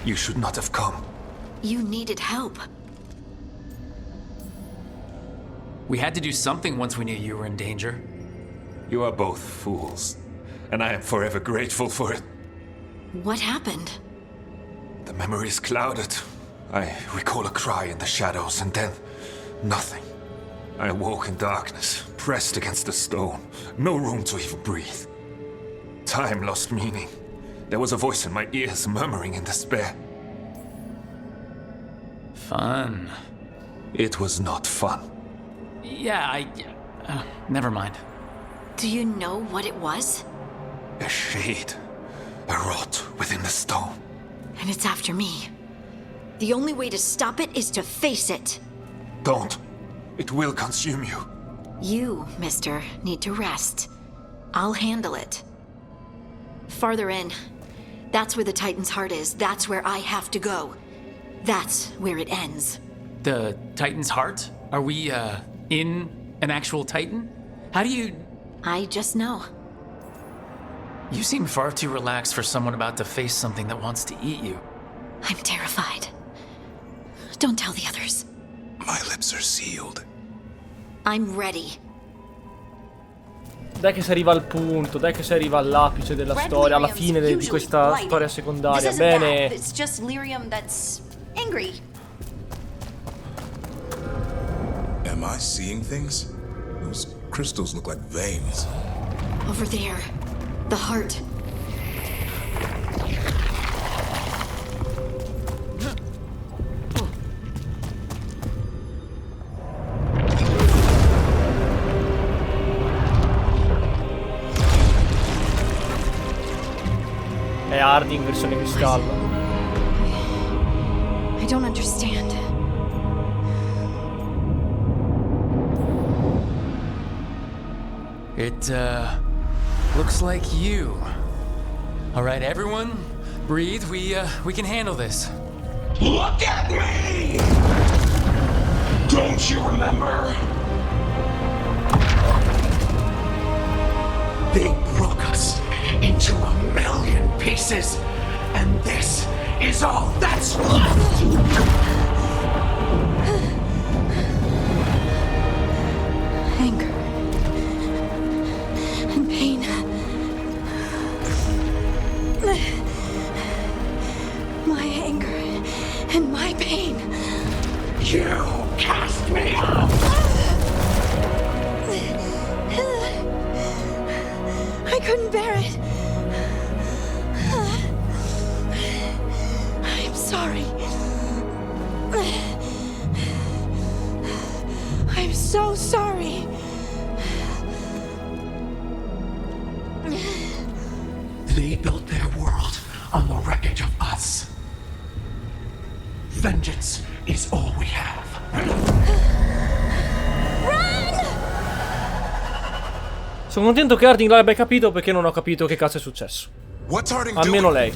you should not have come. You needed help. We had to do something once we knew you were in danger. You are both fools, and I am forever grateful for it. What happened? The memory is clouded. I recall a cry in the shadows, and then nothing. I awoke in darkness, pressed against the stone. No room to even breathe. Time lost meaning. There was a voice in my ears murmuring in despair. Fun. It was not fun. Yeah, never mind. Do you know what it was? A shade. A rot within the stone. And it's after me. The only way to stop it is to face it. Don't. It will consume you. You, mister, need to rest. I'll handle it. Farther in. That's where the Titan's heart is. That's where I have to go. That's where it ends. The Titan's heart? Are we, in an actual Titan? How do you... I just know. You seem far too relaxed for someone about to face something that wants to eat you. I'm terrified. Don't tell the others. My lips are sealed. I'm ready. Dai che si arriva al punto, dai che si arriva all'apice della storia, alla fine di questa storia secondaria. Bene. It's just lyrium that's angry. Am I seeing things? Those crystals look like veins. Over there. The heart. È Hardy in versione cristallo. I don't understand. It, looks like you. All right, everyone, breathe. We can handle this. Look at me! Don't you remember? They broke us into 1,000,000 pieces, and this is all that's left! Anger. And pain. My anger and my pain. You cast me out! I couldn't bear it. I'm sorry. I'm so sorry. They built their world on the wreckage of us. Vengeance is all we have. Sono contento che Harding l'abbia capito perché non ho capito che cazzo è successo. Almeno lei.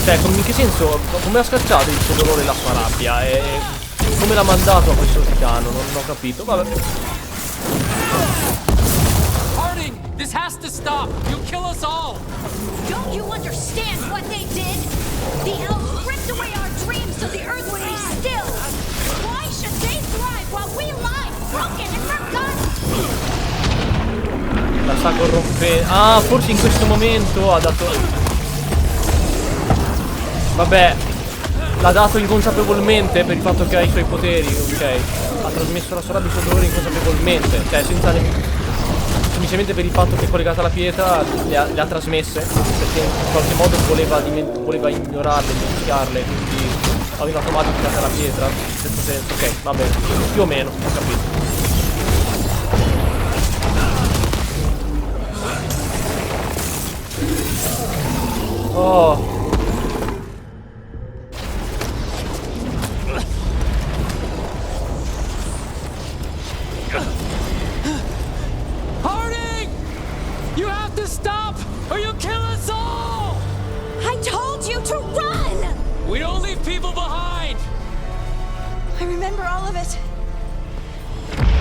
Cioè, in che senso? Come ha scacciato il suo dolore e la sua rabbia? E come l'ha mandato a questo titano? Non ho capito. Vabbè. Harding, this has to stop. You'll kill us all. Don't you understand what they did? The elves ripped away our dreams so the earth would be still. Why should they thrive while we lie, broken and forgotten? La sta corrompendo. Ah, forse in questo momento ha dato... Vabbè, l'ha dato inconsapevolmente per il fatto che ha i suoi poteri, ok? Ha trasmesso la sua rabbia e il suo dolore inconsapevolmente, cioè senza semplicemente per il fatto che è collegata alla pietra le ha trasmesse, perché in qualche modo voleva ignorarle, dimenticarle, quindi aveva automatico collegata alla pietra, in questo senso, ok, va bene, più o meno, ho capito. Oh. You have to stop, or you'll kill us all! I told you to run! We don't leave people behind! I remember all of it.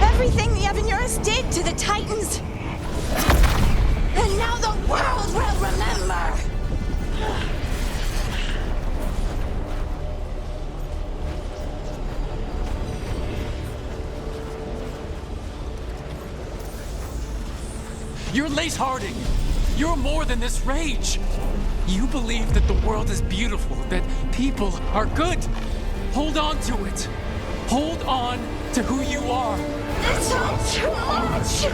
Everything the Avenuris did to the Titans. And now the world will remember! You're Lace Harding. You're more than this rage. You believe that the world is beautiful, that people are good. Hold on to it. Hold on to who you are. It's all too much!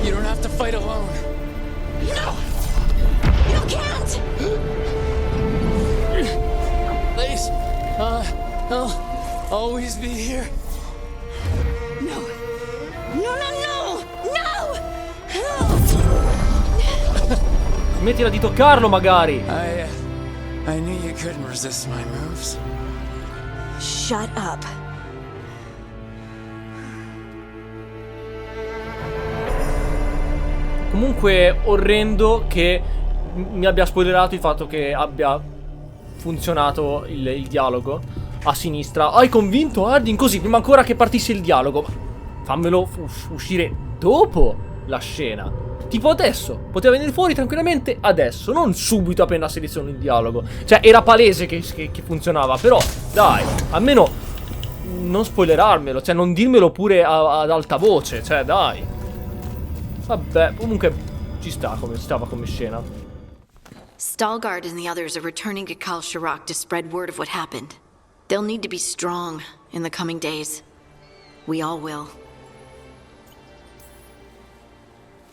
You don't have to fight alone. No! You can't! Lace, I'll always be here. No. No, no, no! No! Smettila di toccarlo, magari! I knew you couldn't resist my moves. Shut up. comunque orrendo che mi abbia spoilerato il fatto che abbia funzionato il dialogo a sinistra. Hai convinto Hardin così, prima ancora che partisse il dialogo. Fammelo uscire dopo la scena. Tipo adesso, poteva venire fuori tranquillamente adesso, non subito appena seleziono il dialogo. Cioè era palese che funzionava, però dai, almeno non spoilerarmelo, cioè non dirmelo pure ad alta voce, cioè dai. Vabbè, comunque ci stava come scena. Stalgard and the others are returning to Kal Shirak to spread word of what happened. They'll need to be strong in the coming days. We all will.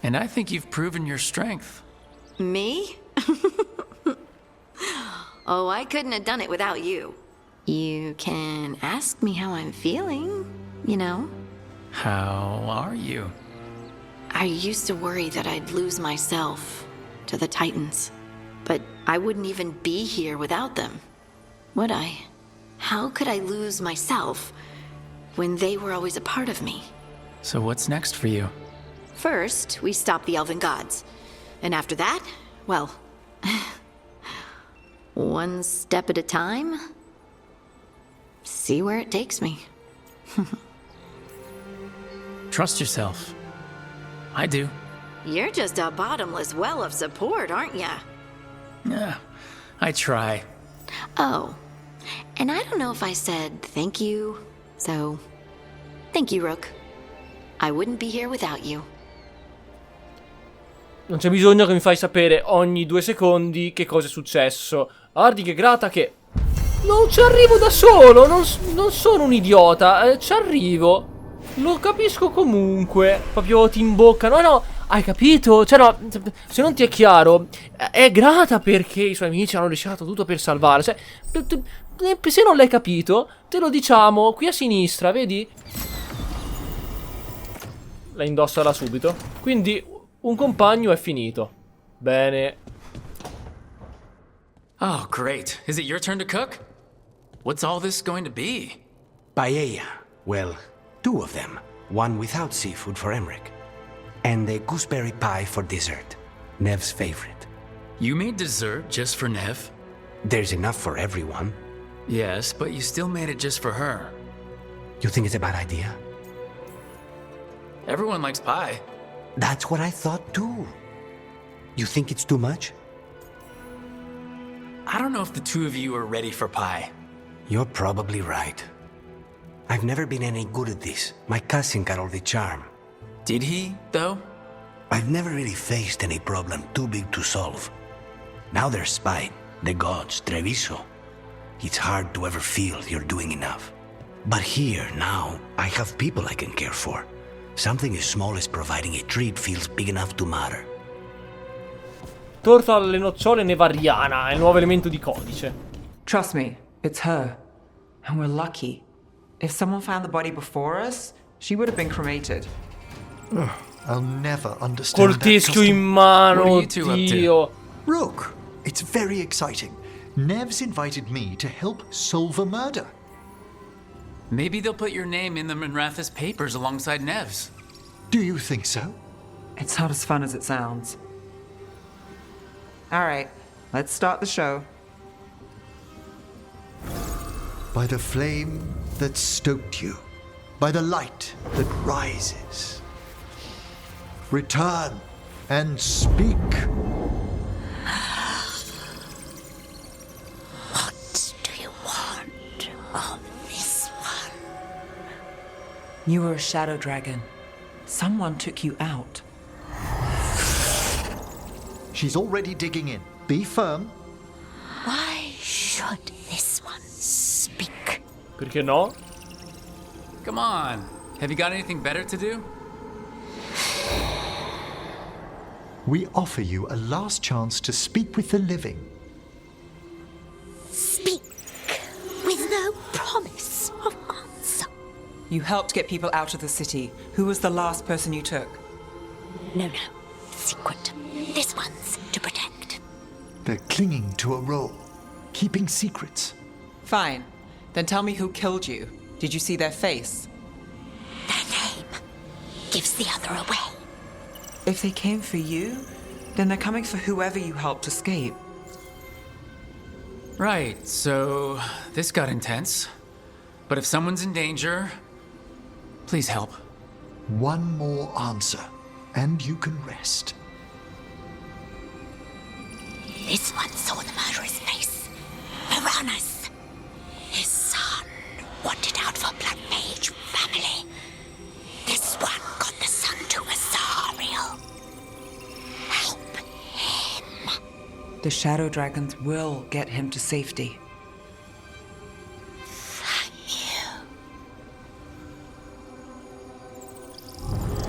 And I think you've proven your strength. Me? Oh, I couldn't have done it without you. You can ask me how I'm feeling, you know? How are you? I used to worry that I'd lose myself to the Titans. But I wouldn't even be here without them, would I? How could I lose myself when they were always a part of me? So what's next for you? First, we stop the elven gods. And after that, well, one step at a time. See where it takes me. Trust yourself. I do. You're just a bottomless well of support, aren't ya? Yeah, I try. Oh, and I don't know if I said thank you, so thank you, Rook. I wouldn't be here without you. Non c'è bisogno che mi fai sapere ogni 2 secondi che cosa è successo. Hardin è grata che... Non ci arrivo da solo, non sono un idiota, ci arrivo. Lo capisco comunque. Proprio ti imboccano. No, hai capito? Cioè no, se non ti è chiaro, è grata perché i suoi amici hanno rischiato tutto per salvare. Cioè, se non l'hai capito, te lo diciamo qui a sinistra, vedi? La indossala subito. Quindi un compagno è finito. Bene. Oh, great. Is it your turn to cook? What's all this going to be? Paella. Well, 2 of them. One without seafood for Emmrich. And a gooseberry pie for dessert. Neve's favorite. You made dessert just for Neve? There's enough for everyone. Yes, but you still made it just for her. You think it's a bad idea? Everyone likes pie. That's what I thought too. You think it's too much? I don't know if the 2 of you are ready for pie. You're probably right. I've never been any good at this. My cousin got all the charm. Did he, though? I've never really faced any problem too big to solve. Now there's spite, the gods, Treviso. It's hard to ever feel you're doing enough. But here, now, I have people I can care for. Something as small as providing a treat feels big enough to matter. Torta alle nocciole nevariana è il nuovo elemento di codice. Trust me, it's her. And we're lucky. If someone found the body before us, she would have been cremated. I'll never understand Col teschio in mano, Dio. Rook, it's very exciting. Neve's invited me to help solve a murder. Maybe they'll put your name in the Minrathous papers alongside Neve's. Do you think so? It's not as fun as it sounds. All right, let's start the show. By the flame that stoked you, by the light that rises. Return and speak. What do you want of this one? You were a shadow dragon. Someone took you out. She's already digging in. Be firm. Why should this one speak? Perché no? Come on. Have you got anything better to do? We offer you a last chance to speak with the living. Speak with no promise of answer. You helped get people out of the city. Who was the last person you took? No. Secret. This one's to protect. They're clinging to a role, keeping secrets. Fine. Then tell me who killed you. Did you see their face? Their name gives the other away. If they came for you, then they're coming for whoever you helped escape. Right, so this got intense. But if someone's in danger, please help. One more answer, and you can rest. This one saw the murderer's face. Piranhas. His son wanted out for Blood Mage family. This one got the son to Asariel. Help him. The Shadow Dragons will get him to safety.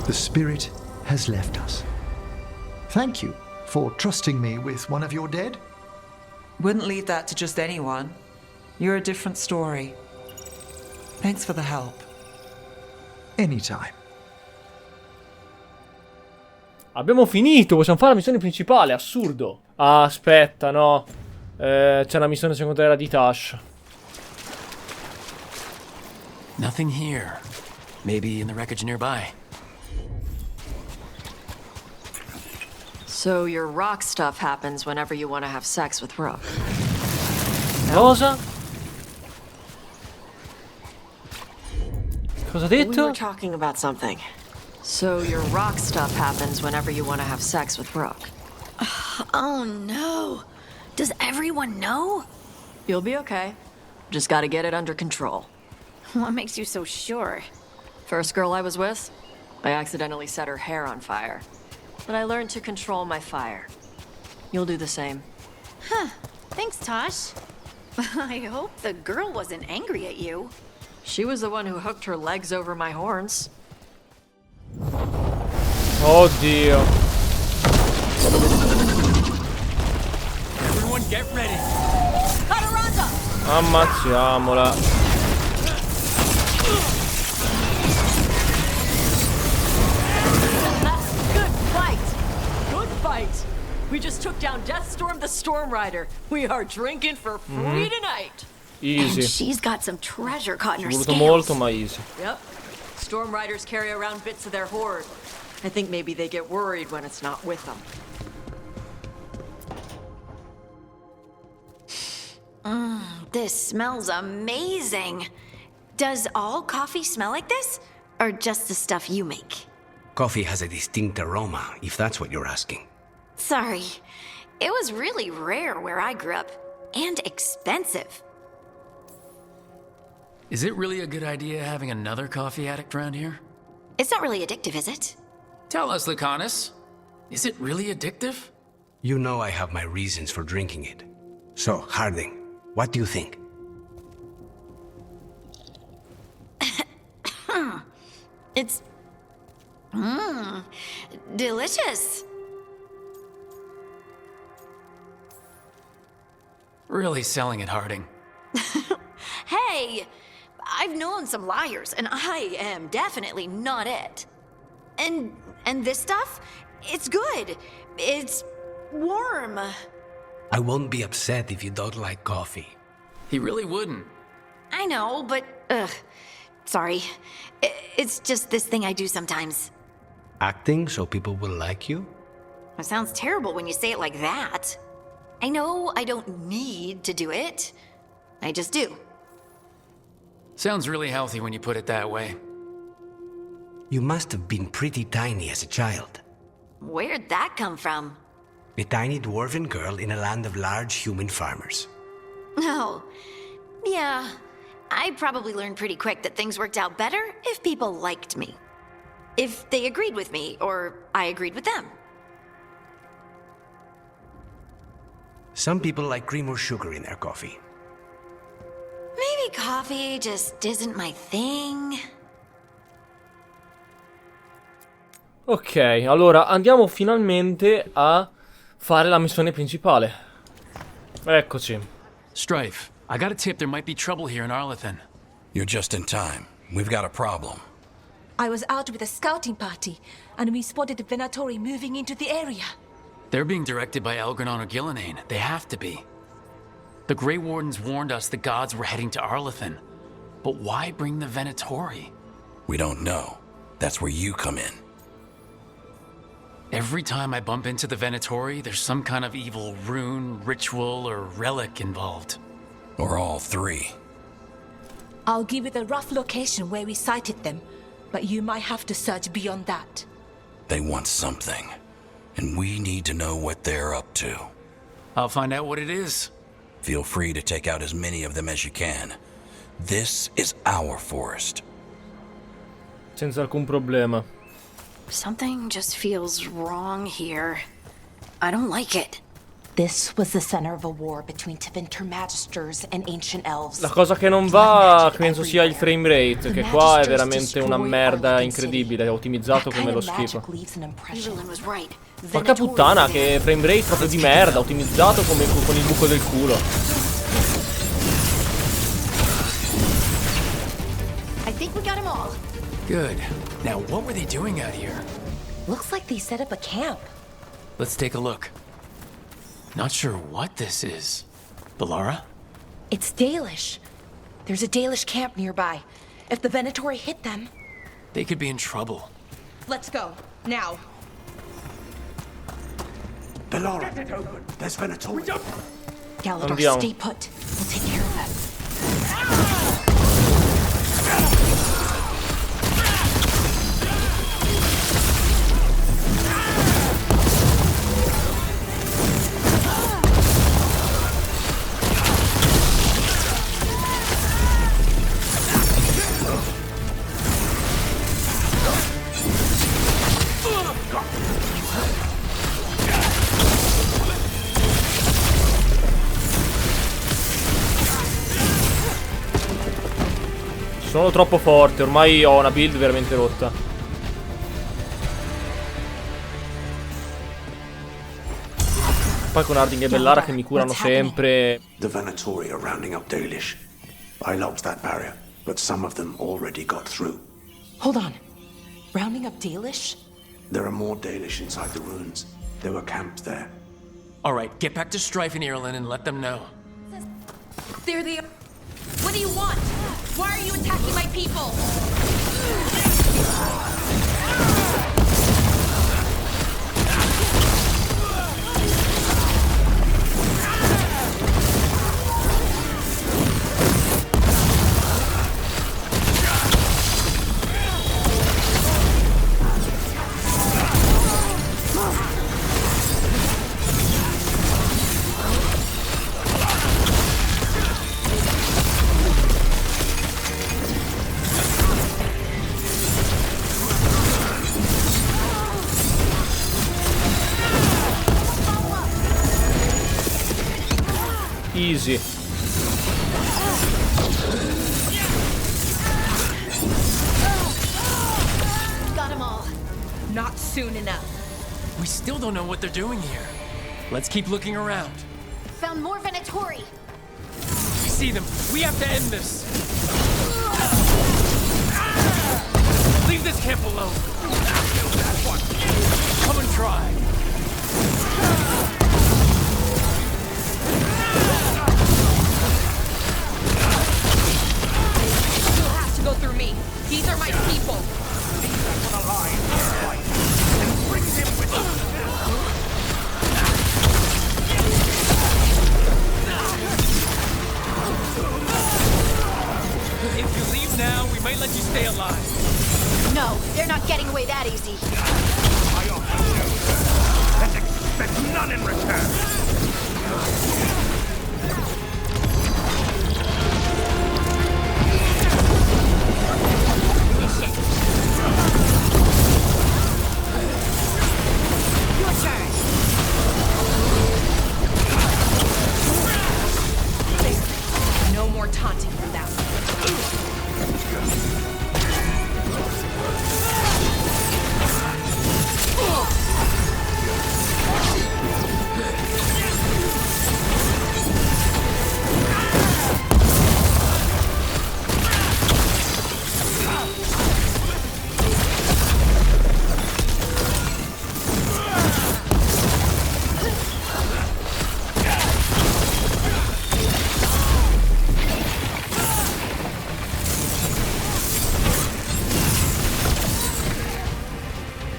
The spirit has left us. Thank you for trusting me with one of your dead. Wouldn't leave that to just anyone. You're a different story. Thanks for the help. Anytime. Abbiamo finito, possiamo fare la missione principale, assurdo. Ah, aspetta, no. C'è una missione secondaria di Taash. Nothing here. Maybe in the wreckage nearby. So your rock stuff happens whenever you want to have sex with Rook. Cosa? Cosa ha detto? We were talking about something. So your rock stuff happens whenever you want to have sex with Rook. Oh no. Does everyone know? You'll be okay. Just gotta get it under control. What makes you so sure? First girl I was with, I accidentally set her hair on fire. But I learned to control my fire. You'll do the same. Huh. Thanks, Taash. I hope the girl wasn't angry at you. She was the one who hooked her legs over my horns. Oddio. Everyone get ready. Ammazziamola. Good fight! Good fight! We just took down Deathstorm the Storm Rider. We are drinking for free tonight. Easy. And she's got some treasure caught in her Voluto scales. molto, ma easy. Yep. Storm Riders carry around bits of their horde. I think maybe they get worried when it's not with them. This smells amazing. Does all coffee smell like this? Or just the stuff you make? Coffee has a distinct aroma, if that's what you're asking. Sorry. It was really rare where I grew up. And expensive. Is it really a good idea having another coffee addict around here? It's not really addictive, is it? Tell us, Lucanus. Is it really addictive? You know I have my reasons for drinking it. So, Harding, what do you think? It's... delicious. Really selling it, Harding. Hey! I've known some liars, and I am definitely not it. And this stuff? It's good. It's warm. I won't be upset if you don't like coffee. He really wouldn't. I know, but sorry. It's just this thing I do sometimes. Acting so people will like you? It sounds terrible when you say it like that. I know I don't need to do it. I just do. Sounds really healthy when you put it that way. You must have been pretty tiny as a child. Where'd that come from? A tiny dwarven girl in a land of large human farmers. Oh, yeah. I probably learned pretty quick that things worked out better if people liked me. If they agreed with me, or I agreed with them. Some people like cream or sugar in their coffee. Maybe coffee just isn't my thing. Ok, allora andiamo finalmente a fare la missione principale. Eccoci. Strife, I got a tip there might be trouble here in Arlathan. You're just in time. We've got a problem. I was out with a scouting party, and we spotted the Venatori moving into the area. They're being directed by Elgranon or Gillinane. They have to be. The Grey Wardens warned us the gods were heading to Arlathan. But why bring the Venatori? We don't know. That's where you come in. Every time I bump into the Venatori, there's some kind of evil rune, ritual, or relic involved. Or all three. I'll give you the rough location where we sighted them, but you might have to search beyond that. They want something, and we need to know what they're up to. I'll find out what it is. Feel free to take out as many of them as you can. This is our forest. Senza alcun problema. Something just feels wrong here. I don't like it. This was the center of a war between Tevinter Magisters and ancient elves. La cosa che non va penso sia il frame rate, che qua è veramente una merda incredibile, è ottimizzato come lo schifo. Porca puttana, che frame rate proprio di merda, ottimizzato come con il buco del culo. I think we got them all. Good. Now, what were they doing out here? Looks like they set up a camp. Let's take a look. Not sure what this is. Balara? It's Dalish. There's a Dalish camp nearby. If the Venatori hit them... They could be in trouble. Let's go. Now. Balara, there's Venatori. Galador, Andiamo. stay put. We'll take care of them. Sono troppo forte, ormai ho una build veramente rotta. Poi con Harding e Bellara che mi curano sempre. The Venatori are rounding up Dalish. I locked that barrier, but some of them already got through. Hold on. Rounding up Dalish? There are more Dalish inside the ruins. There were camps there. Alright, get back to Strife and Ireland and let them know. They're the... What do you want? Why are you attacking my people? Easy. Got them all. Not soon enough. We still don't know what they're doing here. Let's keep looking around. Found more Venatori. I see them. We have to end this. Leave this camp alone. Come and try. Go through me. These are my people. If you leave now, we might let you stay alive. No, they're not getting away that easy. I offer no. Let's expect none in return. No more taunting from them.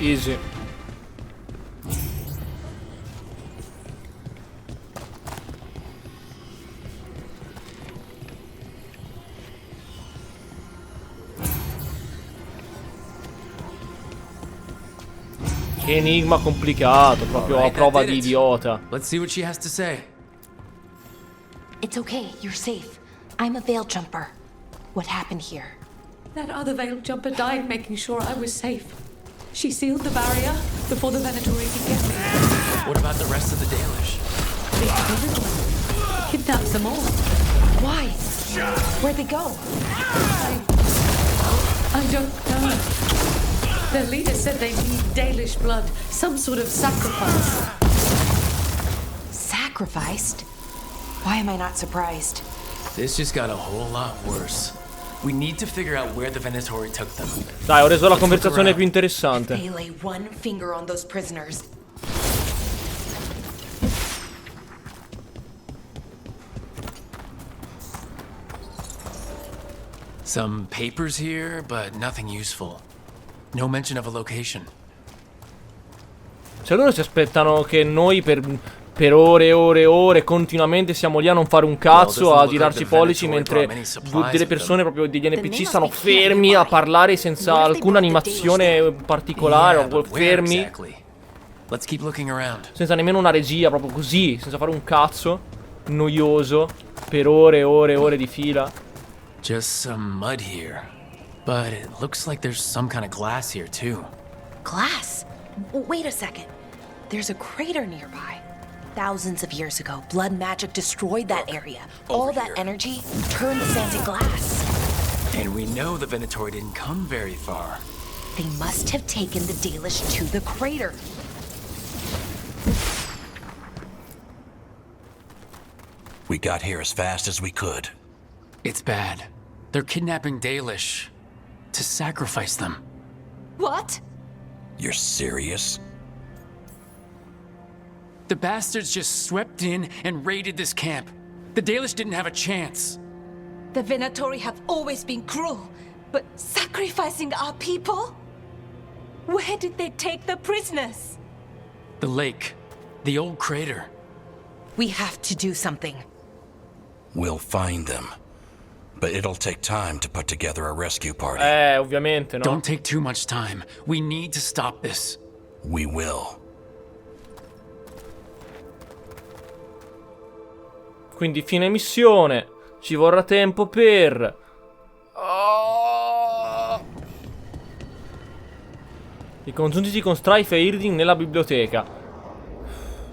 Easy. Che enigma complicato, proprio a prova di idiota. Let's see what she has to say. It's okay, you're safe. I'm a veil jumper. What happened here? That other veil jumper died making sure I was safe. She sealed the barrier before the Venatori could get me. What about the rest of the Dalish? They killed them. Kidnapped them all. Why? Where'd they go? I don't know. Their leader said they need Dalish blood, some sort of sacrifice. Sacrificed? Why am I not surprised? This just got a whole lot worse. We need to figure out where the Venatori took them. Dai, ho reso la conversazione più interessante. They lay one finger on those prisoners. Some papers here, but nothing useful. No mention of a location. Cioè loro si aspettano che noi per ore e ore e ore continuamente siamo lì a non fare un cazzo, a girarci i pollici, mentre delle persone, proprio degli NPC, stanno fermi a parlare senza alcuna animazione particolare, o fermi senza nemmeno una regia, proprio così, senza fare un cazzo, noioso, per ore e ore e ore di fila. Just some mud here. But it looks like there's some kind of glass here too. Glass? Wait a second. There's a crater nearby. Thousands of years ago, blood magic destroyed that area. All that energy turned the sand to glass. And we know the Venatori didn't come very far. They must have taken the Dalish to the crater. We got here as fast as we could. It's bad. They're kidnapping Dalish to sacrifice them. What? You're serious? The bastards just swept in and raided this camp. The Dalish didn't have a chance. The Venatori have always been cruel, but sacrificing our people? Where did they take the prisoners? The lake. The old crater. We have to do something. We'll find them. But it'll take time to put together a rescue party. Ovviamente, no? Don't take too much time. We need to stop this. We will. Quindi fine missione. Ci vorrà tempo per... Oh! Ricongiungiti con Strife e Irdin nella biblioteca.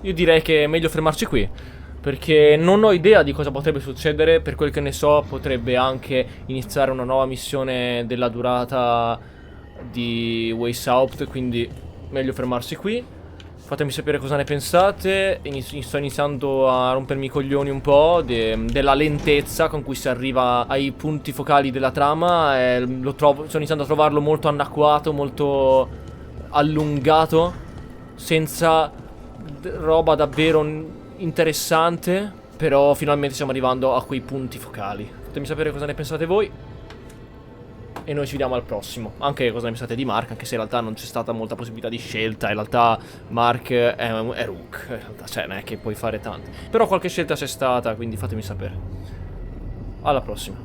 Io direi che è meglio fermarci qui, perché non ho idea di cosa potrebbe succedere. Per quel che ne so, potrebbe anche iniziare una nuova missione della durata di Ways Out, quindi meglio fermarsi qui. Fatemi sapere cosa ne pensate. Sto iniziando a rompermi i coglioni un po' della lentezza con cui si arriva ai punti focali della trama. Sto iniziando a trovarlo molto anacquato, molto allungato, senza roba davvero interessante. Però finalmente stiamo arrivando a quei punti focali. Fatemi sapere cosa ne pensate voi. E noi ci vediamo al prossimo. Anche cosa ne pensate di Mark, anche se in realtà non c'è stata molta possibilità di scelta. In realtà Mark è Rook. In realtà, cioè, non è che puoi fare tanto. Però qualche scelta c'è stata, quindi fatemi sapere. Alla prossima.